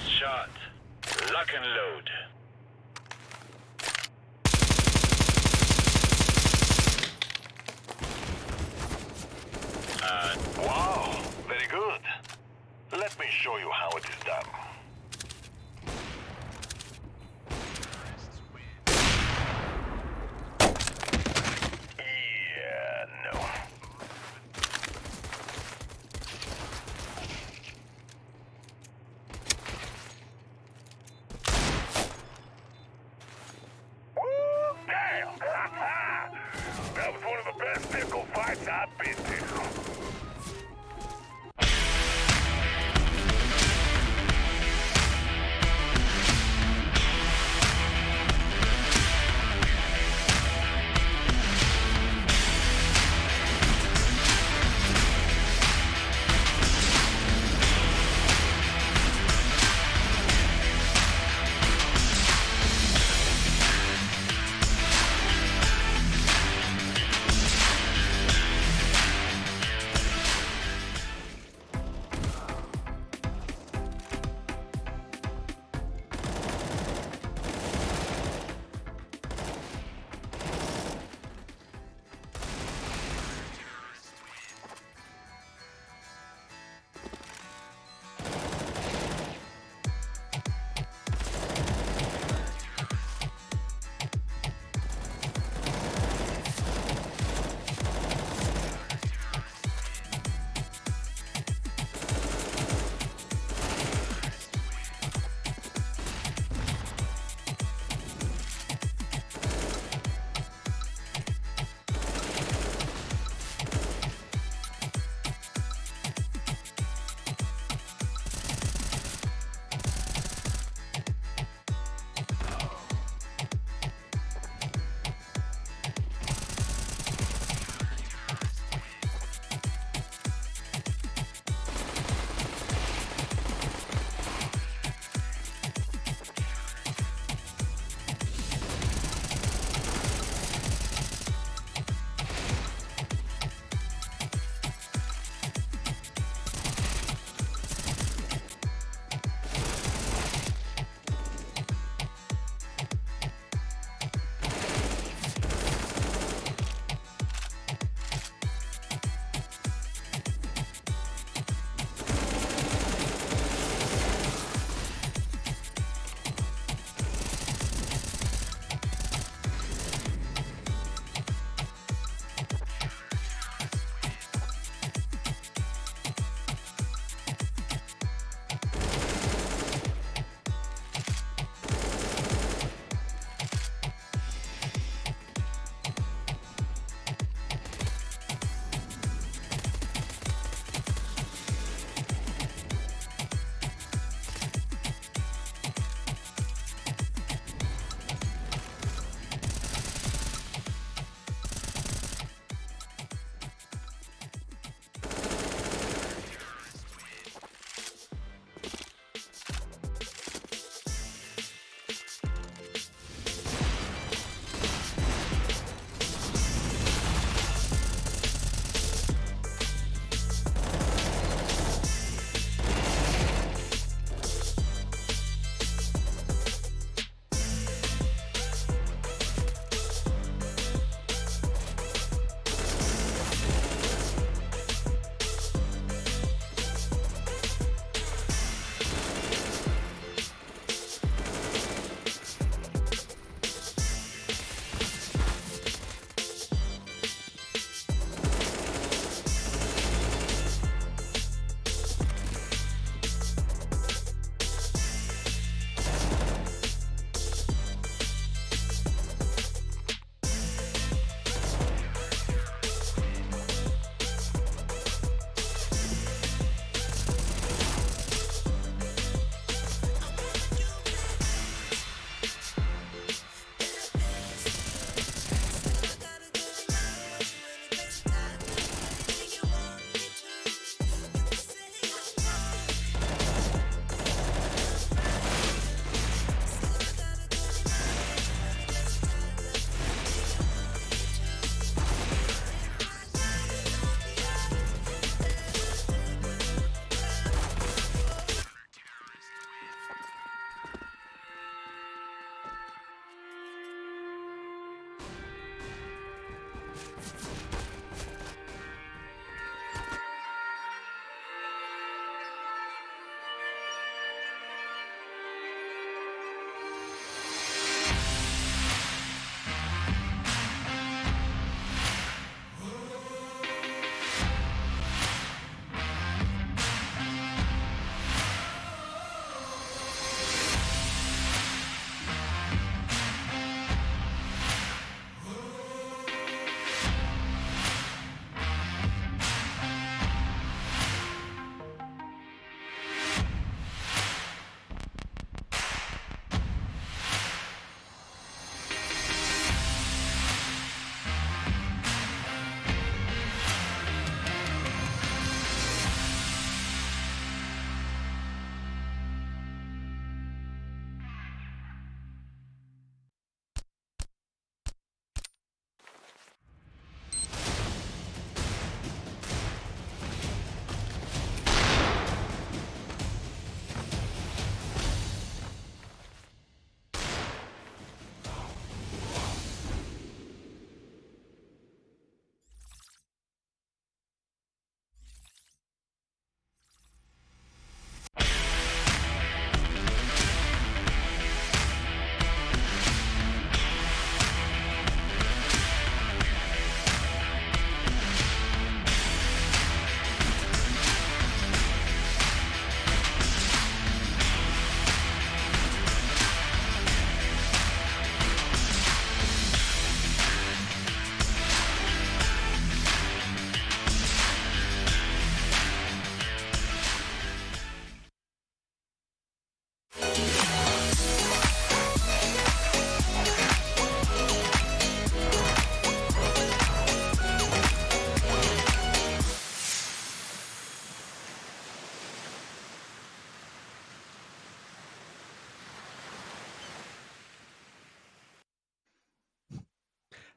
S3: Shot. Lock and load. Wow, very good. Let me show you how it is done. Yeah, no. That was one of the best pickle fights I've been to.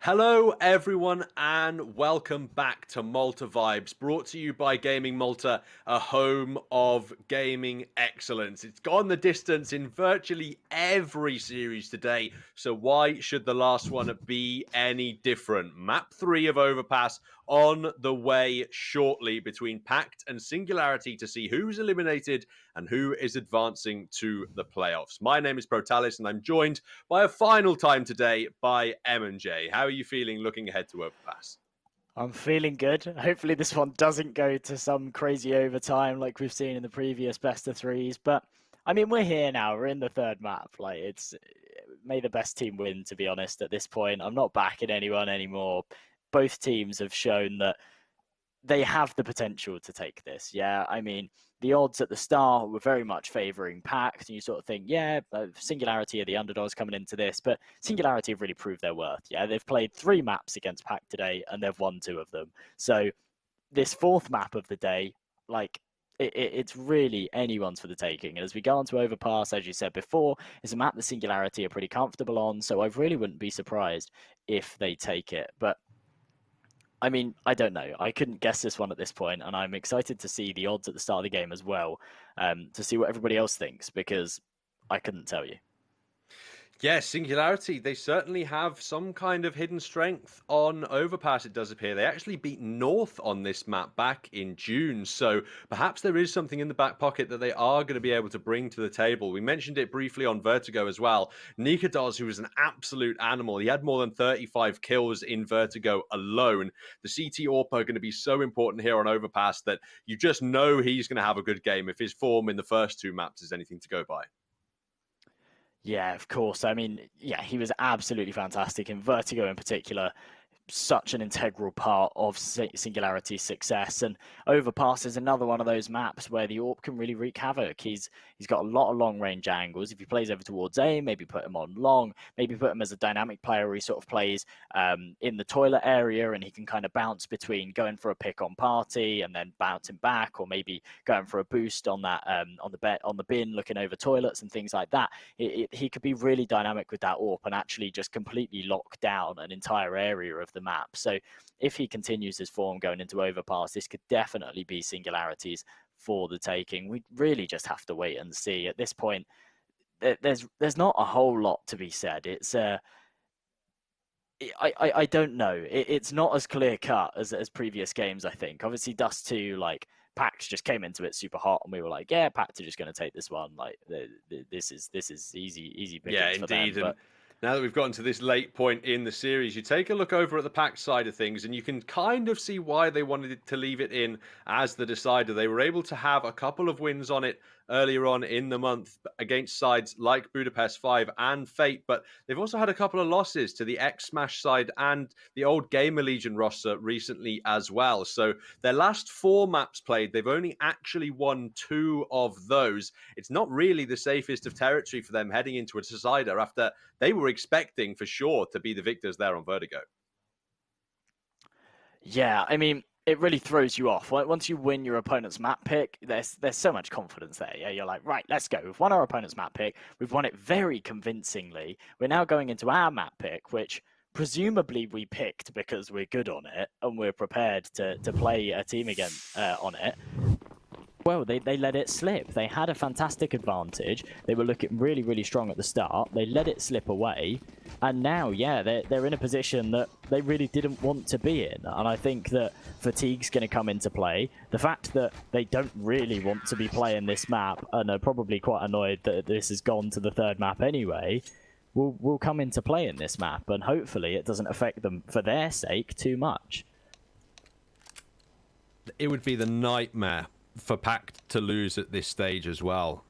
S2: Hello, everyone, and welcome back to Malta Vibes, brought to you by Gaming Malta, a home of gaming excellence. It's gone the distance in virtually every series today, so why should the last one be any different? Map 3 of Overpass on the way shortly between PACT and Singularity to see who's eliminated and who is advancing to the playoffs. My name is Protalis, and I'm joined by a final time today by M&J. How are you feeling looking ahead to Overpass?
S1: I'm feeling good. Hopefully this one doesn't go to some crazy overtime like we've seen in the previous best of threes. But I mean, we're here now. We're in the third map. Like, it's may the best team win, to be honest, at this point. I'm not backing anyone anymore. Both teams have shown that they have the potential to take this. Yeah, I mean, the odds at the start were very much favouring PACT, and you sort of think, yeah, Singularity are the underdogs coming into this, but Singularity have really proved their worth. Yeah, they've played 3 maps against PACT today, and they've won 2 of them. So this 4th map of the day, like, it's really anyone's for the taking. And as we go on to Overpass, as you said before, it's a map that Singularity are pretty comfortable on, so I really wouldn't be surprised if they take it. But I mean, I don't know. I couldn't guess this one at this point, and I'm excited to see the odds at the start of the game as well, to see what everybody else thinks, because I couldn't tell you.
S2: Yeah, Singularity, they certainly have some kind of hidden strength on Overpass, it does appear. They actually beat North on this map back in June, so perhaps there is something in the back pocket that they are going to be able to bring to the table. We mentioned it briefly on Vertigo as well. Nikados, who was an absolute animal, he had more than 35 kills in Vertigo alone. The CT AWP are going to be so important here on Overpass that you just know he's going to have a good game if his form in the first 2 maps is anything to go by.
S1: Yeah, of course. I mean, yeah, he was absolutely fantastic in Vertigo in particular. Such an integral part of Singularity's success, and Overpass is another one of those maps where the AWP can really wreak havoc. He's got a lot of long range angles. If he plays over towards A, maybe put him on long, maybe put him as a dynamic player where he sort of plays in the toilet area, and he can kind of bounce between going for a pick on party and then bouncing back, or maybe going for a boost on that on the bin, looking over toilets and things like that. He could be really dynamic with that AWP and actually just completely lock down an entire area of the map. So if he continues his form going into Overpass, this could definitely be Singularities for the taking. We really just have to wait and see. At this point, there's not a whole lot to be said. It's I don't know. It's not as clear cut as previous games, I think. Obviously, Dust 2, like, PACT just came into it super hot, and we were like, yeah, PACT are just going to take this one. Like, this is easy pickings for them. But
S2: now that we've gotten to this late point in the series, you take a look over at the PACT side of things, and you can kind of see why they wanted to leave it in as the decider. They were able to have a couple of wins on it earlier on in the month against sides like Budapest 5 and Fate, but they've also had a couple of losses to the X-Smash side and the old Gamer Legion roster recently as well. So their last 4 maps played, they've only actually won 2 of those. It's not really the safest of territory for them heading into a decider after they were expecting for sure to be the victors there on Vertigo.
S1: yeah, I mean, it really throws you off. Once you win your opponent's map pick, there's so much confidence there. Yeah, you're like, right, let's go. We've won our opponent's map pick. We've won it very convincingly. We're now going into our map pick, which presumably we picked because we're good on it and we're prepared to play a team again on it. Well, they let it slip. They had a fantastic advantage. They were looking really, really strong at the start. They let it slip away. And now, yeah, they're in a position that they really didn't want to be in. And I think that fatigue's going to come into play. The fact that they don't really want to be playing this map and are probably quite annoyed that this has gone to the 3rd map anyway will come into play in this map. And hopefully it doesn't affect them, for their sake, too much.
S2: It would be the nightmare for PACT to lose at this stage as well.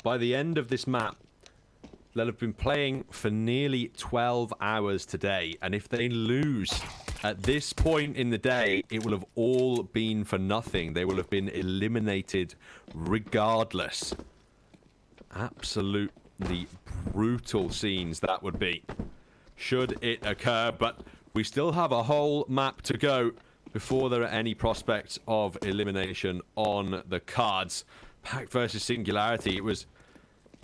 S2: By the end of this map, they'll have been playing for nearly 12 hours today, and if they lose at this point in the day, it will have all been for nothing. They will have been eliminated regardless. Absolutely brutal scenes that would be, should it occur, but we still have a whole map to go before there are any prospects of elimination on the cards. PACT versus Singularity, it was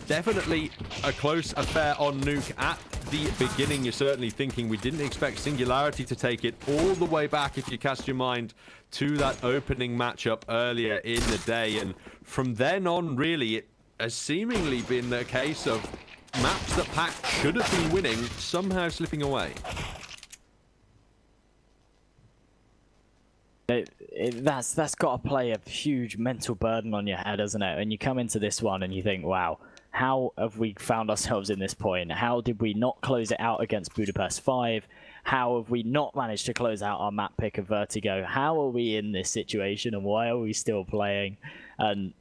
S2: Definitely a close affair on Nuke at the beginning. You're certainly thinking we didn't expect Singularity to take it all the way back, if you cast your mind to that opening matchup earlier in the day. And from then on, really, it has seemingly been the case of maps that PACT should have been winning somehow slipping away.
S1: That's got to play a huge mental burden on your head, hasn't it? And you come into this one and you think, wow, how have we found ourselves in this point? How did we not close it out against Budapest 5? How have we not managed to close out our map pick of Vertigo? How are we in this situation and why are we still playing? And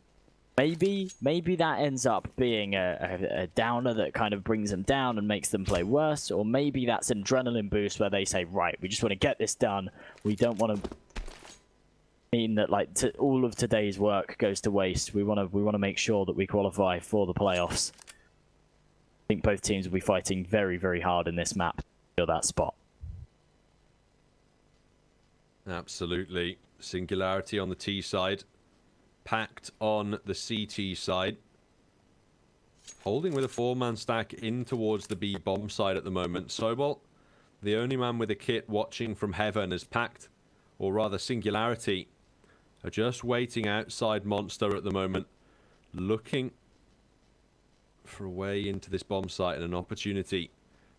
S1: maybe that ends up being a downer that kind of brings them down and makes them play worse. Or maybe that's an adrenaline boost where they say, right, we just want to get this done. We don't want to mean that like all of today's work goes to waste. We want to make sure that we qualify for the playoffs. I think both teams will be fighting very, very hard in this map to fill that spot.
S2: Absolutely. Singularity on the T side, PACT on the CT side. Holding with a 4-man stack in towards the B bomb side at the moment. Sobol, the only man with a kit watching from heaven, as PACT, or rather Singularity, are just waiting outside Monster at the moment, looking for a way into this bomb site and an opportunity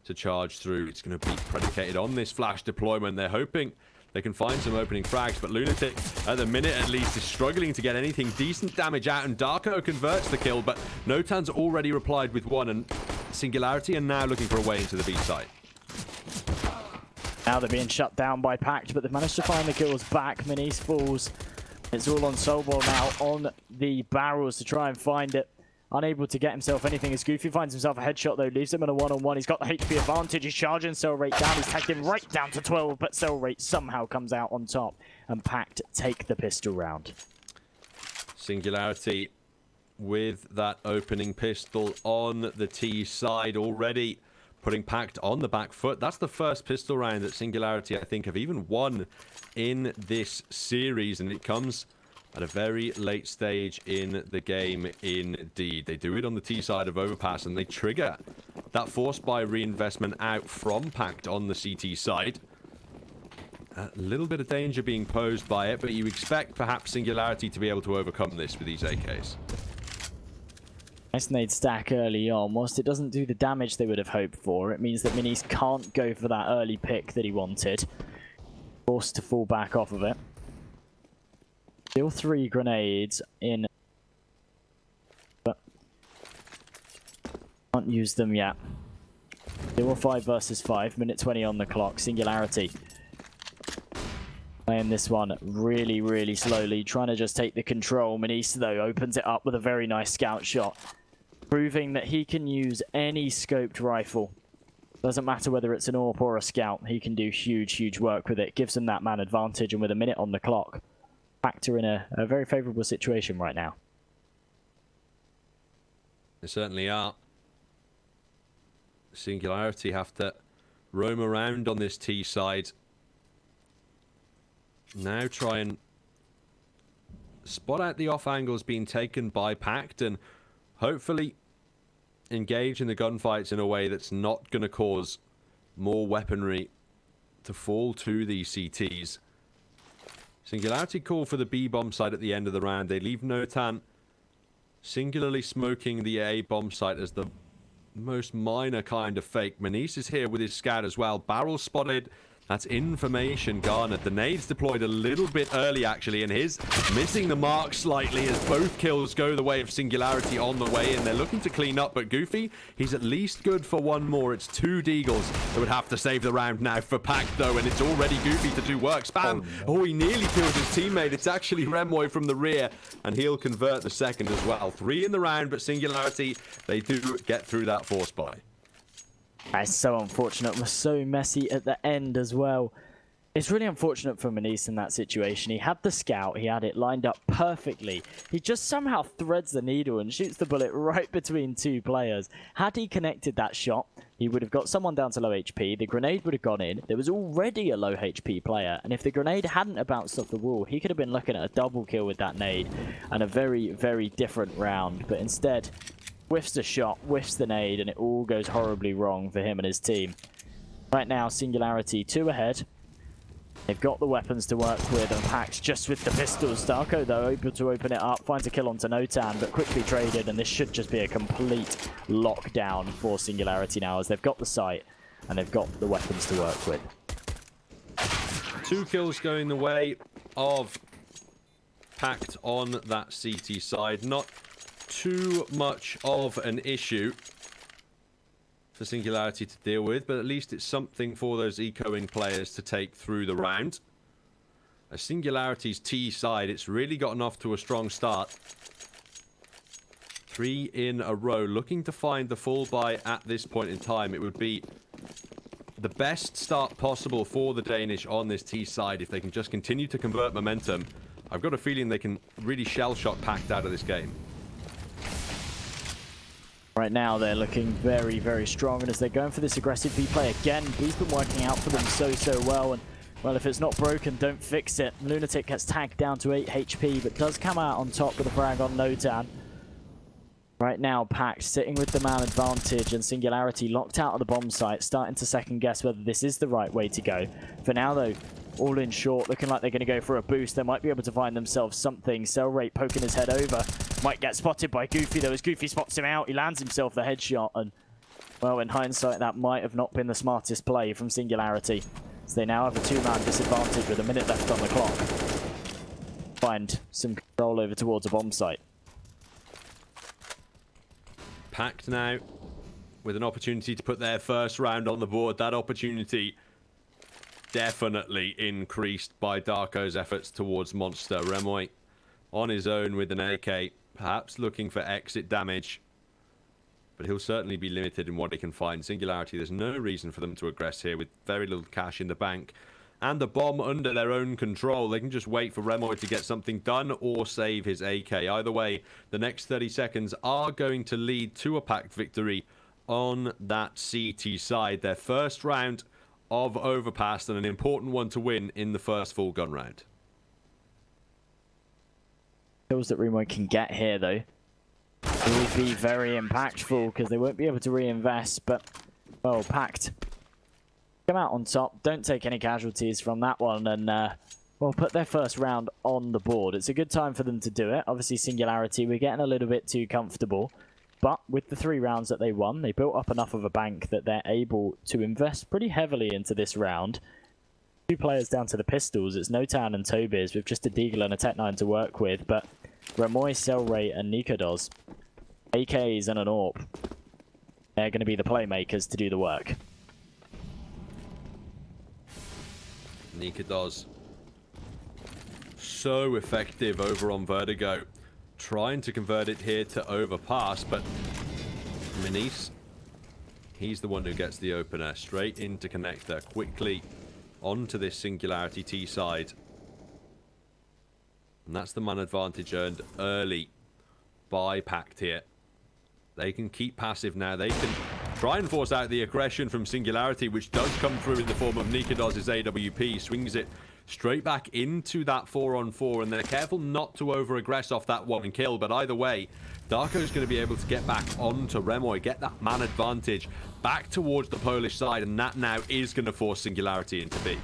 S2: to charge through. It's going to be predicated on this flash deployment. They're hoping they can find some opening frags, but Lunatic, at the minute at least, is struggling to get anything decent damage out, and Darko converts the kill, but Notan's already replied with one, and Singularity are now looking for a way into the B site.
S1: Now they're being shut down by PACT, but they've managed to find the kills back. Minis falls. It's all on Sobol now on the barrels to try and find it. Unable to get himself anything as Goofy finds himself a headshot though, leaves him in a one-on-one. He's got the HP advantage, he's charging Cell Rate down, he's tagged him right down to 12, but Cell Rate somehow comes out on top, and PACT take the pistol round.
S2: Singularity with that opening pistol on the T side already, putting PACT on the back foot. That's the first pistol round that Singularity, I think, have even won in this series, and it comes at a very late stage in the game indeed. They do it on the T side of Overpass, and they trigger that force buy reinvestment out from PACT on the CT side. A little bit of danger being posed by it, but you expect perhaps Singularity to be able to overcome this with these AKs.
S1: Nice nade stack early on. Whilst it doesn't do the damage they would have hoped for, it means that Minis can't go for that early pick that he wanted. Forced to fall back off of it. Still 3 grenades in, but can't use them yet. Still 5 versus 5, minute 20 on the clock. Singularity playing this one really, really slowly, trying to just take the control. Minis, though, opens it up with a very nice scout shot, proving that he can use any scoped rifle. Doesn't matter whether it's an AWP or a scout, he can do huge, huge work with it. Gives him that man advantage, and with a minute on the clock, PACT are in a very favourable situation right now.
S2: They certainly are. Singularity have to roam around on this T side. Now try and spot out the off angles being taken by PACT, and hopefully engage in the gunfights in a way that's not going to cause more weaponry to fall to these CTs. Singularity call for the B bomb site at the end of the round. They leave Notan singularly smoking the A bomb site as the most minor kind of fake. Manice is here with his scout as well. Barrel spotted. That's information garnered. The nades deployed a little bit early, actually, and his missing the mark slightly as both kills go the way of Singularity on the way, and they're looking to clean up. But Goofy, he's at least good for one more. It's 2 Deagles that would have to save the round now for PACT, though, and it's already Goofy to do work. Spam! Oh, he nearly killed his teammate. It's actually Remoy from the rear, and he'll convert the second as well. 3 in the round, but Singularity, they do get through that force buy.
S1: That's so unfortunate. It was so messy at the end as well. It's really unfortunate for Manise in that situation. He had the scout, he had it lined up perfectly. He just somehow threads the needle and shoots the bullet right between two players. Had he connected that shot, he would have got someone down to low HP. The grenade would have gone in. There was already a low HP player. And if the grenade hadn't have bounced off the wall, he could have been looking at a double kill with that nade and a very, very different round. But instead, whiffs the shot, whiffs the nade, and it all goes horribly wrong for him and his team. Right now, Singularity 2 ahead. They've got the weapons to work with, and PACT just with the pistols. Darko, though, able to open it up, finds a kill onto Notan, but quickly traded, and this should just be a complete lockdown for Singularity now, as they've got the site, and they've got the weapons to work with.
S2: 2 kills going the way of PACT on that CT side. Not too much of an issue for Singularity to deal with, but at least it's something for those ecoing players to take through the round. As Singularity's T side, it's really gotten off to a strong start. 3 in a row, looking to find the full buy at this point in time. It would be the best start possible for the Danish on this T side if they can just continue to convert momentum. I've got a feeling they can really shell-shock PACT out of this game.
S1: Right now, they're looking very, very strong, and as they're going for this aggressive B play again, B's been working out for them so well, and, well, if it's not broken, don't fix it. Lunatic gets tagged down to 8 HP, but does come out on top with a frag on Notan. Right now, PACT sitting with the man advantage, and Singularity locked out of the bomb site, starting to second-guess whether this is the right way to go. For now, though, all in short, looking like they're going to go for a boost. They might be able to find themselves something. Cell Rate poking his head over. Might get spotted by Goofy, though, as Goofy spots him out. He lands himself the headshot, and, well, in hindsight, that might have not been the smartest play from Singularity. So they now have a 2-man disadvantage with a minute left on the clock. Find some control over towards a bomb site.
S2: PACT now with an opportunity to put their first round on the board. That opportunity definitely increased by Darko's efforts towards Monster. Remoy on his own with an AK, perhaps looking for exit damage, but he'll certainly be limited in what he can find. Singularity, there's no reason for them to aggress here with very little cash in the bank and the bomb under their own control. They can just wait for Remoy to get something done or save his AK. Either way, the next 30 seconds are going to lead to a PACT victory on that CT side. Their first round of Overpass, and an important one to win in the first full gun round.
S1: Kills that Remoy can get here, though, will be very impactful because they won't be able to reinvest, but, well, PACT come out on top, don't take any casualties from that one, and, well, put their first round on the board. It's a good time for them to do it. Obviously, Singularity, we're getting a little bit too comfortable. But with the 3 rounds that they won, they built up enough of a bank that they're able to invest pretty heavily into this round. 2 players down to the pistols. It's Notan and Tobiz with just a Deagle and a Tech-9 to work with. But Remoy, Cellray, and Nikodos, AKs and an AWP, they're going to be the playmakers to do the work.
S2: Nikodos, so effective over on Vertigo. Trying to convert it here to Overpass, but Manise, he's the one who gets the opener. Straight into connector, quickly onto this Singularity T side. And that's the man advantage earned early by PACT here. They can keep passive now. They can try and force out the aggression from Singularity, which does come through in the form of Nikodos' AWP. Swings it straight back into that 4-on-4, and they're careful not to over-aggress off that one kill, but either way, Darko's going to be able to get back onto Remoy, get that man advantage back towards the Polish side, and that now is going to force Singularity into B.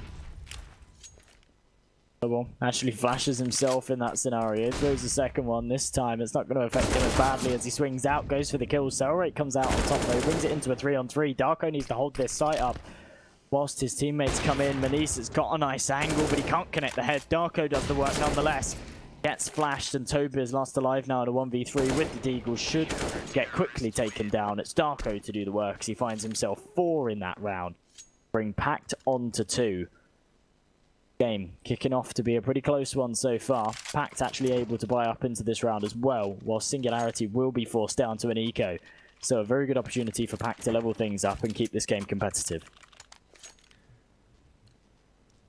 S1: Actually flashes himself in that scenario, throws the second one. This time it's not going to affect him as badly as he swings out, goes for the kill. Cellrate comes out on top though, brings it into a 3-on-3. Darko needs to hold this site up whilst his teammates come in. Manise has got a nice angle, but he can't connect the head. Darko does the work nonetheless. Gets flashed, and Toby is last alive now in a 1v3 with the Deagle. Should get quickly taken down. It's Darko to do the work as he finds himself 4 in that round. Bring PACT on to 2. Game kicking off to be a pretty close one so far. PACT actually able to buy up into this round as well, while Singularity will be forced down to an eco. So a very good opportunity for PACT to level things up and keep this game competitive.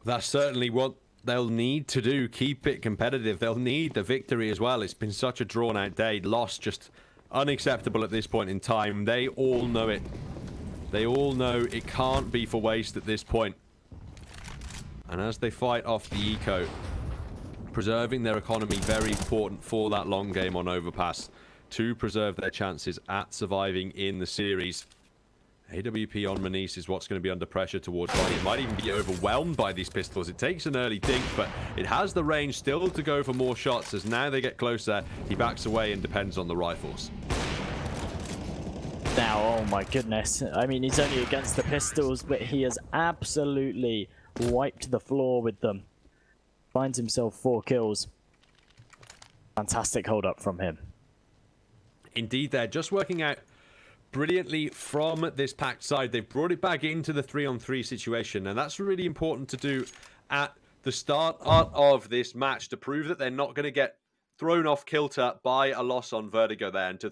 S2: That's certainly what they'll need to do. Keep it competitive. They'll need the victory as well. It's been such a drawn-out day. Loss just unacceptable at this point in time. They all know it. They all know it can't be for waste at this point. And as they fight off the eco, preserving their economy very important for that long game on Overpass to preserve their chances at surviving in the series. AWP on Manice is what's going to be under pressure towards Bonnie. It might even be overwhelmed by these pistols. It takes an early dink, but it has the range still to go for more shots. As now they get closer, he backs away and depends on the rifles.
S1: Now, oh my goodness. I mean, he's only against the pistols, but he has absolutely wiped the floor with them. Finds himself 4 kills. Fantastic hold up from him.
S2: Indeed, they're just working out brilliantly from this PACT side. They've brought it back into the 3-on-3 situation, and that's really important to do at the start of this match to prove that they're not going to get thrown off kilter by a loss on Vertigo there, and to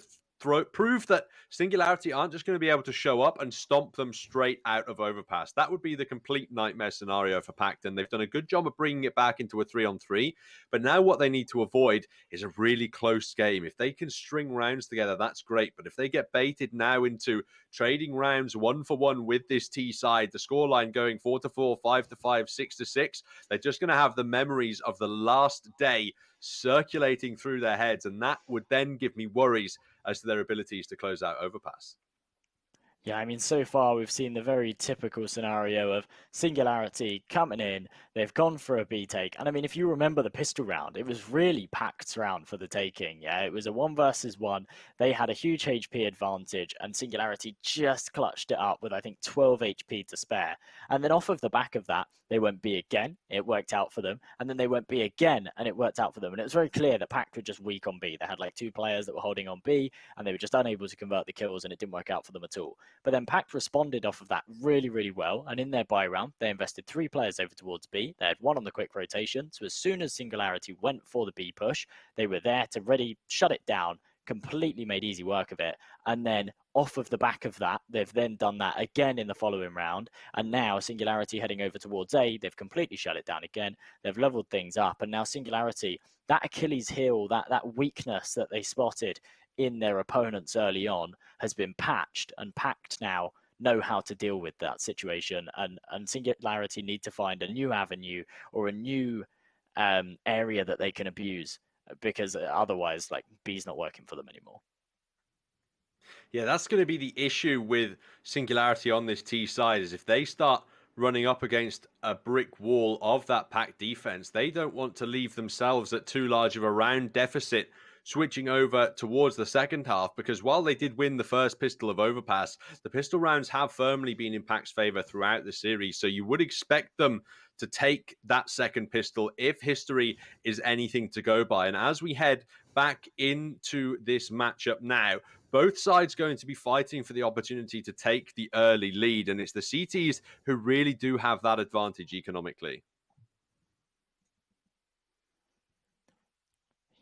S2: prove that Singularity aren't just going to be able to show up and stomp them straight out of Overpass. That would be the complete nightmare scenario for PACT, and they've done a good job of bringing it back into a 3-on-3. But now what they need to avoid is a really close game. If they can string rounds together, that's great. But if they get baited now into trading rounds 1-for-1 with this T side, the scoreline going 4-4, 5-5, 6-6, they're just going to have the memories of the last day circulating through their heads, and that would then give me worries as to their abilities to close out Overpass.
S1: Yeah, I mean, so far we've seen the very typical scenario of Singularity coming in. They've gone for a B take. And I mean, if you remember the pistol round, it was really PACT's round for the taking. Yeah, it was a 1 versus 1. They had a huge HP advantage, and Singularity just clutched it up with, I think, 12 HP to spare. And then off of the back of that, they went B again. It worked out for them. And then they went B again, and it worked out for them. And it was very clear that PACT were just weak on B. They had like 2 players that were holding on B, and they were just unable to convert the kills, and it didn't work out for them at all. But then PACT responded off of that really, really well. And in their buy round, they invested 3 players over towards B. They had 1 on the quick rotation. So as soon as Singularity went for the B push, they were there to ready shut it down, completely made easy work of it. And then off of the back of that, they've then done that again in the following round. And now Singularity heading over towards A, they've completely shut it down again. They've leveled things up. And now Singularity, that Achilles heel, that weakness that they spotted in their opponents early on has been patched, and PACT now know how to deal with that situation, and Singularity need to find a new avenue or a new area that they can abuse, because otherwise like B's not working for them anymore.
S2: Yeah, that's going to be the issue with Singularity on this T side, is if they start running up against a brick wall of that PACT defense, they don't want to leave themselves at too large of a round deficit switching over towards the second half, because while they did win the first pistol of Overpass, the pistol rounds have firmly been in PACT's favor throughout the series. So you would expect them to take that second pistol if history is anything to go by. And as we head back into this matchup now, both sides going to be fighting for the opportunity to take the early lead. And it's the CTs who really do have that advantage economically.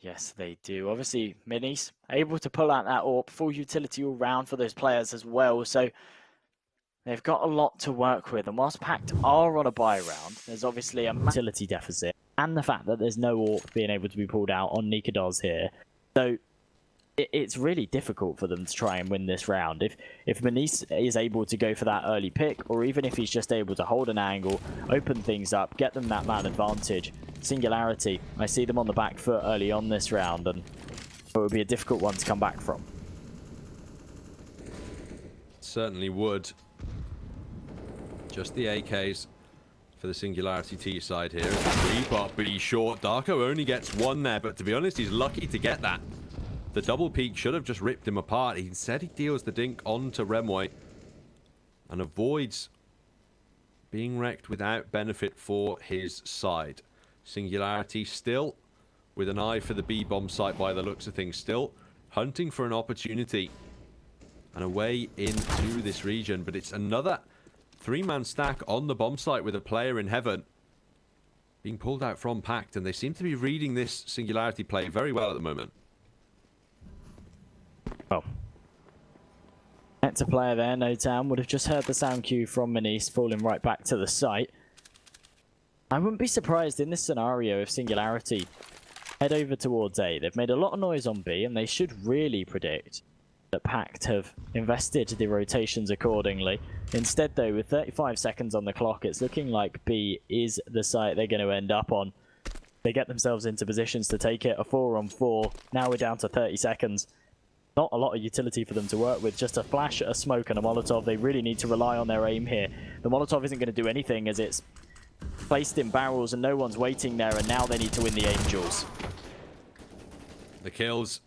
S1: Yes, they do. Obviously, Minis able to pull out that AWP, full utility all round for those players as well. So they've got a lot to work with. And whilst PACT are on a buy round, there's obviously a utility deficit. And the fact that there's no AWP being able to be pulled out on Nikados here. So it's really difficult for them to try and win this round. If Manice is able to go for that early pick, or even if he's just able to hold an angle, open things up, get them that man advantage, Singularity, I see them on the back foot early on this round, and it would be a difficult one to come back from.
S2: Certainly would. Just the AKs for the Singularity T side here. But be short. Darko only gets 1 there, but to be honest, he's lucky to get that. The double peak should have just ripped him apart. He said he deals the dink onto Remway and avoids being wrecked without benefit for his side. Singularity still with an eye for the B-bomb site by the looks of things, still hunting for an opportunity and a way into this region. But it's another 3-man stack on the bomb site with a player in heaven being pulled out from PACT, and they seem to be reading this Singularity play very well at the moment.
S1: Well, that's a player there, No Town would have just heard the sound cue from Manice falling right back to the site. I wouldn't be surprised in this scenario if Singularity head over towards A. They've made a lot of noise on B, and they should really predict that PACT have invested the rotations accordingly. Instead, though, with 35 seconds on the clock, it's looking like B is the site they're going to end up on. They get themselves into positions to take it, a 4-on-4. Now we're down to 30 seconds. Not a lot of utility for them to work with, just a flash, a smoke, and a Molotov. They really need to rely on their aim here. The Molotov isn't going to do anything as it's placed in barrels and no one's waiting there, and now they need to win the Angels.
S2: The kills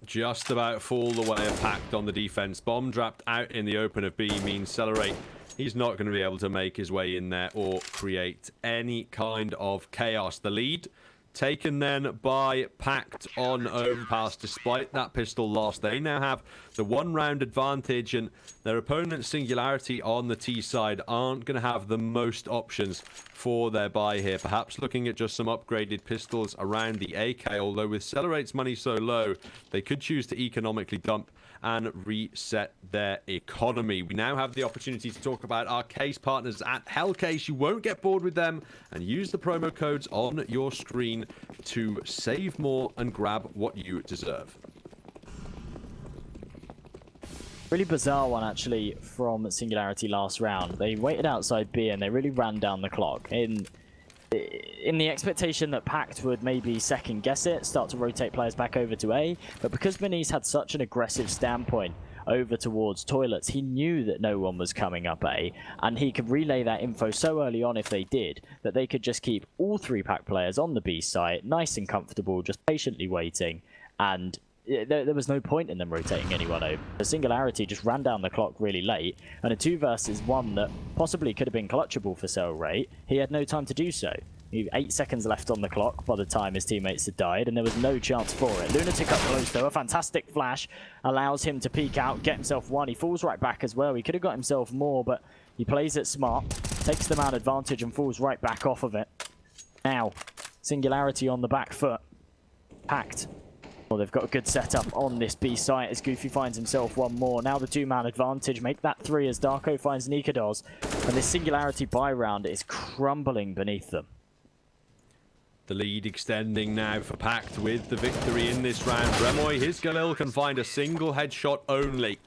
S2: just about fall the way of PACT on the defense. Bomb dropped out in the open of B means Celerate. He's not going to be able to make his way in there or create any kind of chaos. The lead taken then by PACT on overpass. Despite that pistol loss, they now have the 1-round advantage, and their opponent Singularity on the T side aren't going to have the most options for their buy here. Perhaps looking at just some upgraded pistols around the AK, although with Celerate's money so low, they could choose to economically dump and reset their economy. We now have the opportunity to talk about our case partners at Hellcase. You won't get bored with them, and use the promo codes on your screen to save more and grab what you deserve.
S1: Really bizarre one, actually, from Singularity last round. They waited outside B and they really ran down the clock. In the expectation that PACT would maybe second guess it, start to rotate players back over to A, but because Benise had such an aggressive standpoint over towards toilets, he knew that no one was coming up A, and he could relay that info so early on if they did, that they could just keep all 3 PACT players on the B site, nice and comfortable, just patiently waiting, and there was no point in them rotating anyone over. The Singularity just ran down the clock really late, and a 2 versus 1 that possibly could have been clutchable for Celerate, he had no time to do so. He had 8 seconds left on the clock by the time his teammates had died, and there was no chance for it. Lunatic up close though, a fantastic flash allows him to peek out, get himself 1. He falls right back as well. He could have got himself more, but he plays it smart, takes the man advantage and falls right back off of it. Now, Singularity on the back foot. PACT. Well, they've got a good setup on this B site as Goofy finds himself 1 more. Now the 2-man advantage, make that 3 as Darko finds Nikados. And this Singularity buy round is crumbling beneath them.
S2: The lead extending now for PACT with the victory in this round. Remoy, his Galil can find a single headshot only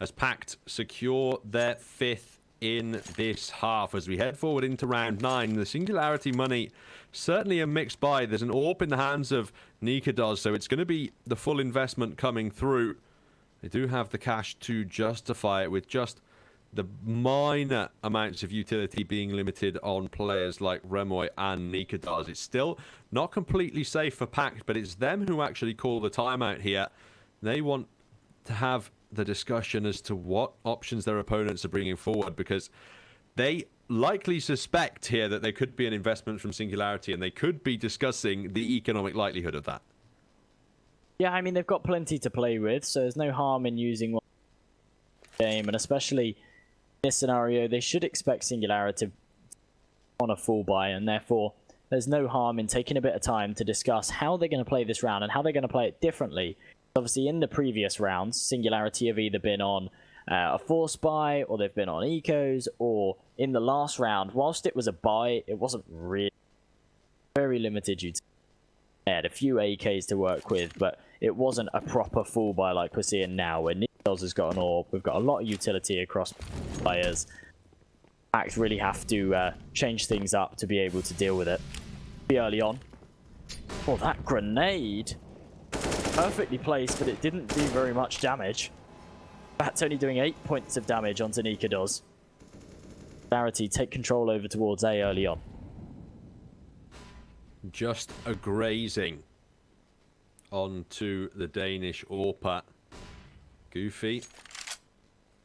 S2: as PACT secure their 5th in this half. As we head forward into round 9, the Singularity money certainly a mixed buy. There's an AWP in the hands of Nikados, so it's going to be the full investment coming through. They do have the cash to justify it, with just the minor amounts of utility being limited on players like Remoy and Nikados. It's still not completely safe for PACT, but it's them who actually call the timeout here. They want to have the discussion as to what options their opponents are bringing forward, because they likely suspect here that there could be an investment from Singularity, and they could be discussing the economic likelihood of that.
S1: Yeah, I mean, they've got plenty to play with, so there's no harm in using one game, and especially in this scenario, they should expect Singularity on a full buy, and therefore there's no harm in taking a bit of time to discuss how they're going to play this round and how they're going to play it differently. Obviously, in the previous rounds, Singularity have either been on a force buy, or they've been on ecos, or in the last round, whilst it was a buy, it wasn't really very limited. You had a few AKs to work with, but it wasn't a proper full buy like we're seeing now, where Nichols has got an AWP. We've got a lot of utility across players. PACT really have to change things up to be able to deal with it. Be early on. Oh, that grenade! Perfectly placed, but it didn't do very much damage. That's only doing 8 points of damage onto Nikados. Singularity take control over towards A early on.
S2: Just a grazing onto the Danish AWP. Goofy.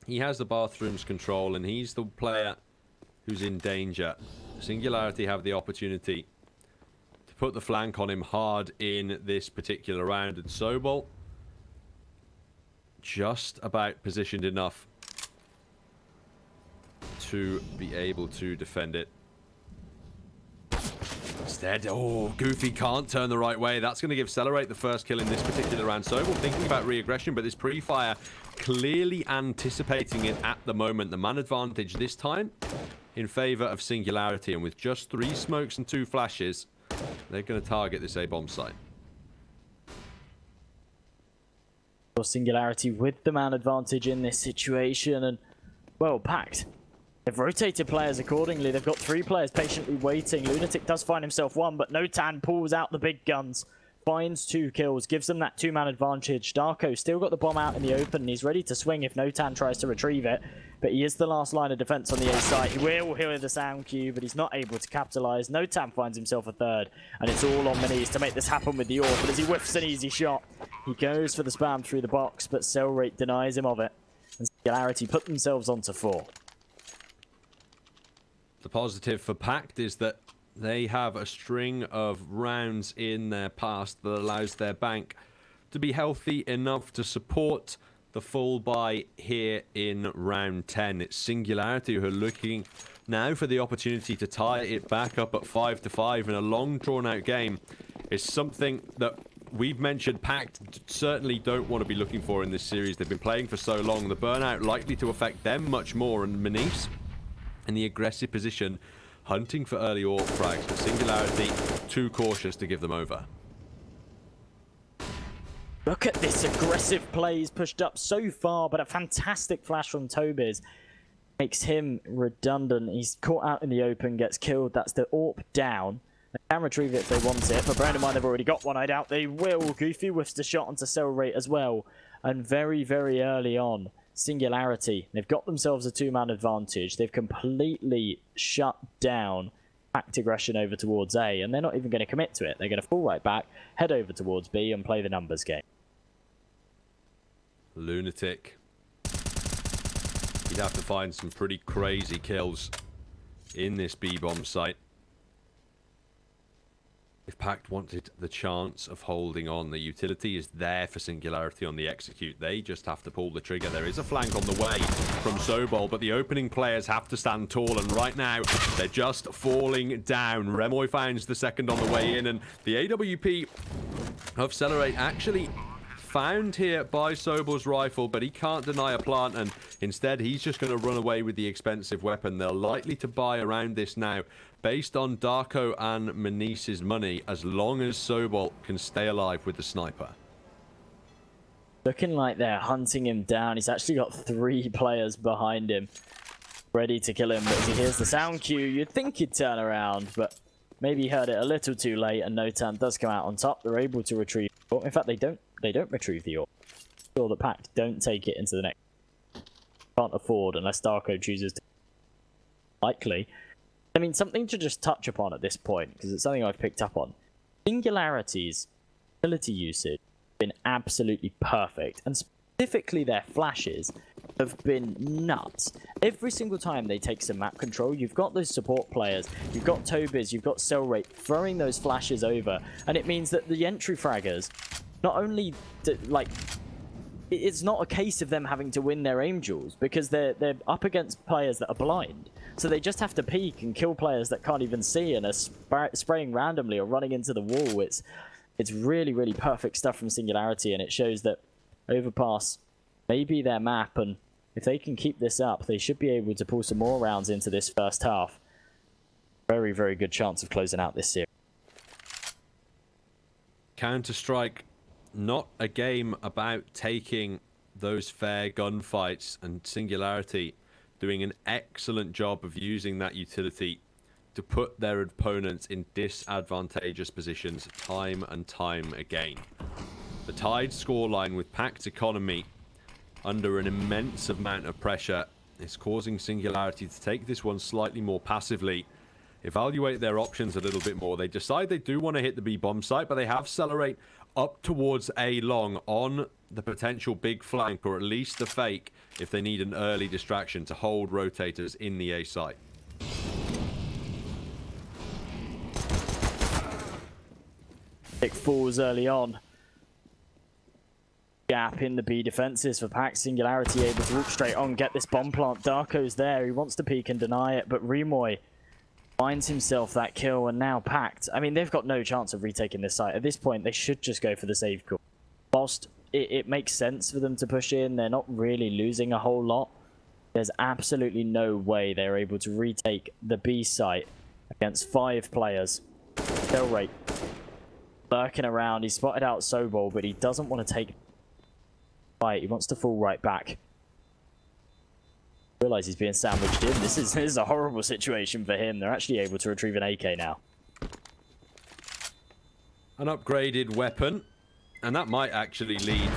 S2: He has the bathroom's control, and he's the player who's in danger. Singularity have the opportunity to put the flank on him hard in this particular round, and Sobol just about positioned enough to be able to defend it. Instead, oh, Goofy can't turn the right way. That's going to give Celerate the first kill in this particular round. Sobol thinking about re-aggression, but this pre-fire clearly anticipating it at the moment. The man advantage this time in favor of Singularity, and with just 3 smokes and 2 flashes, they're going to target this A-bomb site.
S1: Singularity with the man advantage in this situation, and well, PACT. They've rotated players accordingly. They've got 3 players patiently waiting. Lunatic does find himself 1, but Notan pulls out the big guns, finds 2 kills, gives them that 2-man advantage. Darko still got the bomb out in the open, and he's ready to swing if Notan tries to retrieve it, but he is the last line of defense on the A site. He will hear the sound cue, but he's not able to capitalize. Notan finds himself a 3rd, and it's all on Minis to make this happen with the AWP, but as he whiffs an easy shot, he goes for the spam through the box, but Cell Rate denies him of it, and Singularity put themselves onto 4.
S2: The positive for PACT is that they have a string of rounds in their past that allows their bank to be healthy enough to support the full buy here in round 10. It's Singularity who are looking now for the opportunity to tie it back up at 5-5 in a long drawn out game. It's something that we've mentioned PACT certainly don't want to be looking for in this series. They've been playing for so long. The burnout likely to affect them much more, and Manise in the aggressive position hunting for early AWP frags, but Singularity too cautious to give them over.
S1: Look at this aggressive play. He's pushed up so far, but a fantastic flash from Tobiz makes him redundant. He's caught out in the open, gets killed. That's the AWP down. They can retrieve it if they want it, but bearing in mind they've already got one. I doubt they will. Goofy whiffs the shot onto Cell Rate as well. And very, very early on, Singularity, they've got themselves a 2-man advantage. They've completely shut down PACT aggression over towards A, and they're not even going to commit to it. They're going to fall right back, head over towards B, and play the numbers game.
S2: Lunatic. He'd have to find some pretty crazy kills in this B-bomb site if PACT wanted the chance of holding on. The utility is there for Singularity on the execute. They just have to pull the trigger. There is a flank on the way from Sobol, but the opening players have to stand tall, and right now they're just falling down. Remoy finds the second on the way in, and the AWP of Celerate actually found here by Sobol's rifle, but he can't deny a plant, and instead he's just going to run away with the expensive weapon. They're likely to buy around this now based on Darko and Manise's money, as long as Sobol can stay alive with the sniper.
S1: Looking like they're hunting him down. He's actually got 3 players behind him ready to kill him, but as he hears the sound cue, you'd think he'd turn around, but maybe he heard it a little too late, and Notan does come out on top. They're able to retrieve the AWP. In fact, they don't retrieve the AWP. Sure that PACT don't take it into the next. Can't afford unless Darko chooses to. Likely. I mean, something to just touch upon at this point, because it's something I've picked up on. Singularity's ability usage has been absolutely perfect, and specifically their flashes have been nuts. Every single time they take some map control, you've got those support players, you've got Tobiz, you've got Cell Rate throwing those flashes over, and it means that the entry fraggers, not only like, it's not a case of them having to win their aim duels, because they're up against players that are blind. So they just have to peek and kill players that can't even see and are spraying randomly or running into the wall. It's really, really perfect stuff from Singularity, and it shows that Overpass may be their map, and if they can keep this up, they should be able to pull some more rounds into this first half. Very, very good chance of closing out this series.
S2: Counter-Strike, not a game about taking those fair gunfights, and Singularity doing an excellent job of using that utility to put their opponents in disadvantageous positions time and time again. The tied scoreline with PACT's economy under an immense amount of pressure is causing Singularity to take this one slightly more passively, evaluate their options a little bit more. They decide they do want to hit the B-bomb site, but they have Celerate up towards A long on the potential big flank, or at least the fake, if they need an early distraction to hold rotators in the A site.
S1: Big falls early on. Gap in the B defenses for PACT. Singularity able to walk straight on, get this bomb plant. Darko's there. He wants to peek and deny it, but Remoy finds himself that kill, and now PACT, I mean, they've got no chance of retaking this site. At this point, they should just go for the save call. Whilst it makes sense for them to push in, they're not really losing a whole lot. There's absolutely no way they're able to retake the B site against 5 players. They'll rate. Lurking around, he spotted out Sobol, but he doesn't want to take the fight. He wants to fall right back. Realize he's being sandwiched in. This is a horrible situation for him. They're actually able to retrieve an AK now.
S2: An upgraded weapon, and that might actually lead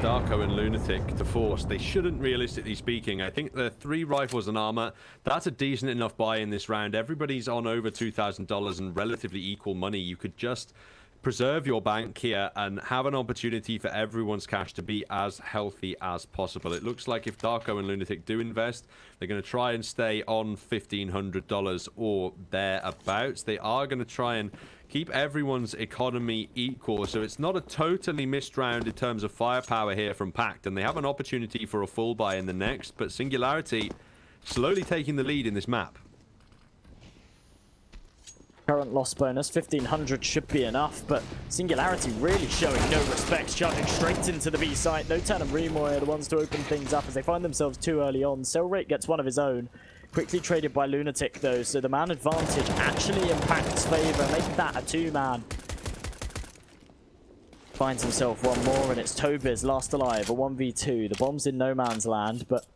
S2: Darko and Lunatic to force. They shouldn't, realistically speaking. I think the 3 rifles and armor, that's a decent enough buy in this round. Everybody's on over $2,000 and relatively equal money. You could just preserve your bank here and have an opportunity for everyone's cash to be as healthy as possible. It looks like if Darko and Lunatic do invest, they're going to try and stay on $1,500 or thereabouts. They are going to try and keep everyone's economy equal, so it's not a totally missed round in terms of firepower here from PACT, and they have an opportunity for a full buy in the next, but Singularity slowly taking the lead in this map.
S1: Current loss bonus, 1,500 should be enough, but Singularity really showing no respect, charging straight into the B site. No-Tan and Remoy are the ones to open things up as they find themselves too early on. Cellrate gets one of his own. Quickly traded by Lunatic, though, so the man advantage actually in PACT's favor, making that a 2-man. Finds himself one more, and it's Tobiz, last alive, a 1v2. The bomb's in no man's land, but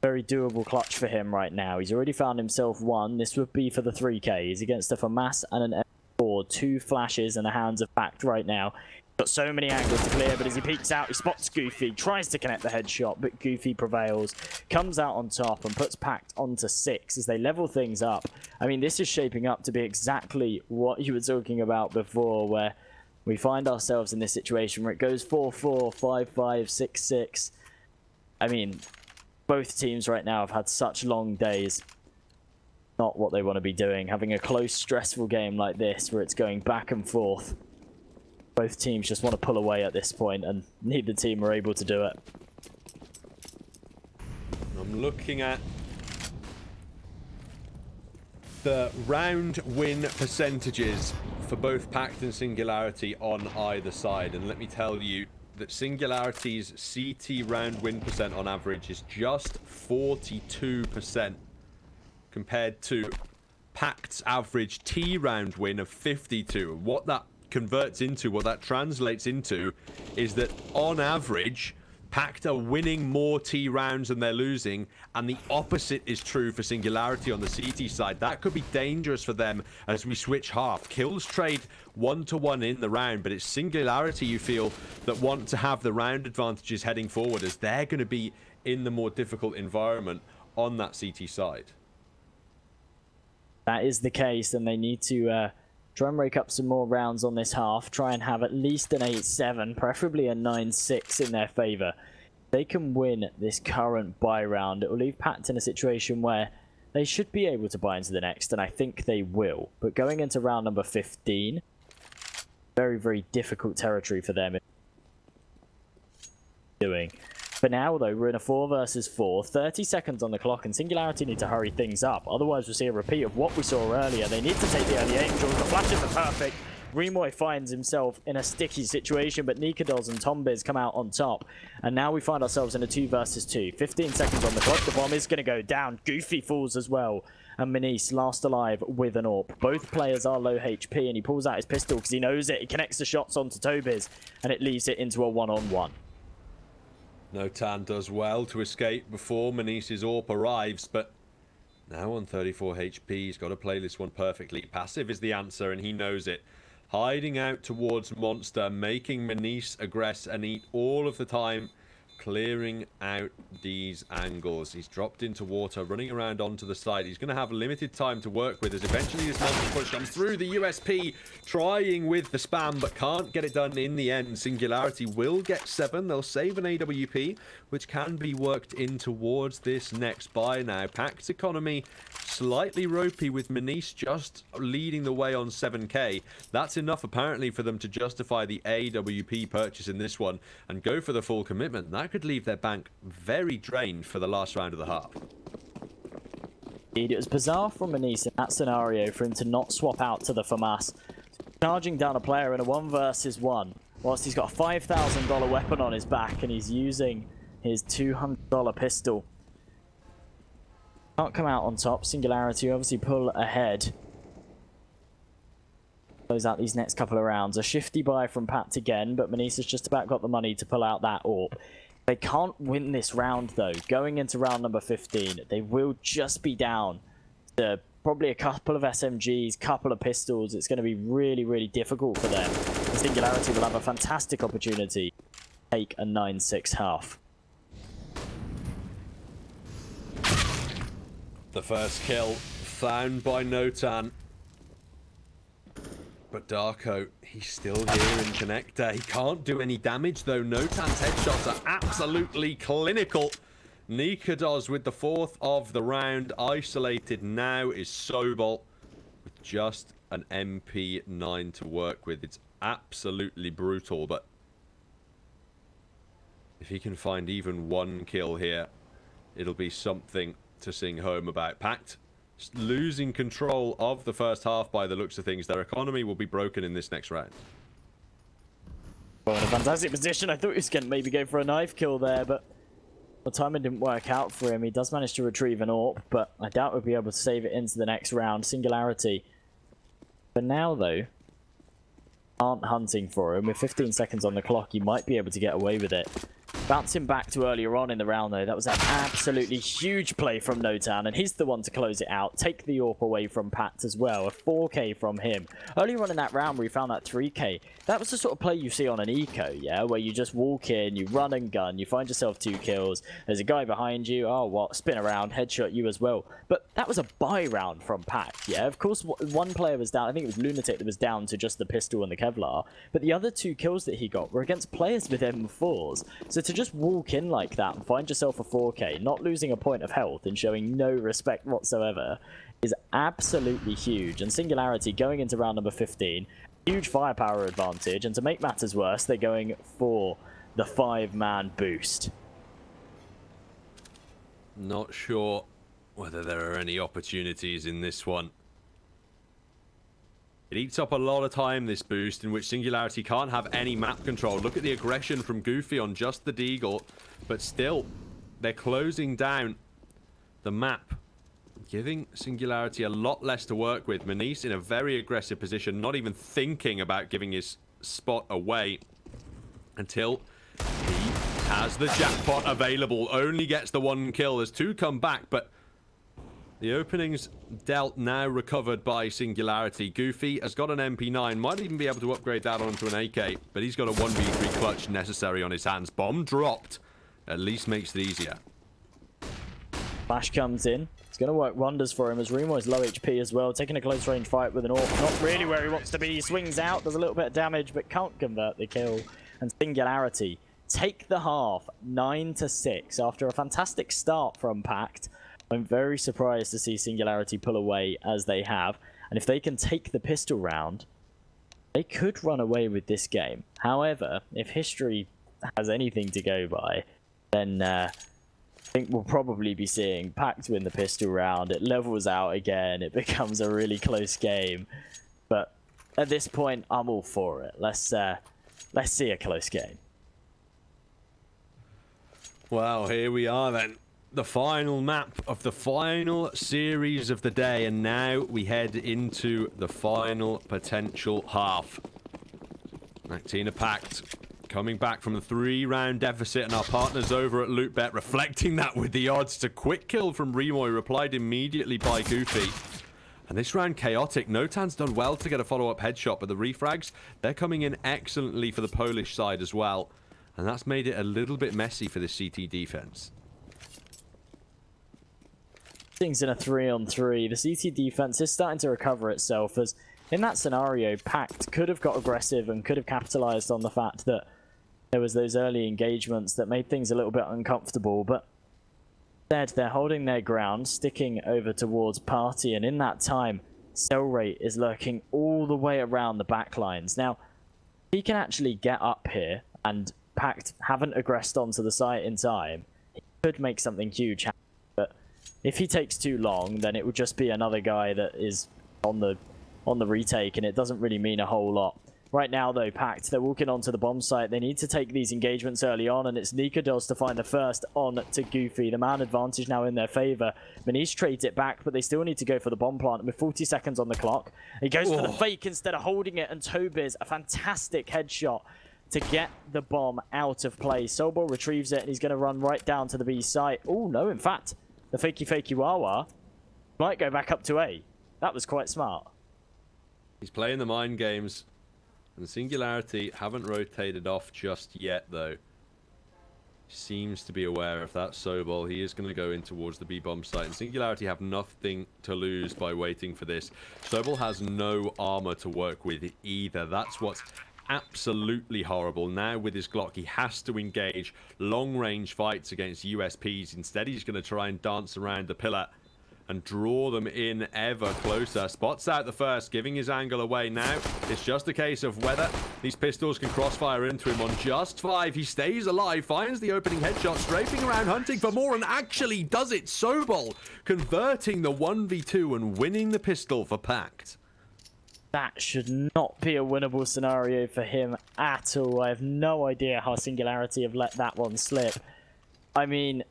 S1: very doable clutch for him right now. He's already found himself one. This would be for the 3K. He's against a FAMAS and an M4. 2 flashes in the hands of PACT right now. Got so many angles to clear, but as he peeks out, he spots Goofy, tries to connect the headshot, but Goofy prevails, comes out on top and puts PACT onto 6 as they level things up. I mean, this is shaping up to be exactly what you were talking about before, where we find ourselves in this situation where it goes 4-4, 5-5, 6-6. I mean, both teams right now have had such long days. Not what they want to be doing. Having a close, stressful game like this where it's going back and forth. Both teams just want to pull away at this point, and neither team are able to do it.
S2: I'm looking at the round win percentages for both PACT and Singularity on either side, and let me tell you that Singularity's CT round win percent on average is just 42% compared to PACT's average T round win of 52. What that converts into, what that translates into, is that on average PACT are winning more T rounds than they're losing, and the opposite is true for Singularity on the CT side. That could be dangerous for them as we switch half. Kills trade 1-to-1 in the round, but it's Singularity, you feel, that want to have the round advantages heading forward, as they're going to be in the more difficult environment on that CT side.
S1: That is the case, and they need to try and rake up some more rounds on this half. Try and have at least an 8-7, preferably a 9-6 in their favor. They can win this current buy round. It will leave PACT in a situation where they should be able to buy into the next, and I think they will. But going into round number 15, very, very difficult territory for them. For now, though, we're in a 4 versus 4. 30 seconds on the clock, and Singularity need to hurry things up. Otherwise, we'll see a repeat of what we saw earlier. They need to take the early angels. The flashes are perfect. Remoy finds himself in a sticky situation, but Nikados and Tombiz come out on top. And now we find ourselves in a 2 versus 2. 15 seconds on the clock. The bomb is going to go down. Goofy falls as well. And Manice last alive with an AWP. Both players are low HP, and he pulls out his pistol because he knows it. He connects the shots onto Tobiz, and it leaves it into a 1-on-1.
S2: No-Tan does well to escape before Manice's AWP arrives, but now on 34 HP, he's got to play this one perfectly. Passive is the answer, and he knows it. Hiding out towards Monster, making Manice aggress and eat all of the time, clearing out these angles. He's dropped into water, running around onto the side. He's going to have limited time to work with as eventually this monster push comes through. The USP trying with the spam, but can't get it done in the end. Singularity will get 7. They'll save an AWP, which can be worked in towards this next buy now. PACT's economy slightly ropey with Manice just leading the way on 7k. That's enough apparently for them to justify the AWP purchase in this one and go for the full commitment. That could leave their bank very drained for the last round of the half.
S1: It was bizarre from Manice in that scenario for him to not swap out to the FAMAS. Charging down a player in a 1 versus 1, whilst he's got a $5,000 weapon on his back and he's using his $200 pistol. Can't come out on top. Singularity obviously pull ahead. Close out these next couple of rounds. A shifty buy from PACT again, but Manisa's just about got the money to pull out that AWP. They can't win this round, though. Going into round number 15, they will just be down to probably a couple of SMGs, couple of pistols. It's going to be really, really difficult for them. The Singularity will have a fantastic opportunity to take a 9-6 half.
S2: The first kill found by Notan. But Darko, he's still here in Connector. He can't do any damage though. Notan's headshots are absolutely clinical. Nikados with the 4th of the round. Isolated now is Sobol with just an MP9 to work with. It's absolutely brutal, but if he can find even one kill here, it'll be something to sing home about. PACT losing control of the first half by the looks of things. Their economy will be broken in this next round.
S1: Well, in a fantastic position. I thought he was going to maybe go for a knife kill there, but the timing didn't work out for him. He does manage to retrieve an AWP, but I doubt we'll be able to save it into the next round. Singularity. For now, though, aren't hunting for him. With 15 seconds on the clock, he might be able to get away with it. Bouncing back to earlier on in the round, though, that was an absolutely huge play from Notan, and he's the one to close it out. Take the AWP away from PACT as well. A 4K from him. Earlier on in that round where he found that 3K, that was the sort of play you see on an eco, yeah? Where you just walk in, you run and gun, you find yourself 2 kills. There's a guy behind you. Oh, what? Spin around, headshot you as well. But that was a buy round from PACT, yeah? Of course, one player was down. I think it was Lunatic that was down to just the pistol and the Kevlar. But the other 2 kills that he got were against players with M4s. So to just walk in like that and find yourself a 4K, not losing a point of health and showing no respect whatsoever, is absolutely huge. And Singularity going into round number 15, huge firepower advantage, and to make matters worse, they're going for the 5-man boost.
S2: Not sure whether there are any opportunities in this one. It eats up a lot of time, this boost, in which Singularity can't have any map control. Look at the aggression from Goofy on just the Deagle, but still, they're closing down the map, giving Singularity a lot less to work with. Manise in a very aggressive position, not even thinking about giving his spot away until he has the jackpot available. Only gets the 1 kill. There's 2 come back, but the openings dealt now recovered by Singularity. Goofy has got an MP9, might even be able to upgrade that onto an AK, but he's got a 1v3 clutch necessary on his hands. Bomb dropped, at least makes it easier.
S1: Flash comes in. It's going to work wonders for him as Remo is low HP as well, taking a close range fight with an AWP. Not really where he wants to be. He swings out, does a little bit of damage, but can't convert the kill. And Singularity take the half 9-6 after a fantastic start from PACT. I'm very surprised to see Singularity pull away as they have. And if they can take the pistol round, they could run away with this game. However, if history has anything to go by, then I think we'll probably be seeing PACT win the pistol round. It levels out again. It becomes a really close game. But at this point, I'm all for it. Let's see a close game.
S2: Well, here we are then. The final map of the final series of the day, and now we head into the final potential half. Actina PACT coming back from the 3-round deficit, and our partners over at LootBet reflecting that with the odds. To quick kill from Remoy, replied immediately by Goofy. And this round chaotic. Notan's done well to get a follow-up headshot, but the refrags, they're coming in excellently for the Polish side as well. And that's made it a little bit messy for the CT defense.
S1: Things in a 3-on-3. The CT defense is starting to recover itself, as in that scenario, PACT could have got aggressive and could have capitalized on the fact that there was those early engagements that made things a little bit uncomfortable, but instead they're holding their ground, sticking over towards Party, and in that time, Cell Rate is lurking all the way around the back lines. Now, he can actually get up here, and PACT haven't aggressed onto the site in time. He could make something huge happen, but if he takes too long, then it would just be another guy that is on the retake, and it doesn't really mean a whole lot. Right now, though, PACT, they're walking onto the bomb site. They need to take these engagements early on, and it's Nikodos to find the first on to Goofy. The man advantage now in their favor. Manish trades it back, but they still need to go for the bomb plant with 40 seconds on the clock. He goes for the fake instead of holding it, and Tobiz, a fantastic headshot to get the bomb out of play. Sobol retrieves it, and he's going to run right down to the B site. Oh, no, in fact, the fakey wawa might go back up to A. That was quite smart.
S2: He's playing the mind games. And Singularity haven't rotated off just yet, though. Seems to be aware of that. Sobol, he is going to go in towards the B-bomb site. And Singularity have nothing to lose by waiting for this. Sobol has no armor to work with either. That's what's absolutely horrible. Now with his Glock, he has to engage long-range fights against USPs. Instead, he's going to try and dance around the pillar and draw them in ever closer. Spots out the first, giving his angle away. Now it's just a case of whether these pistols can crossfire into him on just 5. He stays alive, finds the opening headshot, strafing around, hunting for more, and actually does it. Sobol converting the 1v2 and winning the pistol for PACT.
S1: That should not be a winnable scenario for him at all. I have no idea how Singularity have let that one slip. I mean,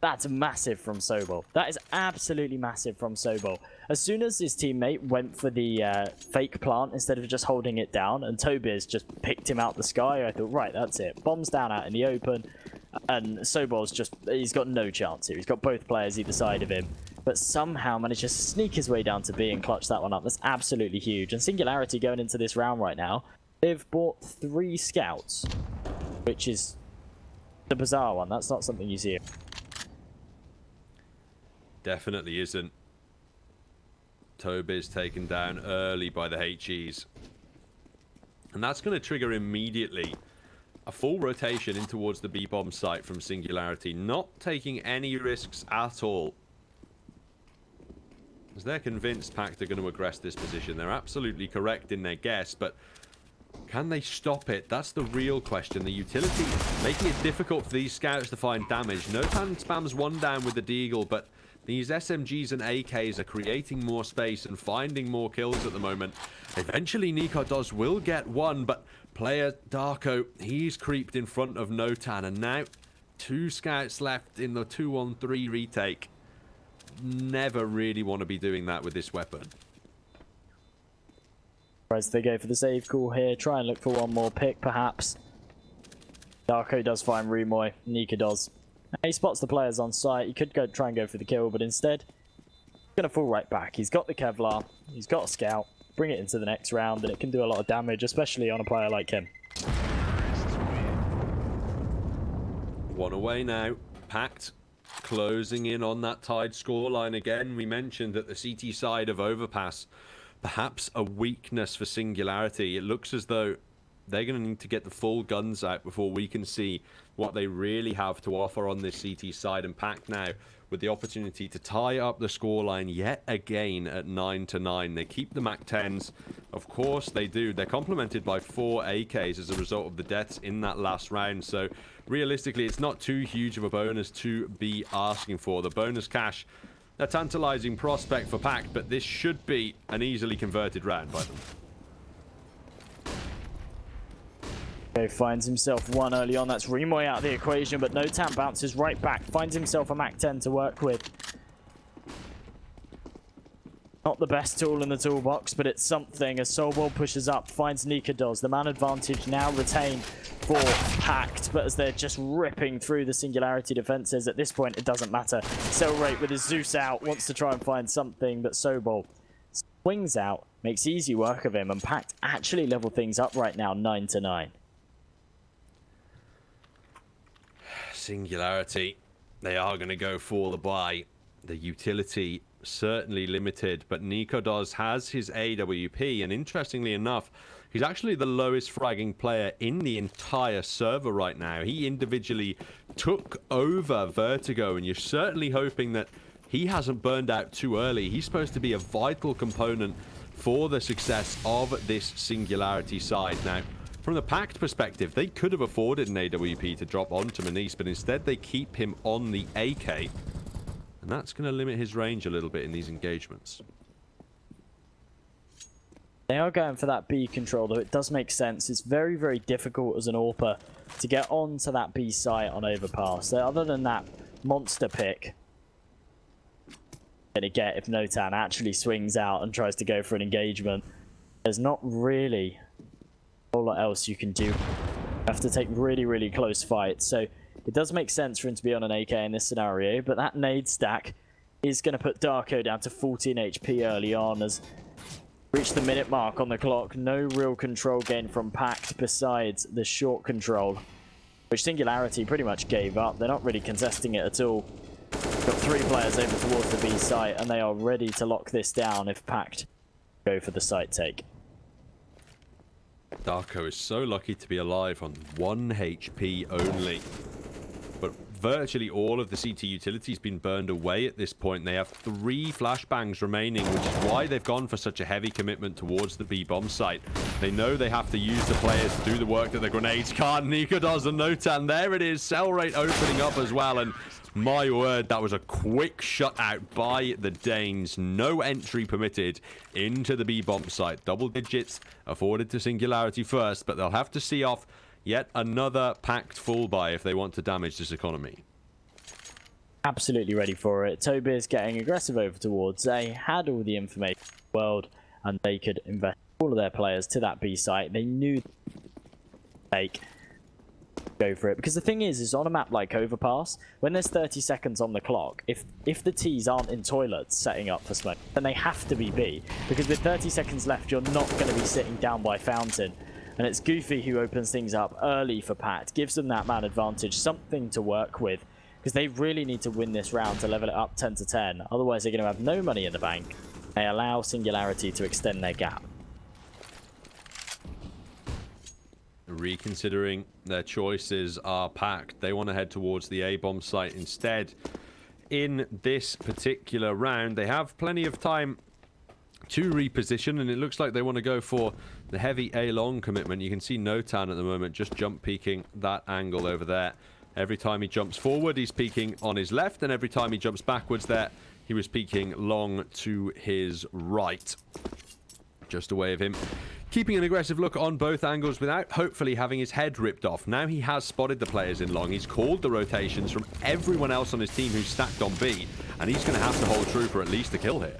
S1: that's massive from Sobol. That is absolutely massive from Sobol. As soon as his teammate went for the fake plant instead of just holding it down, and Tobiz just picked him out the sky, I thought, right, that's it. Bombs down out in the open, and Sobol's just, he's got no chance here. He's got both players either side of him, but somehow manages to sneak his way down to B and clutch that one up. That's absolutely huge. And Singularity going into this round right now, they've bought 3 scouts, which is the bizarre one. That's not something you see.
S2: Definitely isn't. Tobiz taken down early by the HEs. And that's going to trigger immediately a full rotation in towards the B-bomb site from Singularity, not taking any risks at all. As they're convinced PACT are going to aggress this position. They're absolutely correct in their guess, but can they stop it? That's the real question. The utility making it difficult for these scouts to find damage. Notan spams one down with the Deagle, but these SMGs and AKs are creating more space and finding more kills at the moment. Eventually, Nikodos will get one, but player Darko, he's creeped in front of Notan, and now 2 scouts left in the 2-on-3 retake. Never really want to be doing that with this weapon.
S1: As they go for the save call here, try and look for one more pick, perhaps. Darko does find Rumoy. Nikodos. He spots the players on site. He could go try and go for the kill, but instead, he's going to fall right back. He's got the Kevlar. He's got a scout. Bring it into the next round, and it can do a lot of damage, especially on a player like him.
S2: One away now. PACT closing in on that tied scoreline again. We mentioned that the CT side of Overpass, perhaps a weakness for Singularity. It looks as though they're going to need to get the full guns out before we can see what they really have to offer on this CT side. And PACT now with the opportunity to tie up the scoreline yet again at 9-9. They keep the MAC-10s. Of course they do. They're complemented by 4 AKs as a result of the deaths in that last round. So realistically, it's not too huge of a bonus to be asking for. The bonus cash, a tantalizing prospect for PACT, but this should be an easily converted round by them.
S1: Finds himself one early on. That's Rumoy out of the equation, but Notan bounces right back. Finds himself a MAC-10 to work with. Not the best tool in the toolbox, but it's something as Sobol pushes up, finds Nikodos. The man advantage now retained for PACT, but as they're just ripping through the Singularity defenses, at this point it doesn't matter. Cellrate with his Zeus out, wants to try and find something, but Sobol swings out, makes easy work of him, and PACT actually level things up right now, 9-9.
S2: Singularity, they are going to go for the buy. The utility certainly limited, but Nikodos has his AWP, and interestingly enough, he's actually the lowest fragging player in the entire server right now. He individually took over Vertigo, and you're certainly hoping that he hasn't burned out too early. He's supposed to be a vital component for the success of this Singularity side. Now, from the PACT perspective, they could have afforded an AWP to drop onto Manish, but instead they keep him on the AK. And that's going to limit his range a little bit in these engagements.
S1: They are going for that B control, though it does make sense. It's very, very difficult as an AWPer to get onto that B site on overpass. So other than that monster pick, gonna get if Notan actually swings out and tries to go for an engagement, there's not really a whole lot else you can do. You have to take really, really close fights. So it does make sense for him to be on an AK in this scenario, but that nade stack is going to put Darko down to 14 HP early on as reach the minute mark on the clock. No real control gain from PACT besides the short control, which Singularity pretty much gave up. They're not really contesting it at all. Got 3 players over towards the B site, and they are ready to lock this down if PACT go for the site take.
S2: Darko is so lucky to be alive on 1 HP only. But virtually all of the CT utility has been burned away at this point. They have 3 flashbangs remaining, which is why they've gone for such a heavy commitment towards the B bomb site. They know they have to use the players to do the work that the grenades can't. Nika does, and Notan, there it is. Cell rate opening up as well, and my word, that was a quick shutout by the Danes. No entry permitted into the B bomb site. Double digits afforded to Singularity first, but they'll have to see off yet another PACT full buy if they want to damage this economy.
S1: Absolutely ready for it. Toby's getting aggressive over towards A, had all the information in the world, and they could invest all of their players to that B site. They knew they go for it, because the thing is on a map like Overpass, when there's 30 seconds on the clock, if the T's aren't in toilets setting up for smoke, then they have to be B, because with 30 seconds left you're not going to be sitting down by fountain. And it's Goofy who opens things up early for PACT, gives them that man advantage, something to work with, because they really need to win this round to level it up 10 to 10. Otherwise, they're going to have no money in the bank. They allow Singularity to extend their gap.
S2: Reconsidering their choices are PACT. They want to head towards the A-bomb site instead. In this particular round, they have plenty of time to reposition, and it looks like they want to go for the heavy A-long commitment. You can see Notan at the moment just jump peeking that angle over there. Every time he jumps forward, he's peeking on his left, and every time he jumps backwards there, he was peeking long to his right. Just a way of him keeping an aggressive look on both angles without hopefully having his head ripped off. Now he has spotted the players in long. He's called the rotations from everyone else on his team who's stacked on B, and he's going to have to hold true for at least a kill here.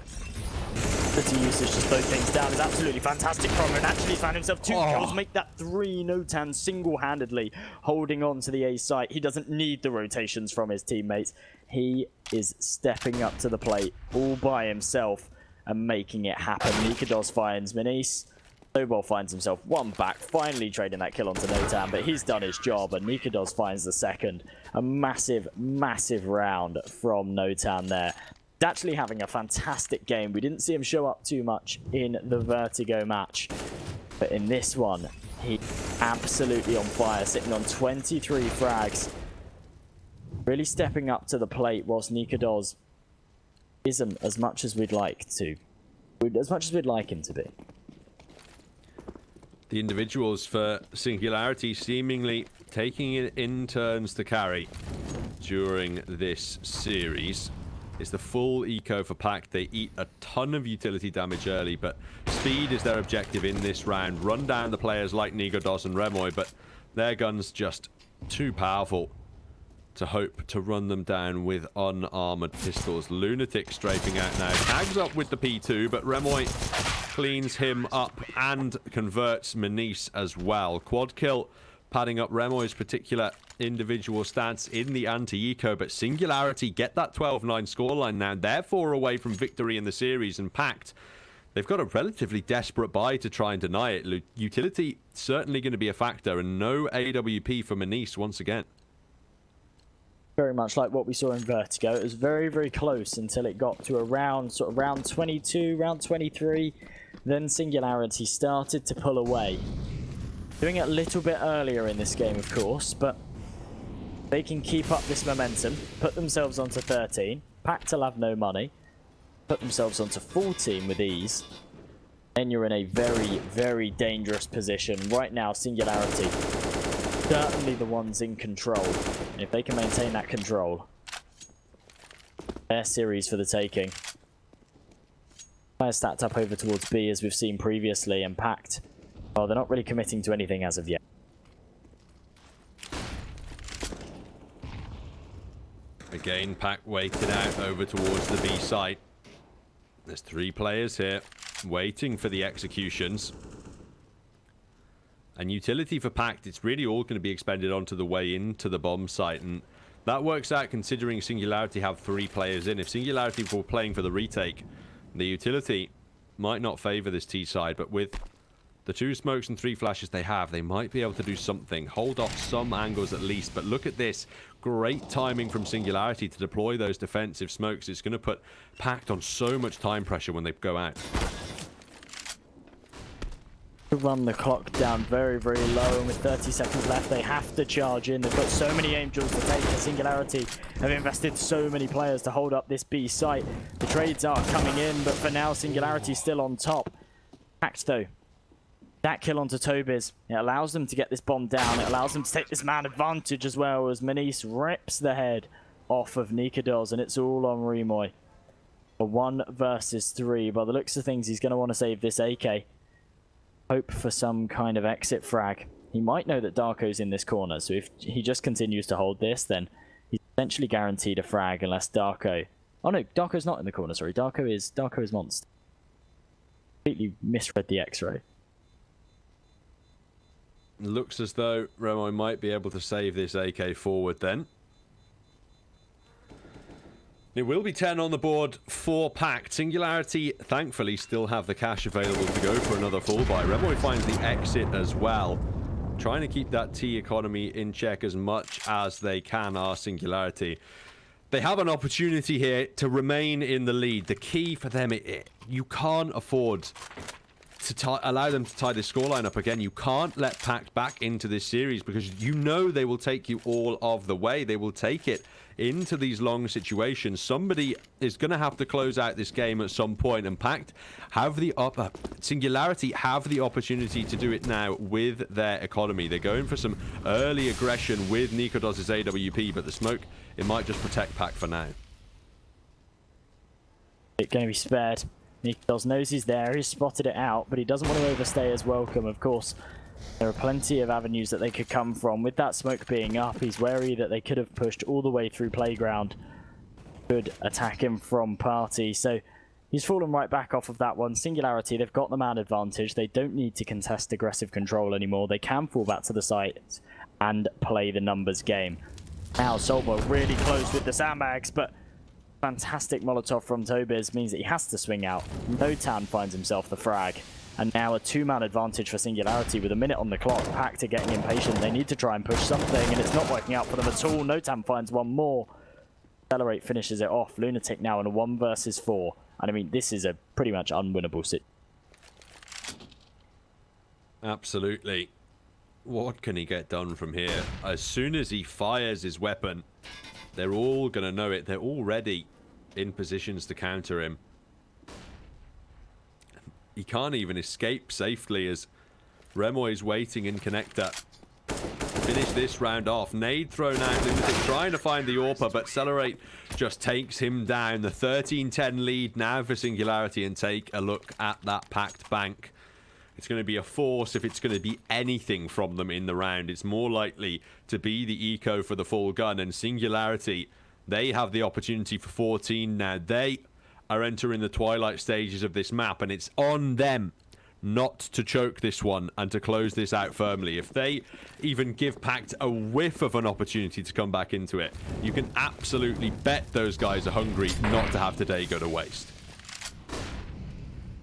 S1: The usage to slow things down is absolutely fantastic from him, and actually found himself 2 kills, make that 3. Notan single-handedly holding on to the A site. He doesn't need the rotations from his teammates. He is stepping up to the plate all by himself and making it happen. Nikados finds Minis. Snowball finds himself 1 back, finally trading that kill onto Notan, but he's done his job, and Nikados finds the second. A massive, massive round from Notan there. He's actually having a fantastic game. We didn't see him show up too much in the Vertigo match, but in this one, he's absolutely on fire, sitting on 23 frags. Really stepping up to the plate, whilst Nikados isn't as much as we'd like to. As much as we'd like him to be.
S2: The individuals for Singularity seemingly taking it in turns to carry during this series. It's the full eco for PACT. They eat a ton of utility damage early, but speed is their objective in this round. Run down the players like Nigodos and Remoy, but their guns just too powerful to hope to run them down with unarmored pistols. Lunatic strafing out now. Tags up with the P2, but Remoy cleans him up and converts Manice as well. Quad kill padding up Remoy's particular individual stats in the anti-eco, but Singularity get that 12-9 scoreline now. They're 4 away from victory in the series, and PACT, they've got a relatively desperate buy to try and deny it. Utility certainly going to be a factor, and no AWP for Manice once again.
S1: Very much like what we saw in Vertigo. It was very, very close until it got to around sort of round 22, round 23. Then Singularity started to pull away. Doing it a little bit earlier in this game, of course, but they can keep up this momentum, put themselves onto 13. PACT will have no money, put themselves onto 14 with ease. And you're in a very, very dangerous position. Right now, Singularity, certainly the ones in control. And if they can maintain that control, their series for the taking. Players stacked up over towards B as we've seen previously, and PACT, well, they're not really committing to anything as of yet.
S2: Again, PACT waiting out over towards the B site. There's 3 players here waiting for the executions. And utility for PACT, it's really all going to be expended onto the way into the bomb site. And that works out considering Singularity have 3 players in. If Singularity were playing for the retake, the utility might not favor this T side. But with the 2 smokes and 3 flashes they have, they might be able to do something. Hold off some angles at least. But look at this. Great timing from Singularity to deploy those defensive smokes. It's going to put PACT on so much time pressure when they go out.
S1: To run the clock down very, very low, and with 30 seconds left, they have to charge in. They've got so many angels to take. Singularity have invested so many players to hold up this B site. The trades are coming in, but for now, Singularity still on top. PACT, though, that kill onto Tobiz, it allows them to get this bomb down. It allows them to take this man advantage as well, as Manice rips the head off of Nikados, and it's all on Remoy. A 1 versus 3. By the looks of things, he's going to want to save this AK. Hope for some kind of exit frag. He might know that Darko's in this corner, so if he just continues to hold this, then he's essentially guaranteed a frag unless Darko... Oh no, Darko's not in the corner, sorry. Darko is Monster. Completely misread the X-ray.
S2: Looks as though Remoy might be able to save this AK forward then. It will be 10 on the board for PACT. Singularity, thankfully, still have the cash available to go for another full buy. Remoy finds the exit as well. Trying to keep that T economy in check as much as they can, are Singularity. They have an opportunity here to remain in the lead. The key for them, you can't afford to allow them to tie this scoreline up again. You can't let PACT back into this series because you know they will take you all of the way. They will take it into these long situations. Somebody is going to have to close out this game at some point, and PACT have the Singularity have the opportunity to do it now with their economy. They're going for some early aggression with Nikados' AWP, but the smoke, it might just protect PACT for now.
S1: It's going to be spared. Nikados knows he's there, he's spotted it out, but he doesn't want to overstay his welcome. Of course, there are plenty of avenues that they could come from. With that smoke being up, he's wary that they could have pushed all the way through playground. Could attack him from party, so he's fallen right back off of that one. Singularity, they've got the man advantage. They don't need to contest aggressive control anymore. They can fall back to the site and play the numbers game. Now, Solmo really close with the sandbags, but fantastic Molotov from Tobiz means that he has to swing out. Notan finds himself the frag. And now a 2-man advantage for Singularity with a minute on the clock. PACT are getting impatient. They need to try and push something, and it's not working out for them at all. Notan finds one more. Accelerate finishes it off. Lunatic now in a 1 versus 4. And I mean, this is a pretty much unwinnable situation.
S2: Absolutely. What can he get done from here? As soon as he fires his weapon, they're all going to know it. They're already in positions to counter him. He can't even escape safely as Remoy's waiting in connector. Finish this round off. Nade thrown out. Lunatic trying to find the AWPer, but Accelerate just takes him down. The 13-10 lead now for Singularity, and take a look at that PACT bank. It's going to be a force if it's going to be anything from them in the round. It's more likely to be the eco for the full gun, and Singularity, they have the opportunity for 14 now. They are entering the twilight stages of this map, and it's on them not to choke this one and to close this out firmly. If they even give PACT a whiff of an opportunity to come back into it, you can absolutely bet those guys are hungry not to have today go to waste.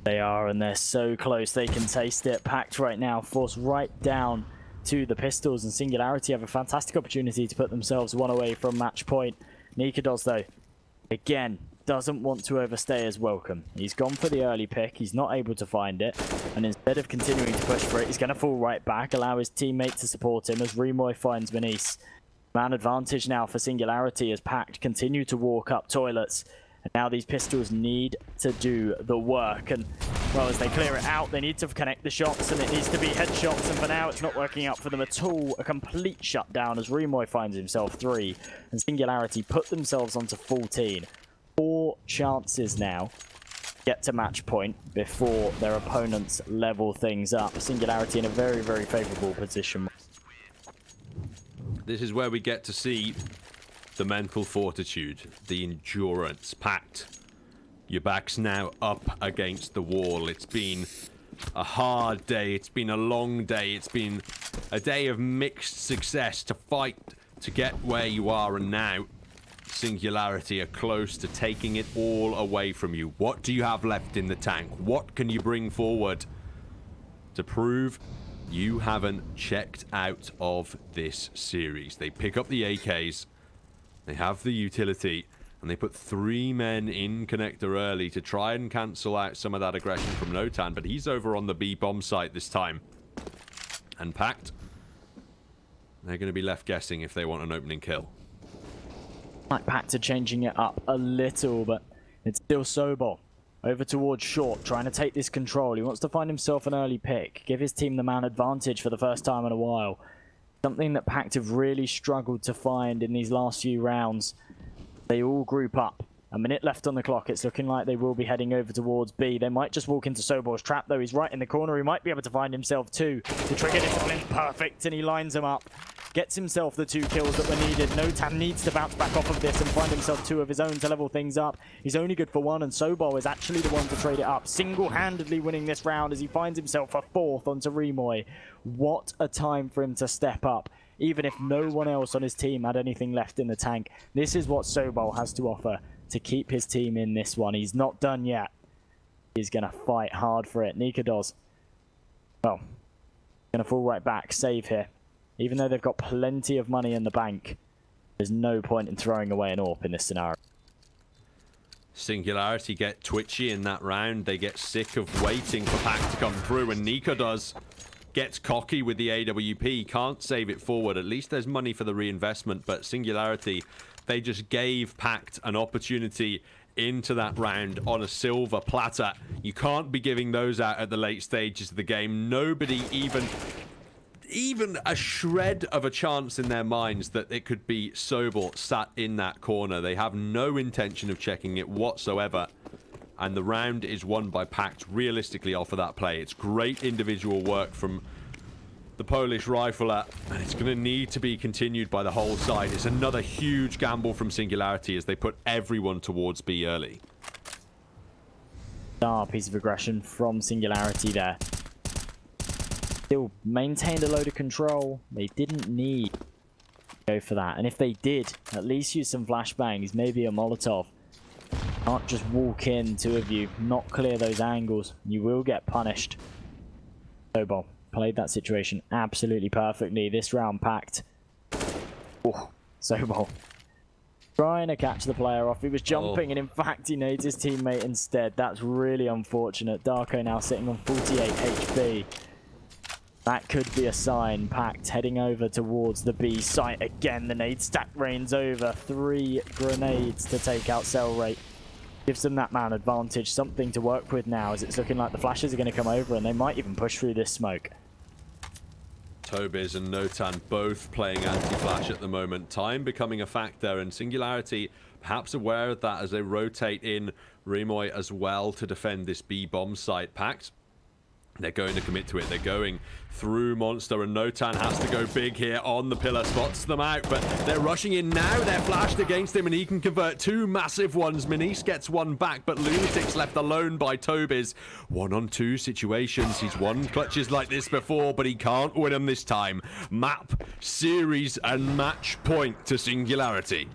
S1: They are, and they're so close. They can taste it. PACT right now forced right down to the pistols, and Singularity have a fantastic opportunity to put themselves one away from match point. Nikados, though, again, doesn't want to overstay his welcome. He's gone for the early pick. He's not able to find it, and instead of continuing to push for it, he's going to fall right back, allow his teammate to support him as Remoy finds Manice. Man advantage now for Singularity as PACT continue to walk up toilets. And now these pistols need to do the work, and well, as they clear it out, they need to connect the shots, and it needs to be headshots, and for now it's not working out for them at all. A complete shutdown as Remoy finds himself 3, and Singularity put themselves onto 14. 4 chances now get to match point before their opponents level things up. Singularity in a very, very favorable position.
S2: This is where we get to see the mental fortitude, the endurance. PACT, your back's now up against the wall. It's been a hard day. It's been a long day. It's been a day of mixed success to fight to get where you are, and now Singularity are close to taking it all away from you. What do you have left in the tank? What can you bring forward to prove you haven't checked out of this series? They pick up the AKs, they have the utility, and they put 3 men in connector early to try and cancel out some of that aggression from Notan, but he's over on the B bomb site this time. And PACT, they're going to be left guessing if they want an opening kill.
S1: Like PACT are changing it up a little, but it's still Sobol. Over towards short, trying to take this control. He wants to find himself an early pick, give his team the man advantage for the first time in a while. Something that PACT have really struggled to find in these last few rounds. They all group up. A minute left on the clock. It's looking like they will be heading over towards B. They might just walk into Sobol's trap, though. He's right in the corner. He might be able to find himself 2. The trigger discipline's perfect, and he lines him up. Gets himself the 2 kills that were needed. Notan needs to bounce back off of this and find himself 2 of his own to level things up. He's only good for 1, and Sobol is actually the one to trade it up. Single-handedly winning this round as he finds himself a 4th onto Remoy. What a time for him to step up. Even if no one else on his team had anything left in the tank, this is what Sobol has to offer to keep his team in this one. He's not done yet. He's going to fight hard for it. Nikados, well, going to fall right back. Save here. Even though they've got plenty of money in the bank, there's no point in throwing away an AWP in this scenario.
S2: Singularity get twitchy in that round. They get sick of waiting for PACT to come through, and Nikados gets cocky with the AWP. Can't save it forward. At least there's money for the reinvestment, but Singularity, they just gave PACT an opportunity into that round on a silver platter. You can't be giving those out at the late stages of the game. Nobody even a shred of a chance in their minds that it could be Sobol sat in that corner. They have no intention of checking it whatsoever. And the round is won by PACT realistically off of that play. It's great individual work from the Polish rifler, and it's going to need to be continued by the whole side. It's another huge gamble from Singularity as they put everyone towards B early.
S1: Piece of aggression from Singularity there. Still maintained a load of control. They didn't need to go for that. And if they did, at least use some flashbangs, maybe a Molotov. Can't just walk in, 2 of you, not clear those angles. You will get punished. Sobol played that situation absolutely perfectly. This round PACT. Oh, Sobol trying to catch the player off. He was jumping, and in fact, he nades his teammate instead. That's really unfortunate. Darko now sitting on 48 HP. That could be a sign. PACT heading over towards the B site again. The nade stack reigns over. 3 grenades to take out cell rate. Gives them that man advantage. Something to work with now, as it's looking like the flashes are going to come over, and they might even push through this smoke.
S2: Tobiz and Notan both playing anti-flash at the moment. Time becoming a factor, and Singularity perhaps aware of that as they rotate in Remoy as well to defend this B bomb site. PACT, they're going to commit to it. They're going through Monster, and Notan has to go big here on the pillar. Spots them out, but they're rushing in now. They're flashed against him, and he can convert 2 massive ones. Manish gets 1 back, but Lunatic's left alone by Tobiz. 1-on-2 situations. He's won clutches like this before, but he can't win them this time. Map, series, and match point to Singularity.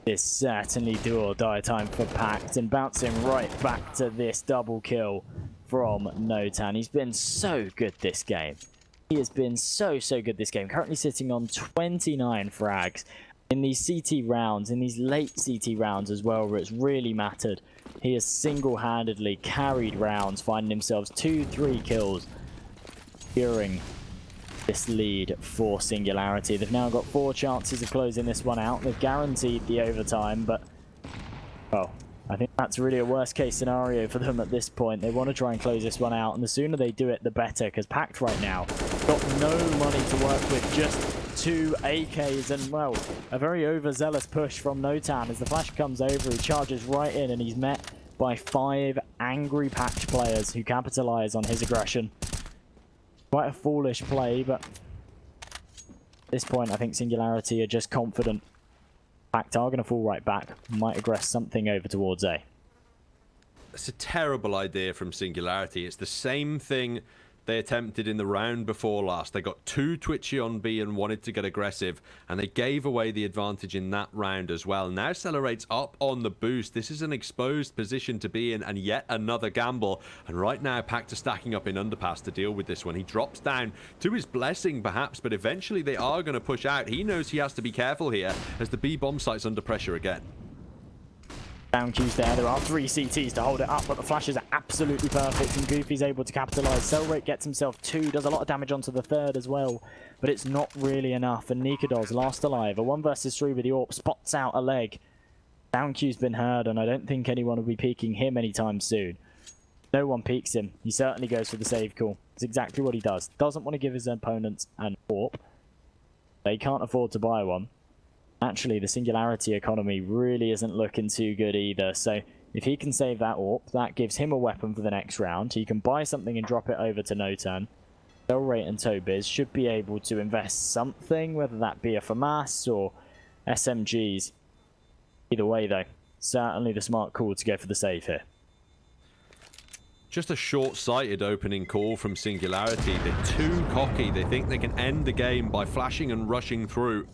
S1: It's certainly do or die time for PACT, and bouncing right back to this double kill from Notan. He's been so good this game. He has been so good this game. Currently sitting on 29 frags in these CT rounds, in these late CT rounds as well, where it's really mattered. He has single-handedly carried rounds, finding himself 2-3 kills during this lead for Singularity. They've now got 4 chances of closing this one out. They've guaranteed the overtime, but well, I think that's really a worst case scenario for them at this point. They want to try and close this one out, and the sooner they do it, the better, because PACT right now got no money to work with, just two AKs, and well, a very overzealous push from Notan. As the flash comes over, he charges right in, and he's met by 5 angry PACT players who capitalize on his aggression. Quite a foolish play, but at this point I think Singularity are just confident. PACT are going to fall right back, might aggress something over towards A.
S2: It's a terrible idea from Singularity. It's the same thing they attempted in the round before last. They got too twitchy on B and wanted to get aggressive, and they gave away the advantage in that round as well. Now Accelerate's up on the boost. This is an exposed position to be in, and yet another gamble. And right now, PACT are stacking up in underpass to deal with this one. He drops down to his blessing, perhaps, but eventually they are going to push out. He knows he has to be careful here as the B bomb site's under pressure again.
S1: Down Q's there. There are 3 CTs to hold it up, but the flashes are absolutely perfect, and Goofy's able to capitalize. Cellrate gets himself 2, does a lot of damage onto the 3rd as well, but it's not really enough. And Nikados, last alive, a 1 versus 3 with the AWP, spots out a leg. Down Q's been heard, and I don't think anyone will be peeking him anytime soon. No one peeks him. He certainly goes for the save call. It's exactly what he does. Doesn't want to give his opponents an AWP. They can't afford to buy one. Actually, the Singularity economy really isn't looking too good either, so if he can save that AWP, that gives him a weapon for the next round. He can buy something and drop it over to Notan. Cellrate and Tobiz should be able to invest something, whether that be a FAMAS or SMGs. Either way, though, certainly the smart call to go for the save here.
S2: Just a short-sighted opening call from Singularity. They're too cocky. They think they can end the game by flashing and rushing through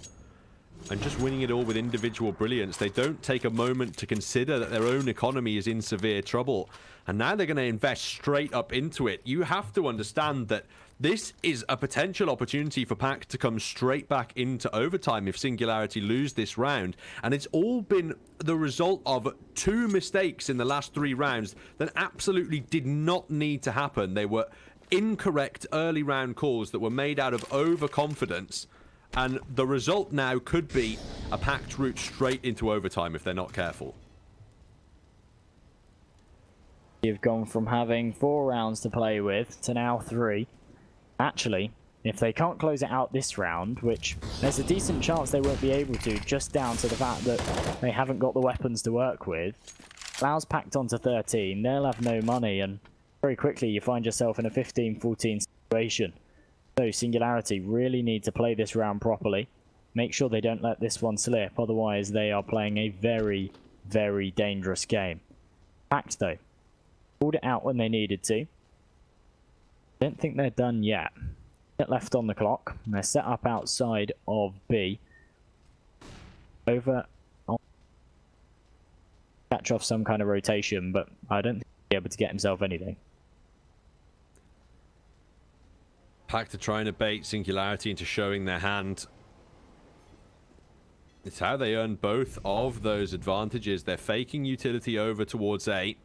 S2: and just winning it all with individual brilliance. They don't take a moment to consider that their own economy is in severe trouble. And now they're going to invest straight up into it. You have to understand that this is a potential opportunity for PACT to come straight back into overtime if Singularity lose this round. And it's all been the result of 2 mistakes in the last 3 rounds that absolutely did not need to happen. They were incorrect early round calls that were made out of overconfidence. And the result now could be a PACT route straight into overtime if they're not careful.
S1: You've gone from having 4 rounds to play with to now 3. Actually, if they can't close it out this round, which there's a decent chance they won't be able to, just down to the fact that they haven't got the weapons to work with, allows PACT onto 13, they'll have no money, and very quickly you find yourself in a 15-14 situation. So Singularity really need to play this round properly. Make sure they don't let this one slip, otherwise they are playing a very, very dangerous game. PACT though, pulled it out when they needed to. Don't think they're done yet. Get left on the clock. They're set up outside of B. Over on catch off some kind of rotation, but I don't think he'll be able to get himself anything.
S2: PACT are trying to bait Singularity into showing their hand. It's how they earn both of those advantages. They're faking utility over towards A,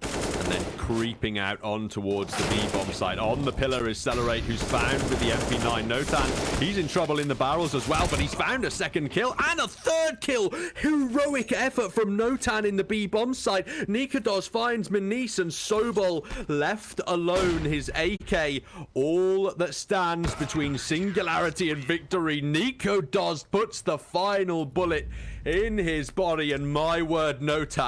S2: and then creeping out on towards the B-bomb side. On the pillar is Celerate, who's found with the MP9. Notan, he's in trouble in the barrels as well, but he's found a second kill and a 3rd kill. Heroic effort from Notan in the B-bomb side. Nikados finds Manise, and Sobol left alone. His AK, all that stands between Singularity and victory. Nikados puts the final bullet in his body, and my word, Notan